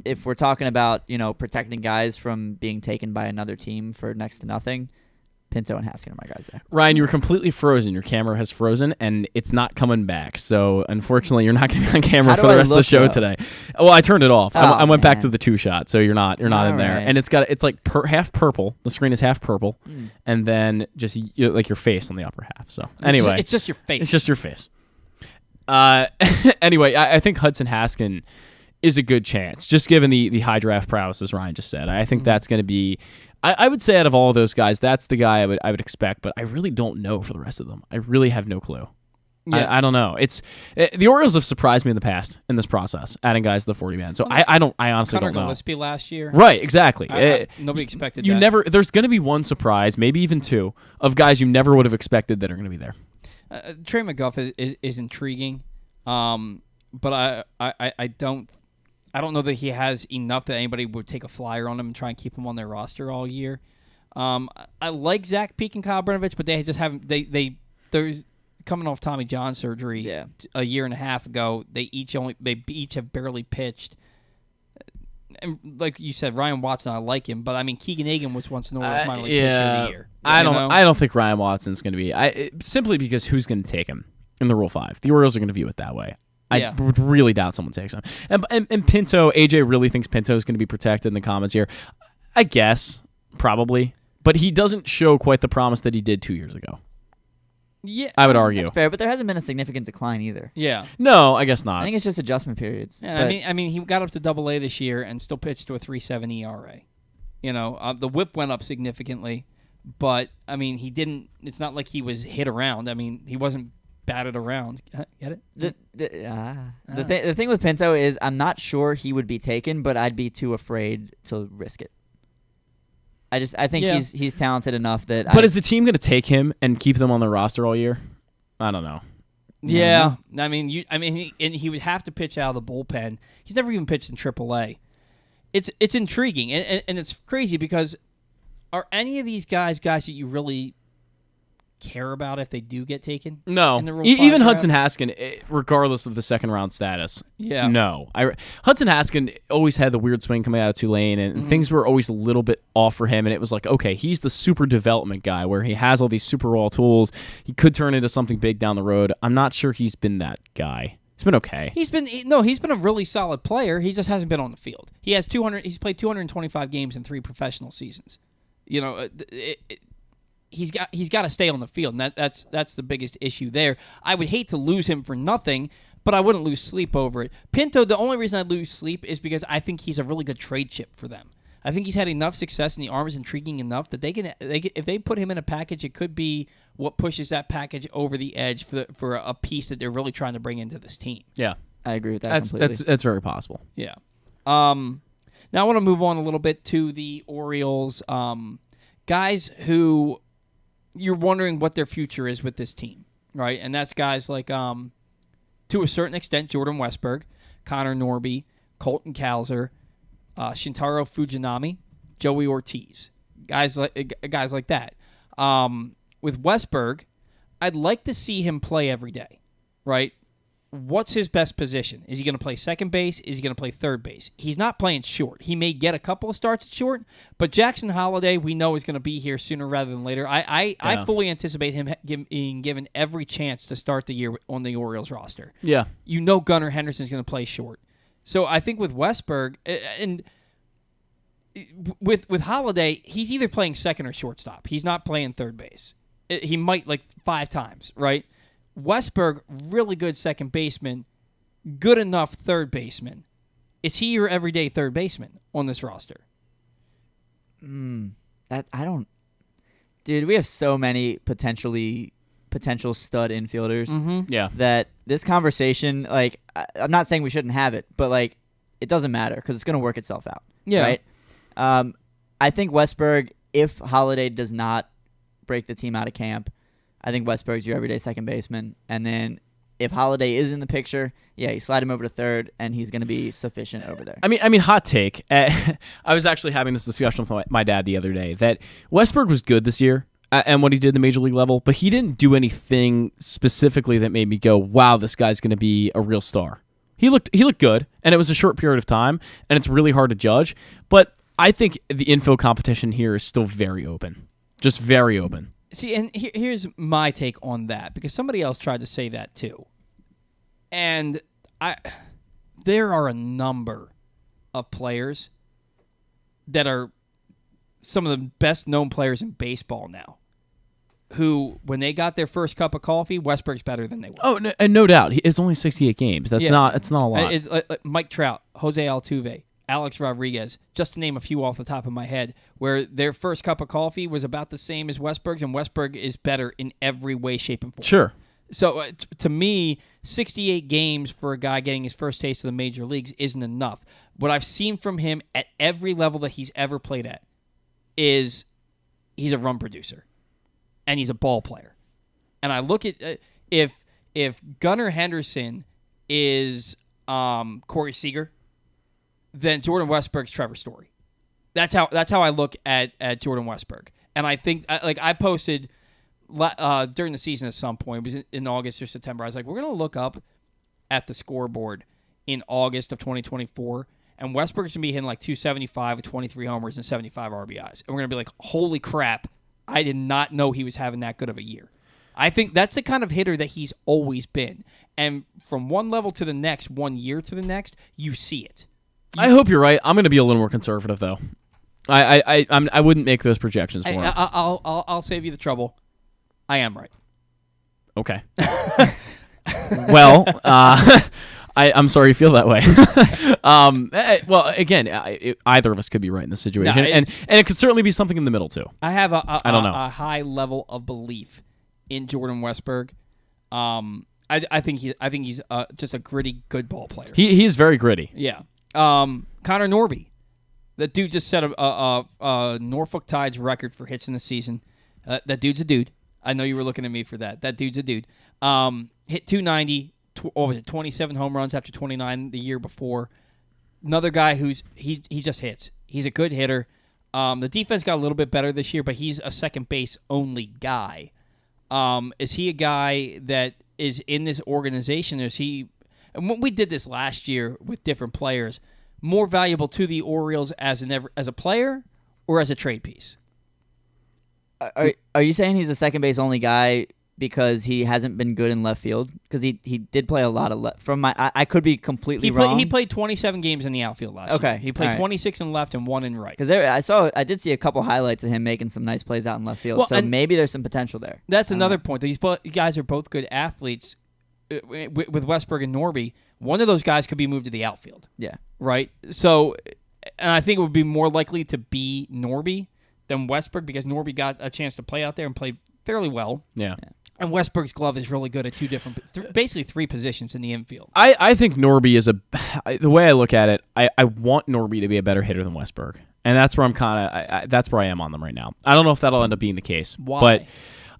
if we're talking about, protecting guys from being taken by another team for next to nothing, Pinto and Haskin are my guys there. Ryan, you were completely frozen. Your camera has frozen, and it's not coming back. So, unfortunately, you're not going to be on camera for the rest of the show today. Well, I turned it off. I went back to the 2-shot, so you're not in there. And it's like half purple. The screen is half purple, and then just like your face on the upper half. So, anyway. It's just your face. It's just your face. Anyway, I think Hudson Haskin is a good chance, just given the high draft prowess, as Ryan just said. I think that's going to be... I would say out of all of those guys, that's the guy I would expect, but I really don't know for the rest of them. I really have no clue. Yeah. I don't know. The Orioles have surprised me in the past in this process, adding guys to the 40-man. So I honestly don't know. Gillespie last year, right? Exactly. Nobody expected you that. Never. There's going to be one surprise, maybe even 2, of guys you never would have expected that are going to be there. Trey McGuff is intriguing, but I don't know that he has enough that anybody would take a flyer on him and try and keep him on their roster all year. I like Zach Peak and Kyle Brenovich, but they just haven't. They're coming off Tommy John surgery a year and a half ago. They each have barely pitched. And like you said, Ryan Watson, I like him, but I mean Keegan Egan was once an Orioles minor league pitcher of the year. I don't think Ryan Watson's going to be. Simply because who's going to take him in the Rule 5? The Orioles are going to view it that way. I would really doubt someone takes him. And Pinto, AJ really thinks Pinto is going to be protected in the comments here. I guess, probably. But he doesn't show quite the promise that he did 2 years ago. Yeah, I would argue. That's fair, but there hasn't been a significant decline either. Yeah. No, I guess not. I think it's just adjustment periods. Yeah, I mean, he got up to AA this year and still pitched to a 3.7 ERA. You know, the WHIP went up significantly, but I mean, he didn't. It's not like he was hit around. I mean, he wasn't batted around. Get it? The thing with Pinto is I'm not sure he would be taken, but I'd be too afraid to risk it. I think he's talented enough that. But is the team going to take him and keep them on the roster all year? I don't know. Yeah, I mean, he would have to pitch out of the bullpen. He's never even pitched in AAA. It's intriguing and it's crazy because are any of these guys that you really care about if they do get taken? No. In the Rule Even 5 Hudson draft? Haskin, regardless of the second round status. Yeah. No. Hudson Haskin always had the weird swing coming out of Tulane, and things were always a little bit off for him, and it was like, okay, he's the super development guy where he has all these super raw tools. He could turn into something big down the road. I'm not sure he's been that guy. He's been okay. He's been a really solid player. He just hasn't been on the field. He's played 225 games in 3 professional seasons. You know, he's got to stay on the field, and that's the biggest issue there. I would hate to lose him for nothing, but I wouldn't lose sleep over it. Pinto, the only reason I lose sleep is because I think he's a really good trade chip for them. I think he's had enough success, and the arm is intriguing enough that if they put him in a package, it could be what pushes that package over the edge for a piece that they're really trying to bring into this team. Yeah, I agree with that completely. That's very possible. Yeah. Now I want to move on a little bit to the Orioles, guys who you're wondering what their future is with this team, right? And that's guys like, to a certain extent, Jordan Westberg, Connor Norby, Colton Cowser, Shintaro Fujinami, Joey Ortiz, guys like that. With Westberg, I'd like to see him play every day, right? What's his best position? Is he going to play second base? Is he going to play third base? He's not playing short. He may get a couple of starts at short, but Jackson Holliday, we know, is going to be here sooner rather than later. I fully anticipate him being given every chance to start the year on the Orioles roster. Yeah. You know Gunnar Henderson's going to play short. So I think with Westberg and with Holliday, he's either playing second or shortstop. He's not playing third base. He might 5 times, right? Westberg, really good second baseman, good enough third baseman. Is he your everyday third baseman on this roster? Dude, we have so many potential stud infielders. Yeah. That this conversation, I'm not saying we shouldn't have it, but it doesn't matter because it's going to work itself out. Yeah. Right. I think Westberg, if Holliday does not break the team out of camp, I think Westberg's your everyday second baseman. And then if Holliday is in the picture, you slide him over to third, and he's going to be sufficient over there. I mean, hot take. I was actually having this discussion with my dad the other day that Westberg was good this year and what he did at the major league level, but he didn't do anything specifically that made me go, wow, this guy's going to be a real star. He looked good, and it was a short period of time, and it's really hard to judge. But I think the infield competition here is still very open, just very open. See, and here's my take on that, because somebody else tried to say that too. And there are a number of players that are some of the best-known players in baseball now who, when they got their first cup of coffee, Westberg's better than they were. Oh, and no doubt. It's only 68 games. It's not a lot. It's Mike Trout, Jose Altuve, Alex Rodriguez, just to name a few off the top of my head, where their first cup of coffee was about the same as Westberg's, and Westberg is better in every way, shape, and form. Sure. So, to me, 68 games for a guy getting his first taste of the major leagues isn't enough. What I've seen from him at every level that he's ever played at is he's a run producer, and he's a ball player. And I look at if Gunnar Henderson is Corey Seager, then Jordan Westberg's Trevor Story. That's how I look at Jordan Westberg. And I think, I posted during the season at some point, it was in August or September, I was like, we're going to look up at the scoreboard in August of 2024, and Westberg's going to be hitting 275 with 23 homers and 75 RBIs. And we're going to be like, holy crap, I did not know he was having that good of a year. I think that's the kind of hitter that he's always been. And from one level to the next, 1 year to the next, you see it. I hope you're right. I'm going to be a little more conservative, though. I wouldn't make those projections for him. I'll save you the trouble. I am right. Okay. Well, I'm sorry you feel that way. Well, again, either of us could be right in this situation, and it could certainly be something in the middle too. I have I don't know. a high level of belief in Jordan Westberg. I think he's just a gritty, good ball player. He is very gritty. Yeah. Connor Norby, that dude just set a Norfolk Tides record for hits in the season. That dude's a dude. I know you were looking at me for that. That dude's a dude. Hit 290. 27 home runs after 29 the year before. Another guy he just hits. He's a good hitter. The defense got a little bit better this year, but he's a second base only guy. Is he a guy that is in this organization? Is he? And when we did this last year with different players, more valuable to the Orioles as a player or as a trade piece? Are you saying he's a second base only guy because he hasn't been good in left field? Because he did play a lot of left. I could be completely wrong. He played 27 games in the outfield last year. He played 26 in left and 1 in right. Because I did see a couple highlights of him making some nice plays out in left field. Well, so maybe there's some potential there. That's another point. These guys are both good athletes. With Westberg and Norby, one of those guys could be moved to the outfield. Yeah. Right? So, and I think it would be more likely to be Norby than Westberg because Norby got a chance to play out there and played fairly well. Yeah. And Westberg's glove is really good at basically three positions in the infield. I think Norby is the way I look at it, I want Norby to be a better hitter than Westberg. And that's where that's where I am on them right now. I don't know if that'll end up being the case. Why? But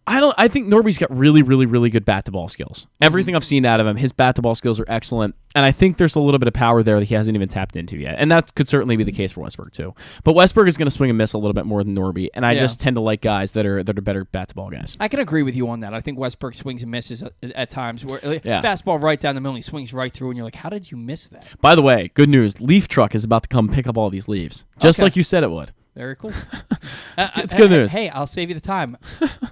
I think Norby's got really, really, really good bat-to-ball skills. Everything I've seen out of him, his bat-to-ball skills are excellent, and I think there's a little bit of power there that he hasn't even tapped into yet, and that could certainly be the case for Westberg too. But Westberg is going to swing and miss a little bit more than Norby, and I just tend to like guys that are better bat-to-ball guys. I can agree with you on that. I think Westberg swings and misses at times. Where fastball right down the middle, he swings right through, and you're like, how did you miss that? By the way, good news, leaf truck is about to come pick up all these leaves, just like you said it would. Very cool. It's good news. Hey, I'll save you the time.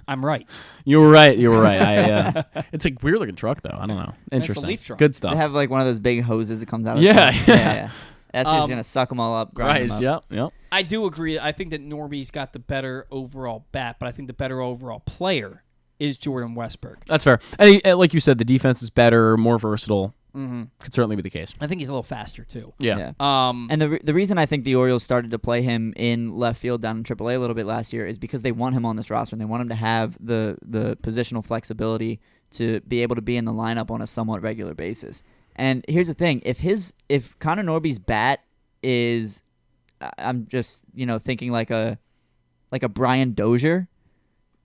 I'm right. You were right. It's a weird looking truck, though. I don't know. Interesting. It's a leaf truck. Good stuff. They have like one of those big hoses that comes out of yeah. That's just going to suck them all up. Grind them up. Yep. I do agree. I think that Norby's got the better overall bat, but I think the better overall player is Jordan Westberg. That's fair. And like you said, the defense is better, more versatile. Could certainly be the case. I think he's a little faster too. Yeah. And the reason I think the Orioles started to play him in left field down in AAA a little bit last year is because they want him on this roster and they want him to have the positional flexibility to be able to be in the lineup on a somewhat regular basis. And here's the thing: if Connor Norby's bat is, I'm just thinking like a Brian Dozier.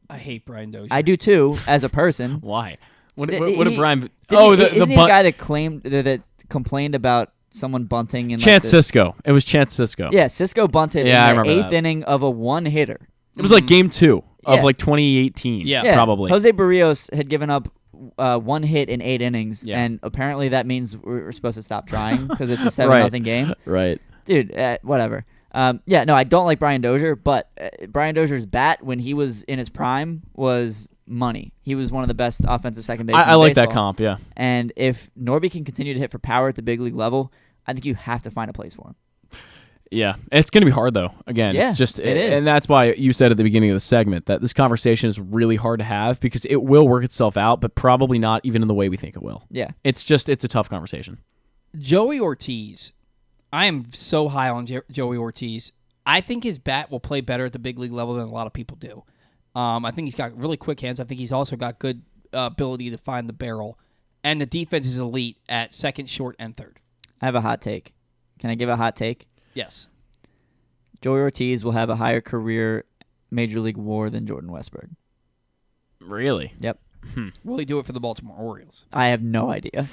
I hate Brian Dozier. I do too, as a person. Why? What did Brian? Isn't he a guy that complained about someone bunting in Chance Sisco. It was Chance Sisco. Yeah, Sisco bunted in the eighth inning of a one-hitter. It was like game 2 of like 2018. Yeah, probably. Jose Barrios had given up 1 hit in 8 innings, and apparently that means we're supposed to stop trying because it's a 7-0 game. Right. Dude, whatever. No, I don't like Brian Dozier, but Brian Dozier's bat when he was in his prime was money. He was one of the best offensive second basemen. I like that comp, yeah. And if Norby can continue to hit for power at the big league level, I think you have to find a place for him. Yeah, it's going to be hard though. Again, it's just it is. And that's why you said at the beginning of the segment that this conversation is really hard to have because it will work itself out, but probably not even in the way we think it will. Yeah. It's a tough conversation. Joey Ortiz. I am so high on Joey Ortiz. I think his bat will play better at the big league level than a lot of people do. I think he's got really quick hands. I think he's also got good ability to find the barrel. And the defense is elite at second, short, and third. I have a hot take. Can I give a hot take? Yes. Joey Ortiz will have a higher career Major League WAR than Jordan Westberg. Really? Yep. Will he do it for the Baltimore Orioles? I have no idea.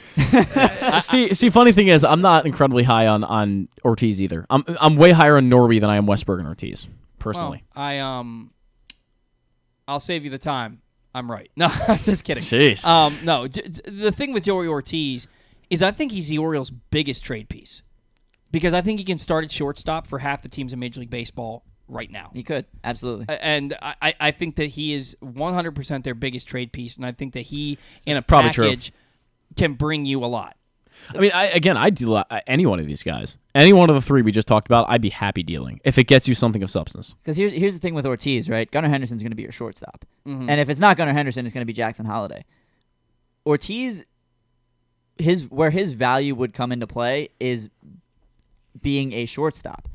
See, funny thing is, I'm not incredibly high on Ortiz either. I'm way higher on Norby than I am Westberg and Ortiz, personally. Well, I'll save you the time. I'm right. No, I'm just kidding. Jeez. No, the thing with Joey Ortiz is I think he's the Orioles' biggest trade piece because I think he can start at shortstop for half the teams in Major League Baseball right now. He could, absolutely. And I think that he is 100% their biggest trade piece, and I think that he, in That's a probably package, can bring you a lot. I mean, I'd deal any one of these guys. Any one of the three we just talked about, I'd be happy dealing if it gets you something of substance. Because here's the thing with Ortiz, right? Gunnar Henderson's going to be your shortstop. Mhm. And if it's not Gunnar Henderson, it's going to be Jackson Holliday. Ortiz, where his value would come into play is being a shortstop.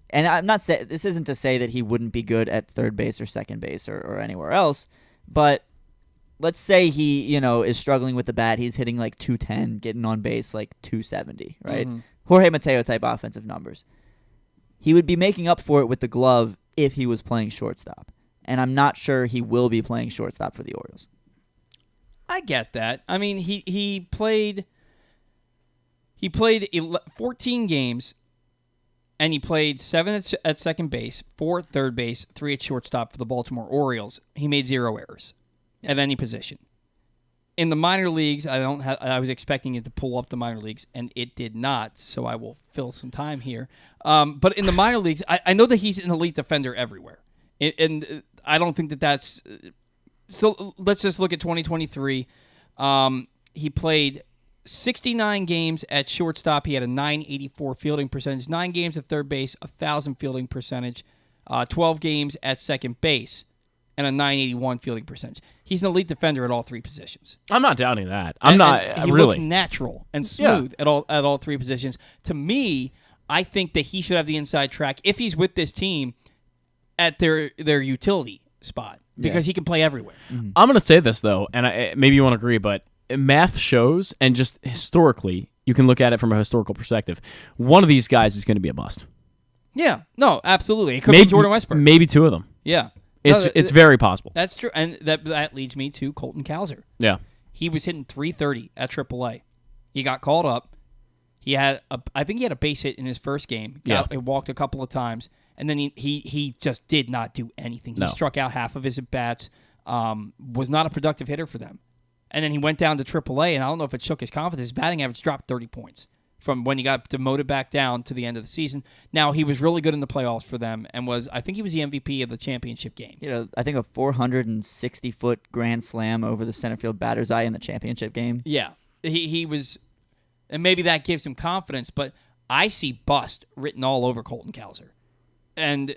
And I'm not saying this isn't to say that he wouldn't be good at third base or second base or anywhere else, but let's say he, is struggling with the bat. He's hitting like 210, getting on base like 270, right? Mhm. Jorge Mateo type offensive numbers. He would be making up for it with the glove if he was playing shortstop. And I'm not sure he will be playing shortstop for the Orioles. I get that. I mean, he played 14 games, and he played 7 at second base, 4 at third base, 3 at shortstop for the Baltimore Orioles. He made 0 errors at any position. In the minor leagues, I was expecting it to pull up the minor leagues, and it did not, so I will fill some time here. But in the minor leagues, I know that he's an elite defender everywhere. And I don't think that's... So let's just look at 2023. He played 69 games at shortstop. He had a 984 fielding percentage. 9 games at third base, 1,000 fielding percentage. 12 games at second base, and a 981 fielding percentage. He's an elite defender at all 3 positions. I'm not doubting that. He looks natural and smooth at all 3 positions. To me, I think that he should have the inside track if he's with this team at their utility spot because he can play everywhere. Mm-hmm. I'm going to say this though, and maybe you won't agree, but math shows, and just historically, you can look at it from a historical perspective. One of these guys is going to be a bust. Yeah, no, absolutely. It could be Jordan Westburg. Maybe 2 of them. Yeah. It's very possible. That's true, and that leads me to Colton Cowser. Yeah. He was hitting .330 at AAA. He got called up. I think he had a base hit in his first game. He walked a couple of times, and then he just did not do anything. He struck out half of his at-bats, was not a productive hitter for them. And then he went down to AAA, and I don't know if it shook his confidence. His batting average dropped 30 points from when he got demoted back down to the end of the season. Now, he was really good in the playoffs for them, and I think he was the MVP of the championship game. I think a 460-foot grand slam over the center field batter's eye in the championship game. Yeah, he was, and maybe that gives him confidence, but I see bust written all over Colton Cowser. And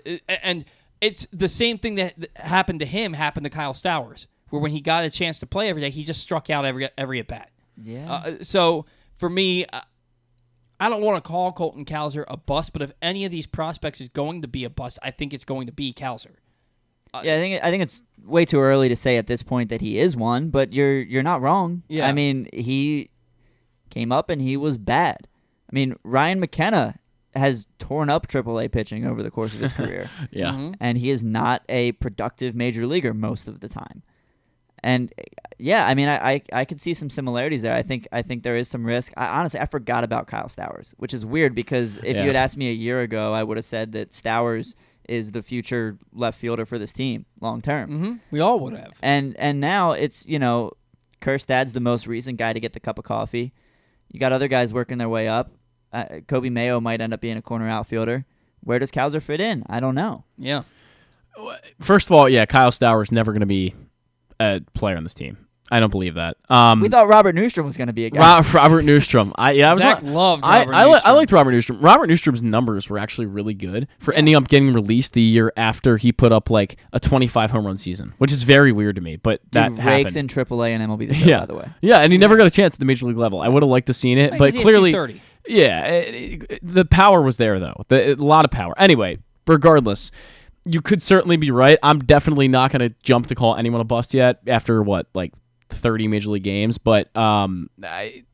it's the same thing that happened to him happened to Kyle Stowers, where when he got a chance to play every day, he just struck out every at-bat. Yeah. So, for me, I don't want to call Colton Cowser a bust, but if any of these prospects is going to be a bust, I think it's going to be Cowser. I think it's way too early to say at this point that he is one, but you're not wrong. Yeah. I mean, he came up and he was bad. I mean, Ryan McKenna has torn up AAA pitching over the course of his career. Yeah. Mm-hmm. And he is not a productive major leaguer most of the time. And yeah, I mean, I could see some similarities there. I think there is some risk. Honestly, I forgot about Kyle Stowers, which is weird because if you had asked me a year ago, I would have said that Stowers is the future left fielder for this team long term. Mm-hmm. We all would have. And now it's, Kerstad's the most recent guy to get the cup of coffee. You got other guys working their way up. Kobe Mayo might end up being a corner outfielder. Where does Cowser fit in? I don't know. Yeah. First of all, Kyle Stowers never going to be a player on this team. I don't believe that. We thought Robert Newstrom was going to be a guy. Robert Newstrom. Zach loved Robert Newstrom. I liked Robert Newstrom. Robert Newstrom's numbers were actually really good for ending up getting released the year after he put up like a 25 home run season, which is very weird to me. But that rakes happened. in AAA and MLB the show, by the way. Yeah, and he never got a chance at the major league level. I would have liked to seen it, but clearly, the power was there though. A lot of power. Anyway, regardless. You could certainly be right. I'm definitely not going to jump to call anyone a bust yet after 30 major league games, but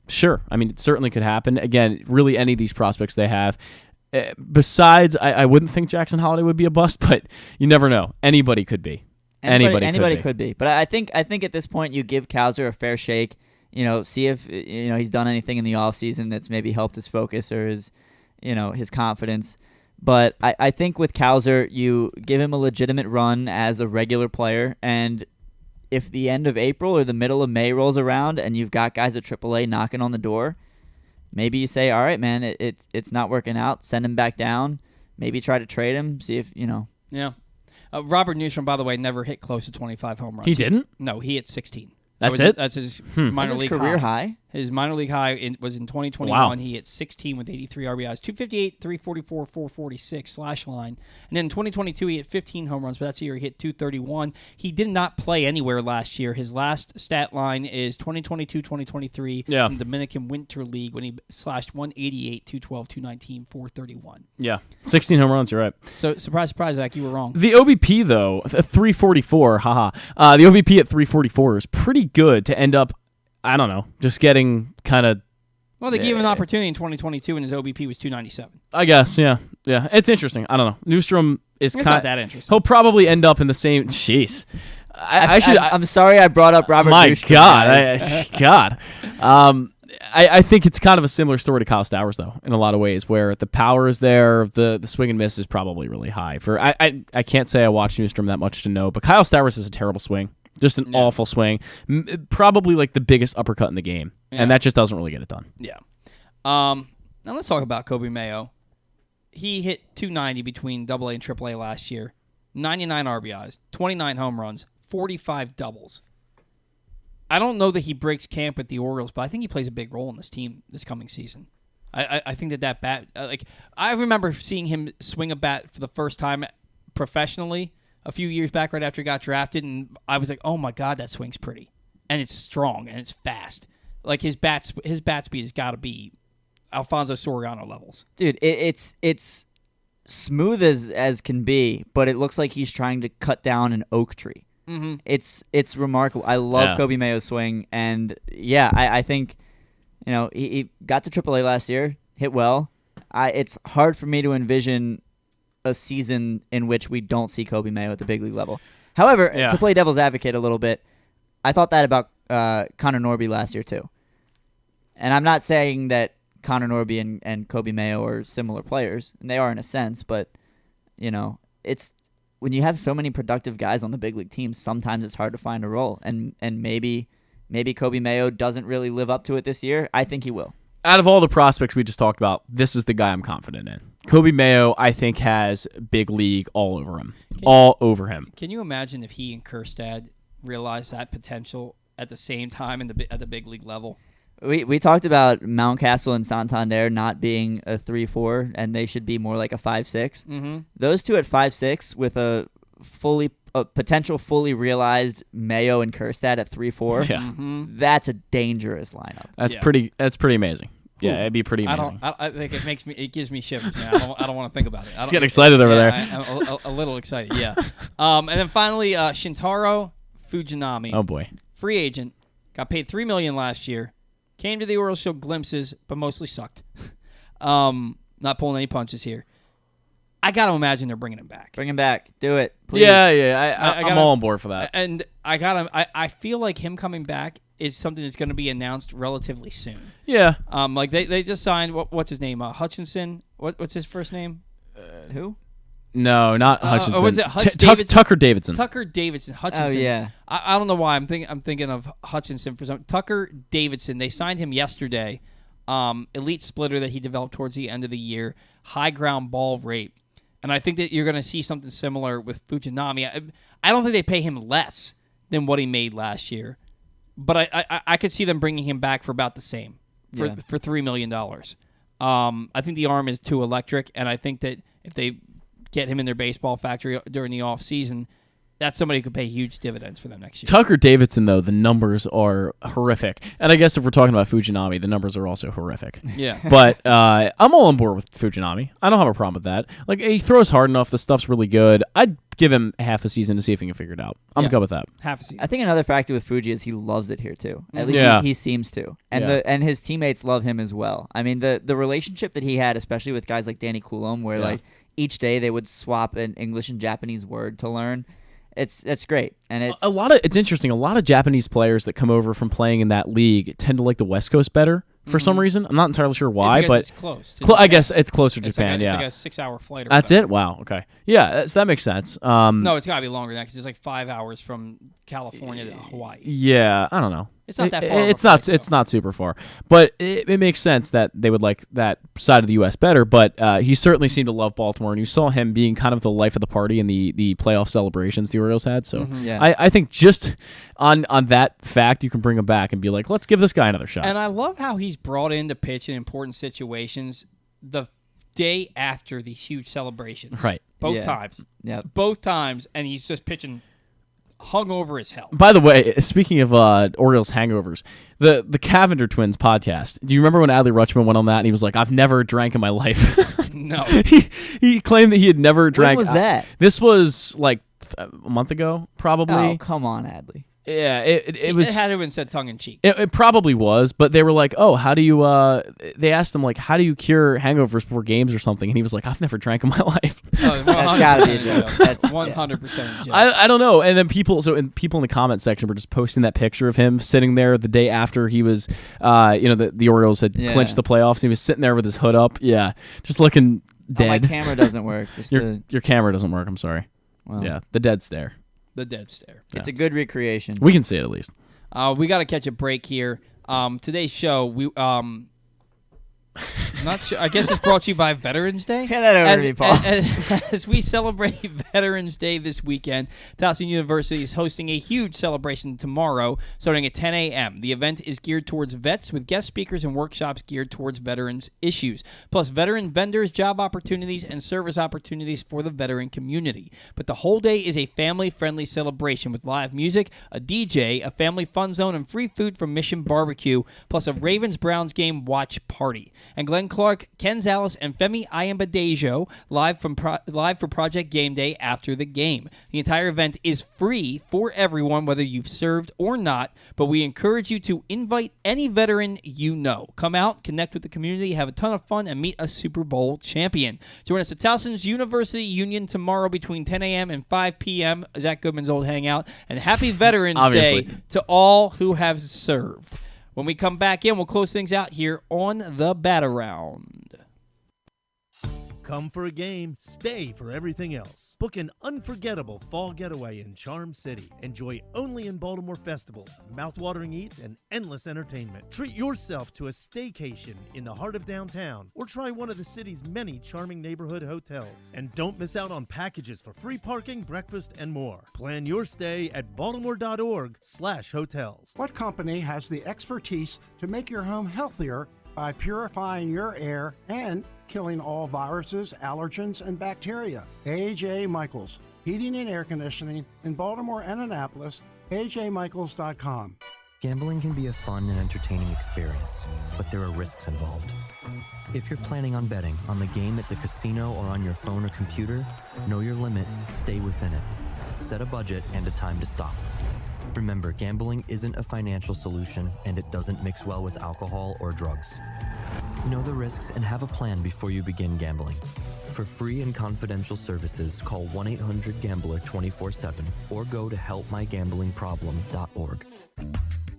sure. I mean, it certainly could happen. Again, really any of these prospects they have. Besides, I wouldn't think Jackson Holliday would be a bust, but you never know. Anybody could be. Anybody could be. But I think at this point you give Cowser a fair shake. See if he's done anything in the offseason that's maybe helped his focus or his confidence. But I think with Cowser, you give him a legitimate run as a regular player, and if the end of April or the middle of May rolls around and you've got guys at AAA knocking on the door, maybe you say, all right, man, it's not working out. Send him back down. Maybe try to trade him, see if, Yeah. Robert Newstrom, by the way, never hit close to 25 home runs. He didn't? No, he hit 16. That's it? That's his minor league career high. His minor league high was in 2021. Wow. He hit 16 with 83 RBIs, 258, 344, 446 slash line. And then in 2022, he hit 15 home runs, but that's the year he hit 231. He did not play anywhere last year. His last stat line is 2022-2023 in the Dominican Winter League when he slashed 188, 212, 219, 431. Yeah, 16 home runs, you're right. So, surprise, Zach, you were wrong. The OBP, though, 344, haha. The OBP at 344 is pretty good to end up, I don't know, just getting kind of... Well, they gave him an opportunity in 2022, and his OBP was 297. I guess, yeah. It's interesting. I don't know. Newstrom is kind of... not that interesting. He'll probably end up in the same... Jeez. I'm sorry I brought up Robert My Newstrom, God. I think it's kind of a similar story to Kyle Stowers, though, in a lot of ways, where the power is there, the swing and miss is probably really high. I can't say I watched Newstrom that much to know, but Kyle Stowers has a terrible swing. Just an awful swing. Probably like the biggest uppercut in the game. Yeah. And that just doesn't really get it done. Yeah. Now let's talk about Kobe Mayo. He hit 290 between AA and AAA last year. 99 RBIs, 29 home runs, 45 doubles. I don't know that he breaks camp with the Orioles, but I think he plays a big role in this team this coming season. I think that bat, I remember seeing him swing a bat for the first time professionally a few years back right after he got drafted, and I was like, oh my God, that swing's pretty. And it's strong, and it's fast. Like, his bat speed has got to be Alfonso Soriano levels. Dude, it's smooth as can be, but it looks like he's trying to cut down an oak tree. Mm-hmm. It's remarkable. I love Kobe Mayo's swing, and I think, he got to AAA last year, hit well. It's hard for me to envision a season in which we don't see Kobe Mayo at the big league level. However, to play devil's advocate a little bit, I thought that about Connor Norby last year too. And I'm not saying that Connor Norby and Kobe Mayo are similar players, and they are in a sense, but it's when you have so many productive guys on the big league teams, sometimes it's hard to find a role. And maybe Kobe Mayo doesn't really live up to it this year. I think he will. Out of all the prospects we just talked about, this is the guy I'm confident in. Kobe Mayo, I think, has big league all over him. Can you imagine if he and Kjerstad realized that potential at the same time at the big league level? We talked about Mountcastle and Santander not being a 3-4, and they should be more like a 5-6. Mm-hmm. Those two at 5-6 with a potential fully realized Mayo and Kjerstad at 3-4. That's a dangerous lineup. That's pretty amazing. Yeah, it'd be pretty amazing. I think it gives me shivers, man. I don't want to think about it. He's getting excited over there. I'm a little excited, yeah. And then finally, Shintaro Fujinami. Oh boy, free agent, got paid $3 million last year. Came to the Orioles, showed glimpses, but mostly sucked. Not pulling any punches here. I got to imagine they're bringing him back. Bring him back. Do it, please. Yeah. I'm all on board for that. And I feel like him coming back is something that's going to be announced relatively soon. Yeah. Like they just signed what's his name? Hutchinson. What's his first name? Who? No, not Hutchinson. Or was it Davidson? Tucker Davidson. Tucker Davidson. Hutchinson. Oh yeah. I don't know why I'm thinking of Hutchinson for some. Tucker Davidson. They signed him yesterday. Elite splitter that he developed towards the end of the year. High ground ball rate. And I think that you're going to see something similar with Fujinami. I don't think they pay him less than what he made last year. But I could see them bringing him back for about the same, for $3 million. I think the arm is too electric, and I think that if they get him in their baseball factory during the offseason, that's somebody who could pay huge dividends for them next year. Tucker Davidson, though, the numbers are horrific. And I guess if we're talking about Fujinami, the numbers are also horrific. Yeah. But I'm all on board with Fujinami. I don't have a problem with that. Like, he throws hard enough. The stuff's really good. I'd give him half a season to see if he can figure it out. I'm good with that. Half a season. I think another factor with Fuji is he loves it here, too. At least he seems to. And and his teammates love him as well. I mean, the relationship that he had, especially with guys like Danny Coulomb, where like each day they would swap an English and Japanese word to learn. It's great, and it's interesting. A lot of Japanese players that come over from playing in that league tend to like the West Coast better for some reason. I'm not entirely sure why, but it's close. I guess it's closer to Japan. It's like a 6-hour flight. That's it. Wow. Okay. Yeah, so that makes sense. No, it's got to be longer than that because it's like 5 hours from California to Hawaii. Yeah, I don't know. It's not that far. It's not super far, but it makes sense that they would like that side of the U.S. better. But he certainly seemed to love Baltimore, and you saw him being kind of the life of the party in the playoff celebrations the Orioles had. So I think just on that fact, you can bring him back and be like, let's give this guy another shot. And I love how he's brought in to pitch in important situations the day after these huge celebrations. Right. Both times. Yeah. Both times, and he's just pitching hung over his hell. By the way, speaking of Orioles hangovers, the Cavender Twins podcast. Do you remember when Adley Rutschman went on that and he was like, "I've never drank in my life"? No. he claimed that he had never drank. When was that? This was like a month ago, probably. Oh, come on, Adley. Yeah, it was. It had to have been said tongue in cheek. It probably was, but they were like, "Oh, how do you?" They asked him like, "How do you cure hangovers before games or something?" And he was like, "I've never drank in my life." Oh, that's gotta be a joke. That's 100% a joke. I don't know. And then people in the comment section were just posting that picture of him sitting there the day after he was, the Orioles had clinched the playoffs. He was sitting there with his hood up, just looking dead. Oh, my camera doesn't work. Your camera doesn't work. I'm sorry. Well, yeah, the dead stare. The dead stare. It's a good recreation. We can see it at least. We got to catch a break here. Today's show, we not sure. I guess it's brought to you by Veterans Day. Hand that over to me, Paul. As we celebrate Veterans Day this weekend, Towson University is hosting a huge celebration tomorrow, starting at 10 a.m. The event is geared towards vets with guest speakers and workshops geared towards veterans issues, plus veteran vendors, job opportunities, and service opportunities for the veteran community. But the whole day is a family-friendly celebration with live music, a DJ, a family fun zone, and free food from Mission Barbecue, plus a Ravens-Browns game watch party. And Glenn Clark, Ken Zales, and Femi Ayambadejo live for Project Game Day after the game. The entire event is free for everyone, whether you've served or not, but we encourage you to invite any veteran you know. Come out, connect with the community, have a ton of fun, and meet a Super Bowl champion. Join us at Towson's University Union tomorrow between 10 a.m. and 5 p.m., Zach Goodman's old hangout, and happy Veterans Day to all who have served. When we come back in, we'll close things out here on the Bat-Around. Come for a game, stay for everything else. Book an unforgettable fall getaway in Charm City. Enjoy only in Baltimore festivals, mouthwatering eats, and endless entertainment. Treat yourself to a staycation in the heart of downtown, or try one of the city's many charming neighborhood hotels. And don't miss out on packages for free parking, breakfast, and more. Plan your stay at baltimore.org/hotels. What company has the expertise to make your home healthier by purifying your air and killing all viruses, allergens, and bacteria? A.J. Michaels, Heating and Air Conditioning in Baltimore and Annapolis, ajmichaels.com. Gambling can be a fun and entertaining experience, but there are risks involved. If you're planning on betting on the game at the casino or on your phone or computer, know your limit, stay within it. Set a budget and a time to stop. Remember, gambling isn't a financial solution, and it doesn't mix well with alcohol or drugs. Know the risks and have a plan before you begin gambling. For free and confidential services, call 1-800-GAMBLER 24/7 or go to helpmygamblingproblem.org.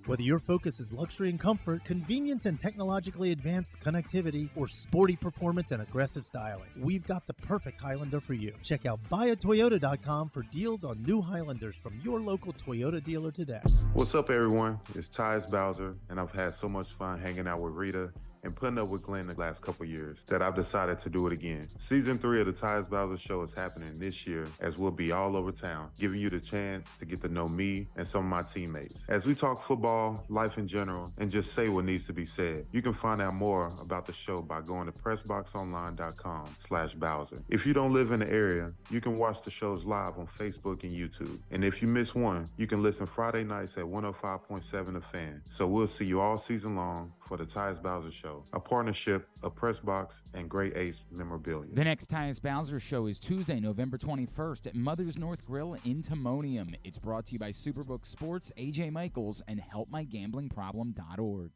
Whether your focus is luxury and comfort, convenience and technologically advanced connectivity, or sporty performance and aggressive styling, we've got the perfect Highlander for you. Check out buyatoyota.com for deals on new Highlanders from your local Toyota dealer today. What's up, everyone? It's Tyus Bowser, and I've had so much fun hanging out with Rita and putting up with Glenn the last couple years that I've decided to do it again. Season 3 of the Tyus Bowser Show is happening this year, as we'll be all over town, giving you the chance to get to know me and some of my teammates. As we talk football, life in general, and just say what needs to be said. You can find out more about the show by going to pressboxonline.com/Bowser. If you don't live in the area, you can watch the shows live on Facebook and YouTube. And if you miss one, you can listen Friday nights at 105.7 The Fan. So we'll see you all season long for the Tyus Bowser Show, a partnership of Pressbox and Great Ace Memorabilia. The next Tyus Bowser Show is Tuesday, November 21st at Mother's North Grill in Timonium. It's brought to you by Superbook Sports, A.J. Michaels, and helpmygamblingproblem.org.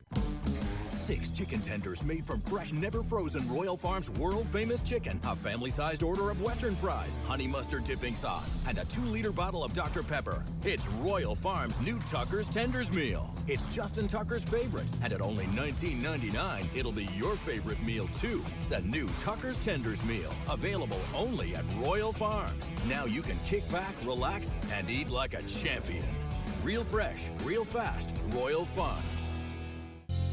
6 chicken tenders made from fresh, never frozen Royal Farms world-famous chicken, a family-sized order of Western fries, honey mustard dipping sauce, and a 2-liter bottle of Dr. Pepper. It's Royal Farms' new Tucker's Tenders Meal. It's Justin Tucker's favorite, and at only $19.99, it'll be your favorite meal too. The new Tucker's Tenders Meal, available only at Royal Farms. Now you can kick back, relax, and eat like a champion. Real fresh, real fast. Royal Farms.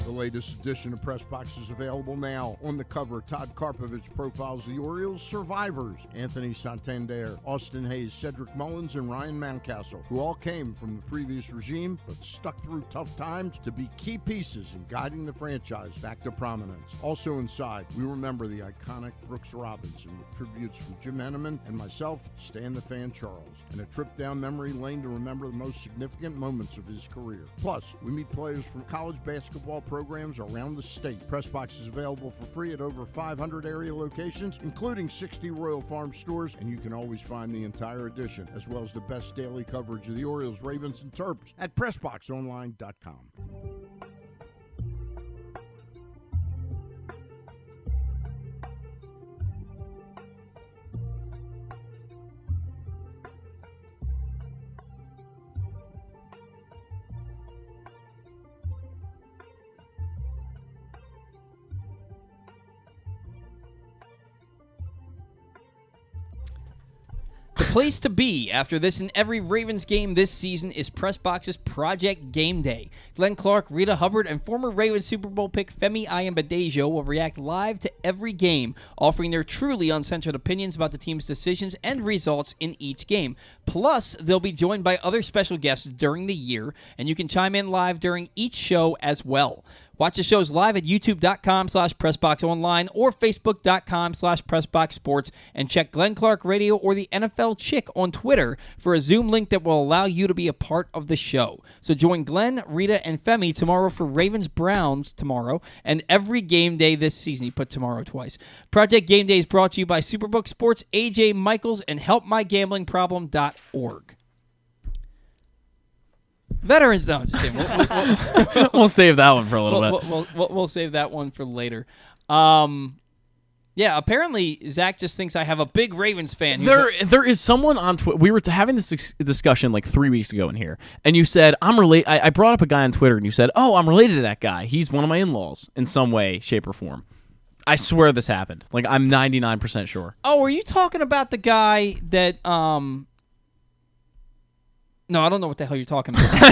The latest edition of Press Box is available now. On the cover, Todd Karpovich profiles the Orioles survivors: Anthony Santander, Austin Hayes, Cedric Mullins, and Ryan Mountcastle, who all came from the previous regime but stuck through tough times to be key pieces in guiding the franchise back to prominence. Also inside, we remember the iconic Brooks Robinson with tributes from Jim Henneman and myself, Stan the Fan Charles, and a trip down memory lane to remember the most significant moments of his career. Plus, we meet players from college basketball programs around the state. Pressbox is available for free at over 500 area locations, including 60 Royal Farm stores, and you can always find the entire edition, as well as the best daily coverage of the Orioles, Ravens, and Terps at PressBoxOnline.com. The place to be after this and every Ravens game this season is PressBox's Project Game Day. Glenn Clark, Rita Hubbard, and former Ravens Super Bowl pick Femi Ayambadejo will react live to every game, offering their truly uncensored opinions about the team's decisions and results in each game. Plus, they'll be joined by other special guests during the year, and you can chime in live during each show as well. Watch the shows live at youtube.com/PressBoxOnline or Facebook.com/PressBoxSports, and check Glenn Clark Radio or the NFL Chick on Twitter for a Zoom link that will allow you to be a part of the show. So join Glenn, Rita, and Femi tomorrow for Ravens-Browns tomorrow and every game day this season. He put tomorrow twice. Project Game Day is brought to you by Superbook Sports, AJ Michaels, and HelpMyGamblingProblem.org. Veterans, no, I'm just kidding. We'll save that one for a little bit. We'll save that one for later. Yeah, apparently Zach just thinks I have a big Ravens fan. There is someone on Twitter. We were having this discussion like 3 weeks ago in here, and you said, I brought up a guy on Twitter, and you said, oh, I'm related to that guy. He's one of my in-laws in some way, shape, or form. I swear this happened. Like, I'm 99% sure. Oh, are you talking about the guy that, No, I don't know what the hell you're talking about. I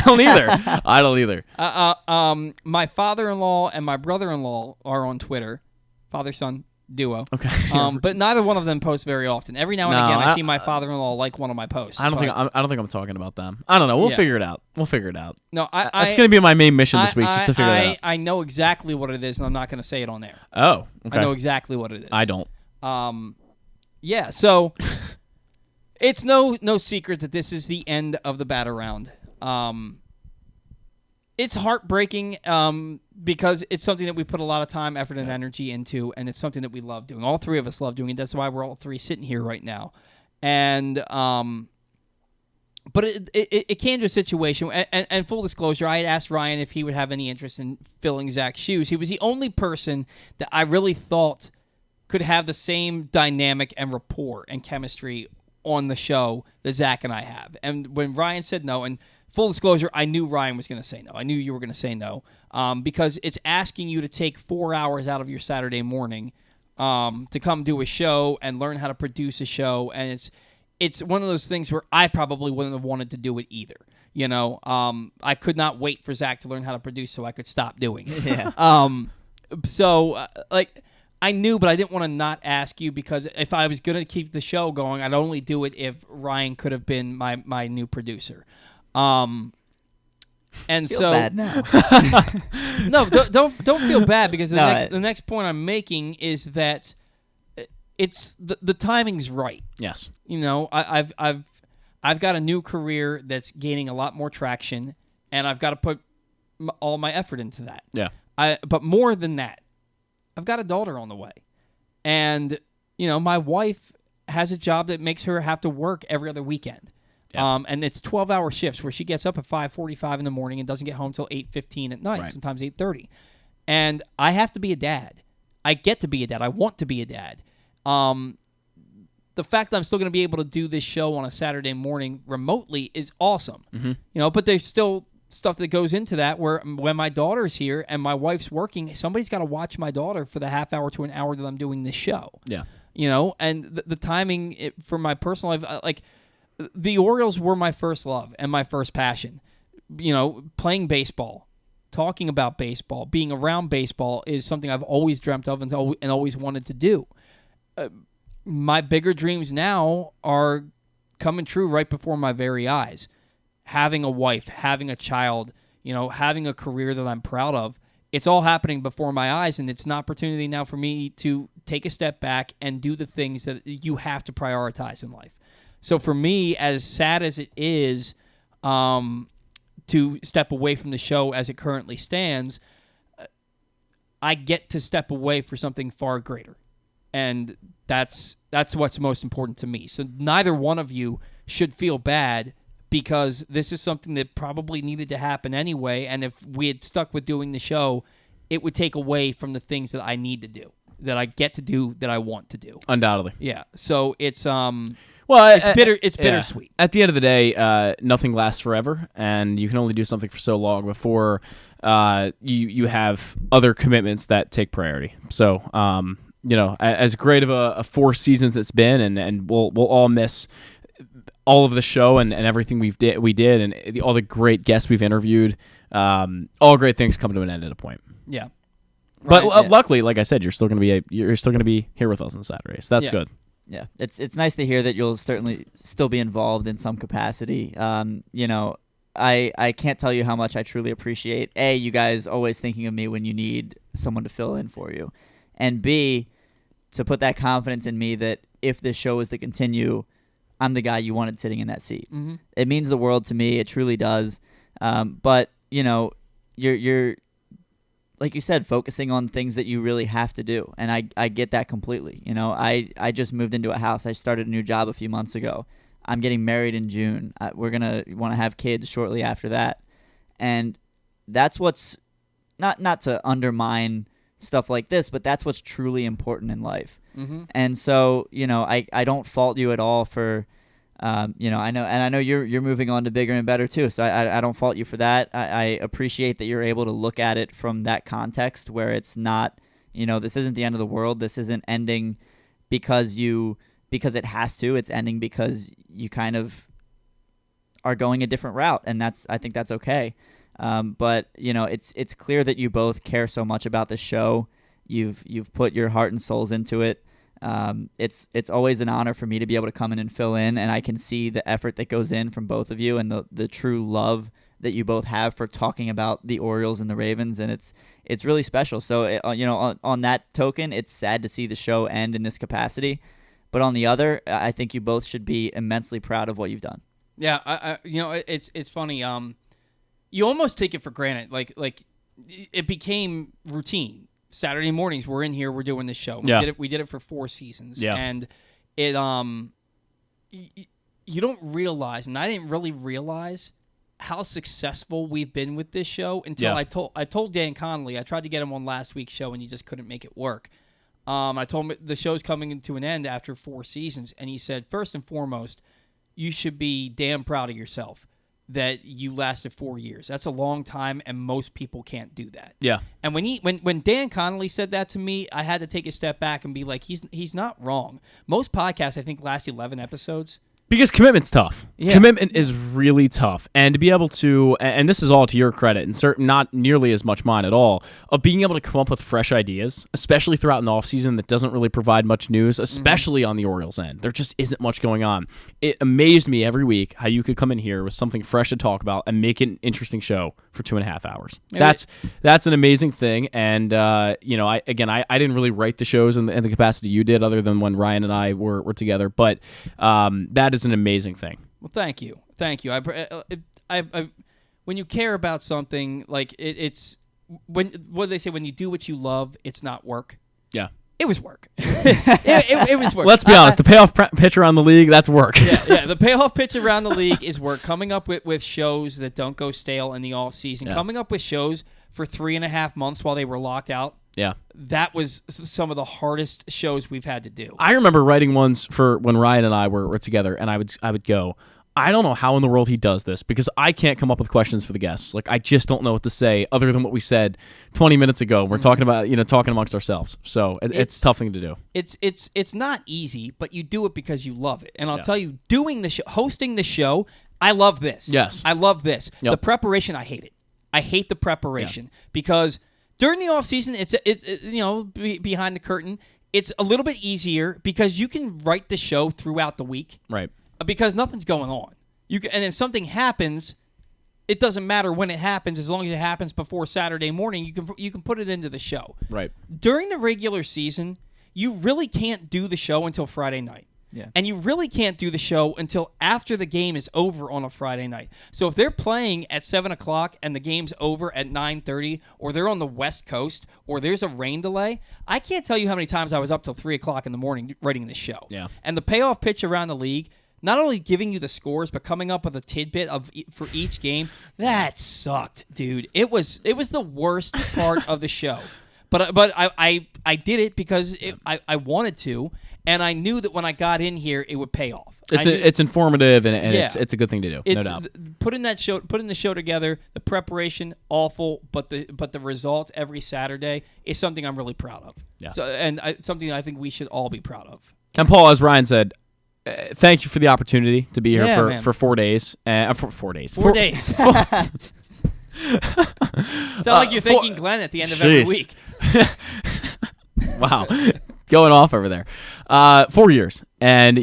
don't either. My father-in-law and my brother-in-law are on Twitter. Father-son duo. Okay. But neither one of them post very often. Every now and again, I see my father-in-law like one of my posts. I don't think I'm talking about them. I don't know. We'll figure it out. No, that's going to be my main mission this week, just to figure it out. I know exactly what it is, and I'm not going to say it on there. Oh, okay. I know exactly what it is. I don't. Yeah. So. It's no secret that this is the end of the bat around. It's heartbreaking because it's something that we put a lot of time, effort, and energy into, and it's something that we love doing. All three of us love doing it. That's why we're all three sitting here right now. And but it came to a situation, and full disclosure, I had asked Ryan if he would have any interest in filling Zach's shoes. He was the only person that I really thought could have the same dynamic and rapport and chemistry on the show that Zach and I have. And when Ryan said no, and full disclosure, I knew Ryan was going to say no. I knew you were going to say no because it's asking you to take 4 hours out of your Saturday morning to come do a show and learn how to produce a show. And it's one of those things where I probably wouldn't have wanted to do it either. You know, I could not wait for Zach to learn how to produce so I could stop doing it. Yeah. I knew, but I didn't want to not ask you because if I was going to keep the show going, I'd only do it if Ryan could have been my new producer. And feel so bad now. No, don't feel bad because the next point I'm making is that it's the timing's right. Yes. You know, I've got a new career that's gaining a lot more traction, and I've got to put all my effort into that. Yeah. But more than that, I've got a daughter on the way. And, you know, my wife has a job that makes her have to work every other weekend. Yeah. And it's 12-hour shifts where she gets up at 5:45 in the morning and doesn't get home till 8:15 at night, sometimes 8:30. And I have to be a dad. I get to be a dad. I want to be a dad. The fact that I'm still going to be able to do this show on a Saturday morning remotely is awesome. Mm-hmm. You know, but there's still stuff that goes into that where when my daughter's here and my wife's working, somebody's got to watch my daughter for the half hour to an hour that I'm doing this show. Yeah. You know, and the timing for my personal life, like the Orioles were my first love and my first passion. playing baseball, talking about baseball, being around baseball is something I've always dreamt of and always wanted to do. My bigger dreams now are coming true right before my very eyes. Having a wife, having a child, having a career that I'm proud of. It's all happening before my eyes, and it's an opportunity now for me to take a step back and do the things that you have to prioritize in life. So for me, as sad as it is to step away from the show as it currently stands, I get to step away for something far greater. And that's what's most important to me. So neither one of you should feel bad, because this is something that probably needed to happen anyway, and if we had stuck with doing the show, it would take away from the things that I need to do, that I get to do, that I want to do. Undoubtedly. Yeah. So it's bittersweet. At the end of the day, nothing lasts forever, and you can only do something for so long before you have other commitments that take priority. So, as great of a 4 seasons it's been, and we'll all miss all of the show and everything we did and all the great guests we've interviewed. All great things come to an end at a point. Yeah. But luckily, like I said, you're still going to be here with us on Saturday, so that's good. Yeah, it's nice to hear that you'll certainly still be involved in some capacity. I can't tell you how much I truly appreciate you guys always thinking of me when you need someone to fill in for you, and B, to put that confidence in me that if this show is to continue, I'm the guy you wanted sitting in that seat. Mm-hmm. It means the world to me. It truly does. But you're like you said, focusing on things that you really have to do, and I get that completely. I just moved into a house. I started a new job a few months ago. I'm getting married in June. We're gonna want to have kids shortly after that, and that's what's not to undermine stuff like this, but that's what's truly important in life. Mm-hmm. And so, I don't fault you at all for, I know you're moving on to bigger and better too. So I don't fault you for that. I appreciate that you're able to look at it from that context where it's not, this isn't the end of the world. This isn't ending because it has to. It's ending because you kind of are going a different route, and I think that's okay. But it's clear that you both care so much about the show. You've put your heart and souls into it. It's always an honor for me to be able to come in and fill in, and I can see the effort that goes in from both of you and the true love that you both have for talking about the Orioles and the Ravens, and it's really special. So on that token, it's sad to see the show end in this capacity, but on the other, I think you both should be immensely proud of what you've done. Yeah, it's funny. You almost take it for granted. Like it became routine. Saturday mornings, we're in here, we're doing this show. We did it for 4 seasons. Yeah. And it you don't realize, and I didn't really realize how successful we've been with this show until I told Dan Connolly. I tried to get him on last week's show, and he just couldn't make it work. I told him the show's coming to an end after 4 seasons, and he said, first and foremost, you should be damn proud of yourself that you lasted 4 years. That's a long time, and most people can't do that. Yeah. And when Dan Connolly said that to me, I had to take a step back and be like, he's not wrong. Most podcasts, I think, last 11 episodes. Because commitment's tough. Yeah. Commitment is really tough. And to be able to, and this is all to your credit, and not nearly as much mine at all, of being able to come up with fresh ideas, especially throughout an offseason that doesn't really provide much news, especially on the Orioles end. There just isn't much going on. It amazed me every week how you could come in here with something fresh to talk about and make it an interesting show for 2.5 hours. That's an amazing thing. And, I didn't really write the shows in the capacity you did, other than when Ryan and I were together. But that is an amazing thing. Well, thank you. I when you care about something, like it's what do they say? When you do what you love, it's not work. Yeah, it was work. it was work. Let's be honest. The payoff pitch around the league, that's work. Yeah. The payoff pitch around the league is work. Coming up with shows that don't go stale in the off season. Coming up with shows for 3.5 months while they were locked out. Yeah. That was some of the hardest shows we've had to do. I remember writing ones for when Ryan and I were together, and I would go, I don't know how in the world he does this, because I can't come up with questions for the guests. Like, I just don't know what to say other than what we said 20 minutes ago. We're talking about, talking amongst ourselves. So it's a tough thing to do. It's not easy, but you do it because you love it. And I'll tell you, doing the show, hosting the show, I love this. Yes. I love this. Yep. The preparation, I hate it. I hate the preparation because during the offseason, it's behind the curtain, it's a little bit easier because you can write the show throughout the week. Right. Because nothing's going on. And if something happens, it doesn't matter when it happens as long as it happens before Saturday morning. You can put it into the show. Right. During the regular season, you really can't do the show until Friday night. Yeah. And you really can't do the show until after the game is over on a Friday night. So if they're playing at 7 o'clock and the game's over at 9:30, or they're on the West Coast, or there's a rain delay, I can't tell you how many times I was up till 3 o'clock in the morning writing this show. Yeah. And the payoff pitch around the league, not only giving you the scores, but coming up with a tidbit for each game, that sucked, dude. It was the worst part of the show. But I did it because I wanted to, and I knew that when I got in here, it would pay off. It's informative and it's a good thing to do. No doubt. Putting the show together, the preparation awful, but the results every Saturday is something I'm really proud of. Yeah. So something I think we should all be proud of. And Paul, as Ryan said, thank you for the opportunity to be here for 4 days. For 4 days. 4 days. Sound like you're thanking Glenn at the end of every week. Wow. Going off over there. 4 years. And,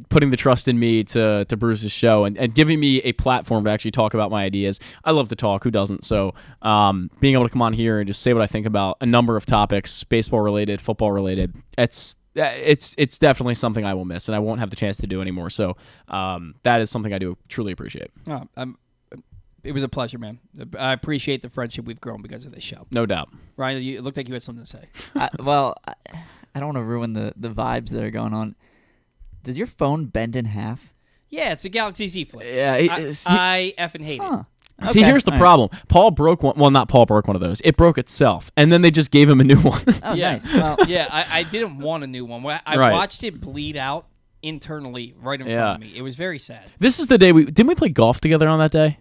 putting the trust in me to Bruce's show and giving me a platform to actually talk about my ideas. I love to talk. Who doesn't? So being able to come on here and just say what I think about a number of topics, baseball related, football related, it's definitely something I will miss, and I won't have the chance to do anymore. So that is something I do truly appreciate. It was a pleasure, man. I appreciate the friendship we've grown because of this show. No doubt. Ryan, it looked like you had something to say. I don't want to ruin the vibes that are going on. Does your phone bend in half? Yeah, it's a Galaxy Z Flip. Yeah, I effing hate it. Okay. See, here's the problem. Paul broke one. Well, not Paul broke one of those. It broke itself, and then they just gave him a new one. Oh, yeah. Nice. Well, yeah, I didn't want a new one. I watched it bleed out internally right in front of me. It was very sad. This is the day didn't we play golf together on that day?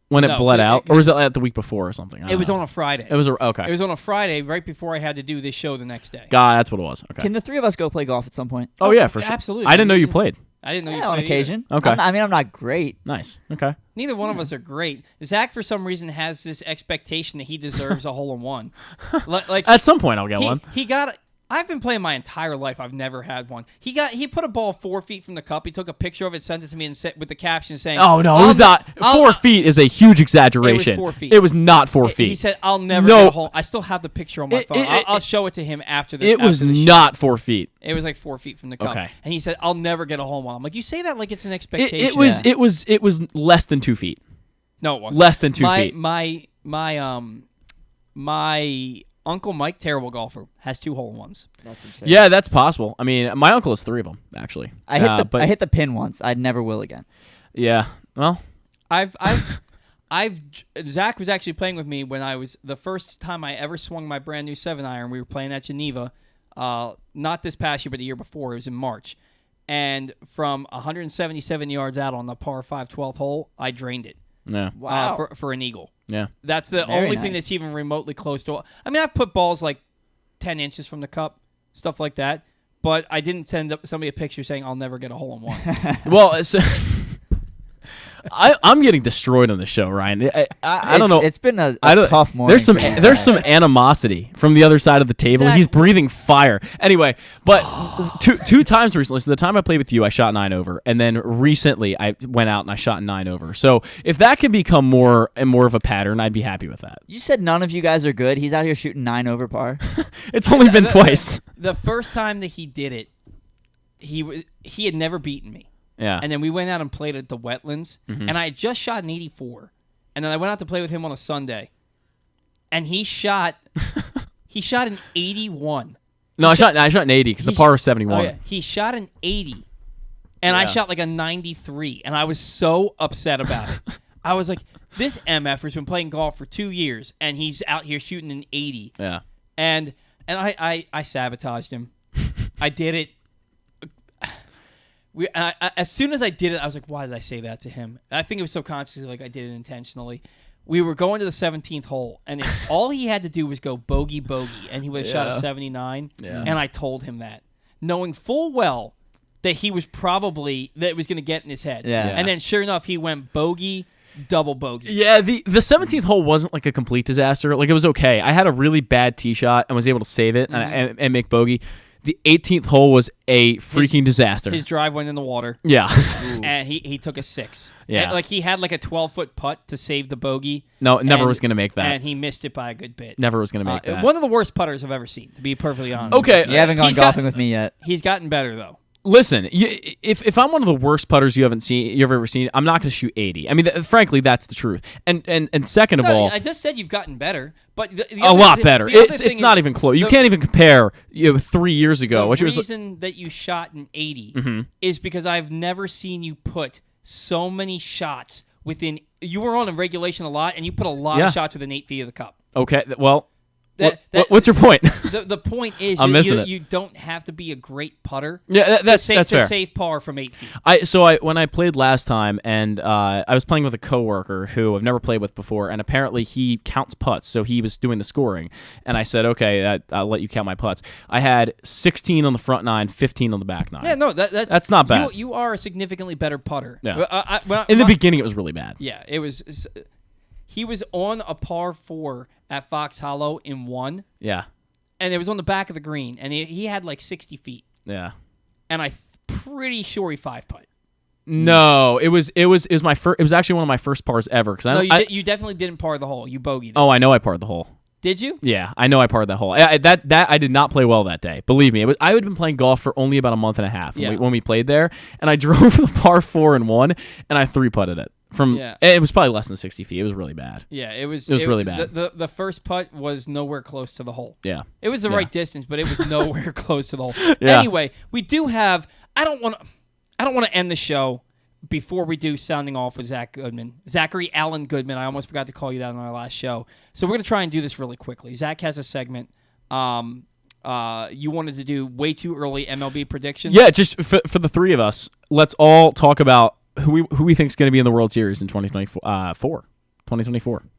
When it bled out? Or was it the week before or something? It was on a Friday. It was okay. It was on a Friday right before I had to do this show the next day. God, that's what it was. Okay. Can the three of us go play golf at some point? Oh yeah, for sure. Absolutely. I didn't know you played. I didn't know you Yeah, played on occasion. Okay. I'm not great. Nice. Okay. Neither one of us are great. Zach, for some reason, has this expectation that he deserves a hole-in-one. Like at some point, I'll get one. He got. I've been playing my entire life. I've never had one. He put a ball 4 feet from the cup. He took a picture of it, sent it to me, and with the caption saying, "Oh no, it was not 4 feet. Is a huge exaggeration. It was 4 feet. It was not 4 feet." He said, "I'll never get a hole." I still have the picture on my phone. I'll show it to him after the. It was not 4 feet. It was like 4 feet from the cup. Okay. And he said, "I'll never get a hole in one." I'm like, "You say that like it's an expectation." It was less than 2 feet. No, it wasn't. Less than 2 feet. My Uncle Mike, terrible golfer, has 2 hole-in-ones. That's insane. Yeah, that's possible. I mean, my uncle has 3 of them actually. I hit the pin once. I never will again. Yeah. Well, Zach was actually playing with me when I was the first time I ever swung my brand new 7-iron. We were playing at Geneva, not this past year, but the year before. It was in March, and from 177 yards out on the par 5 12th hole, I drained it. Yeah. Wow. For an eagle. Yeah. That's the Very only nice. thing that's even remotely close to. I mean, I've put balls like 10 inches from the cup, stuff like that, but I didn't send somebody a picture saying I'll never get a hole-in-one. Well, I'm getting destroyed on the show, Ryan. I don't know. It's been a tough morning. There's some animosity from the other side of the table. Exactly. He's breathing fire. Anyway, but two times recently. So the time I played with you, I shot 9 over, and then recently I went out and I shot 9 over. So if that can become more and more of a pattern, I'd be happy with that. You said none of you guys are good. He's out here shooting 9 over par. It's only been twice. The first time that he did it, he had never beaten me. Yeah. And then we went out and played at the Wetlands, and I had just shot an 84. And then I went out to play with him on a Sunday, and he shot an 81. No, I shot an 80 because the par was 71. Oh, yeah. He shot an 80, and I shot like a 93, and I was so upset about it. I was like, this MFer's been playing golf for 2 years, and he's out here shooting an 80. Yeah. And I sabotaged him. I did it. As soon as I did it, I was like, why did I say that to him? I think it was subconsciously, like I did it intentionally. We were going to the 17th hole, and all he had to do was go bogey, and he would have shot a 79. Yeah. And I told him that, knowing full well that he was probably that it was going to get in his head. Yeah. And then sure enough, he went bogey, double bogey. Yeah, the 17th hole wasn't like a complete disaster. Like, it was okay. I had a really bad tee shot and was able to save it and make bogey. The 18th hole was a freaking disaster. His drive went in the water. Yeah. And he took a 6. Yeah. And, like, he had like a 12-foot putt to save the bogey. No, never was going to make that. And he missed it by a good bit. Never was going to make that. One of the worst putters I've ever seen, to be perfectly honest. Okay. You haven't gone golfing with me yet. He's gotten better, though. Listen, if I'm one of the worst putters you've ever seen, I'm not going to shoot 80. I mean, frankly, that's the truth. And second of all, I just said you've gotten better, but a lot better. It's not even close. You can't even compare 3 years ago. The reason that you shot an 80 is because I've never seen you put so many shots within. You were on a regulation a lot, and you put a lot of shots within 8 feet of the cup. Okay, well. What's your point? The point is you don't have to be a great putter. Yeah, that's fair. To save par from 8 feet. When I played last time, and I was playing with a coworker who I've never played with before, and apparently he counts putts, so he was doing the scoring. And I said, okay, I'll let you count my putts. I had 16 on the front 9, 15 on the back 9. Yeah, no, that's not bad. You are a significantly better putter. Yeah. In the beginning, it was really bad. Yeah, it was. He was on a par 4 at Fox Hollow in 1. Yeah. And it was on the back of the green, and he had like 60 feet. Yeah. And I'm pretty sure he 5-putt. No, it was my first. It was actually one of my first pars ever. You definitely didn't par the hole. You bogeyed it. Oh, I know I parred the hole. Did you? Yeah, I know I parred that hole. That I did not play well that day. Believe me, I had been playing golf for only about a month and a half when we played there, and I drove the par 4 and 1, and I 3-putted it. It was probably less than 60 feet. It was really bad. Yeah, it was really bad. The first putt was nowhere close to the hole. Yeah. It was the right distance, but it was nowhere close to the hole. Yeah. Anyway, we do have I don't want to end the show before we do sounding off with Zachary Allen Goodman. I almost forgot to call you that on our last show. So we're going to try and do this really quickly. Zach has a segment. You wanted to do way too early MLB predictions? Yeah, just for the three of us, let's all talk about who we think is going to be in the World Series in 2024.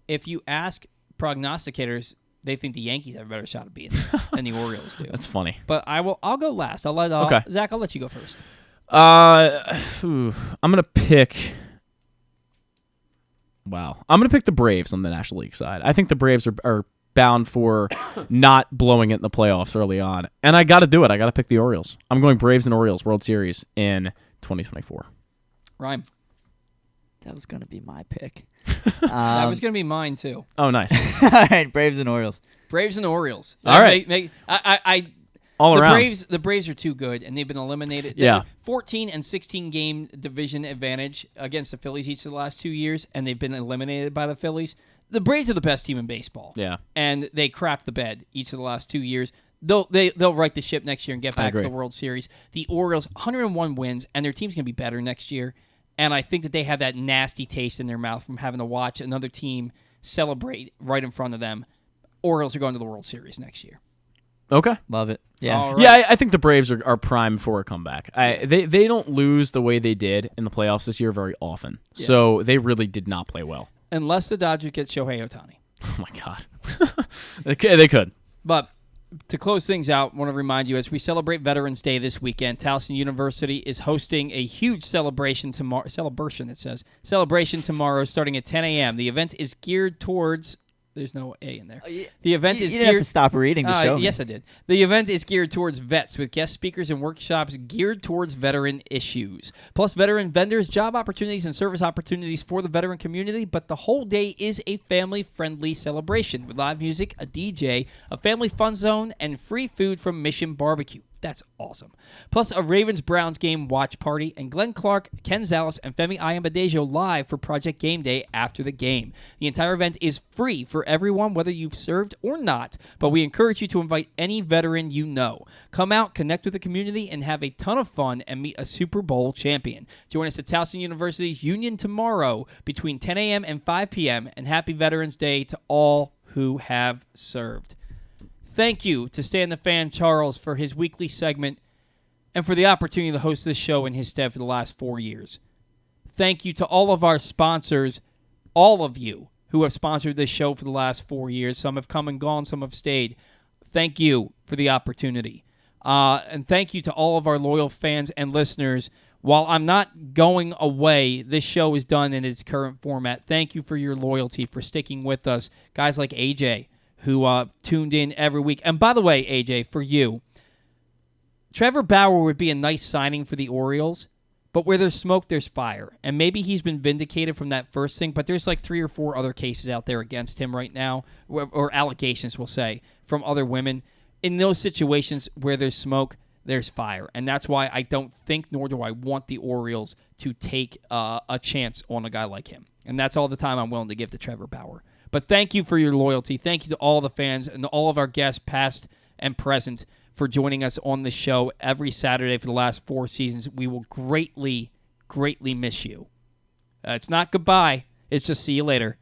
If you ask prognosticators, they think the Yankees have a better shot of being there than the Orioles do. That's funny. But I'll go last. Okay. Zach, I'll let you go first. I'm gonna pick. Wow, I'm gonna pick the Braves on the National League side. I think the Braves are bound for not blowing it in the playoffs early on, and I got to do it. I got to pick the Orioles. I'm going Braves and Orioles World Series in 2024. Rhyme. That was going to be my pick. That was going to be mine, too. Oh, nice. All right, Braves and Orioles. Braves and Orioles. All right. All around. The Braves are too good, and they've been eliminated. Yeah. 14 and 16 game division advantage against the Phillies each of the last 2 years, and they've been eliminated by the Phillies. The Braves are the best team in baseball. Yeah. And they crap the bed each of the last 2 years. They'll right the ship next year and get back to the World Series. The Orioles, 101 wins, and their team's going to be better next year. And I think that they have that nasty taste in their mouth from having to watch another team celebrate right in front of them. Orioles are going to the World Series next year. Okay. Love it. Yeah. Right. Yeah, I think the Braves are primed for a comeback. They don't lose the way they did in the playoffs this year very often. Yeah. So they really did not play well. Unless the Dodgers get Shohei Ohtani. Oh, my God. They could. But to close things out, I want to remind you, as we celebrate Veterans Day this weekend, Towson University is hosting a huge celebration tomorrow, starting at 10 a.m. The event is geared towards... There's no A in there. The event is you didn't have to stop reading to show me. Yes, I did. The event is geared towards vets with guest speakers and workshops geared towards veteran issues. Plus veteran vendors, job opportunities, and service opportunities for the veteran community. But the whole day is a family-friendly celebration with live music, a DJ, a family fun zone, and free food from Mission Barbecue. That's awesome. Plus a Ravens-Browns game watch party, and Glenn Clark, Ken Zales, and Femi Ayambadejo live for Project Game Day after the game. The entire event is free for everyone, whether you've served or not, but we encourage you to invite any veteran you know. Come out, connect with the community, and have a ton of fun and meet a Super Bowl champion. Join us at Towson University's Union tomorrow between 10 a.m. and 5 p.m., and happy Veterans Day to all who have served. Thank you to Stan the Fan Charles for his weekly segment and for the opportunity to host this show in his stead for the last 4 years. Thank you to all of our sponsors, all of you who have sponsored this show for the last 4 years. Some have come and gone, some have stayed. Thank you for the opportunity. And thank you to all of our loyal fans and listeners. While I'm not going away, this show is done in its current format. Thank you for your loyalty, for sticking with us. Guys like AJ, who tuned in every week. And by the way, AJ, for you, Trevor Bauer would be a nice signing for the Orioles, but where there's smoke, there's fire. And maybe he's been vindicated from that first thing, but there's like 3 or 4 other cases out there against him right now, or allegations, we'll say, from other women. In those situations where there's smoke, there's fire. And that's why I don't think, nor do I want the Orioles to take a chance on a guy like him. And that's all the time I'm willing to give to Trevor Bauer. But thank you for your loyalty. Thank you to all the fans and all of our guests, past and present, for joining us on the show every Saturday for the last 4 seasons. We will greatly, greatly miss you. It's not goodbye. It's just see you later.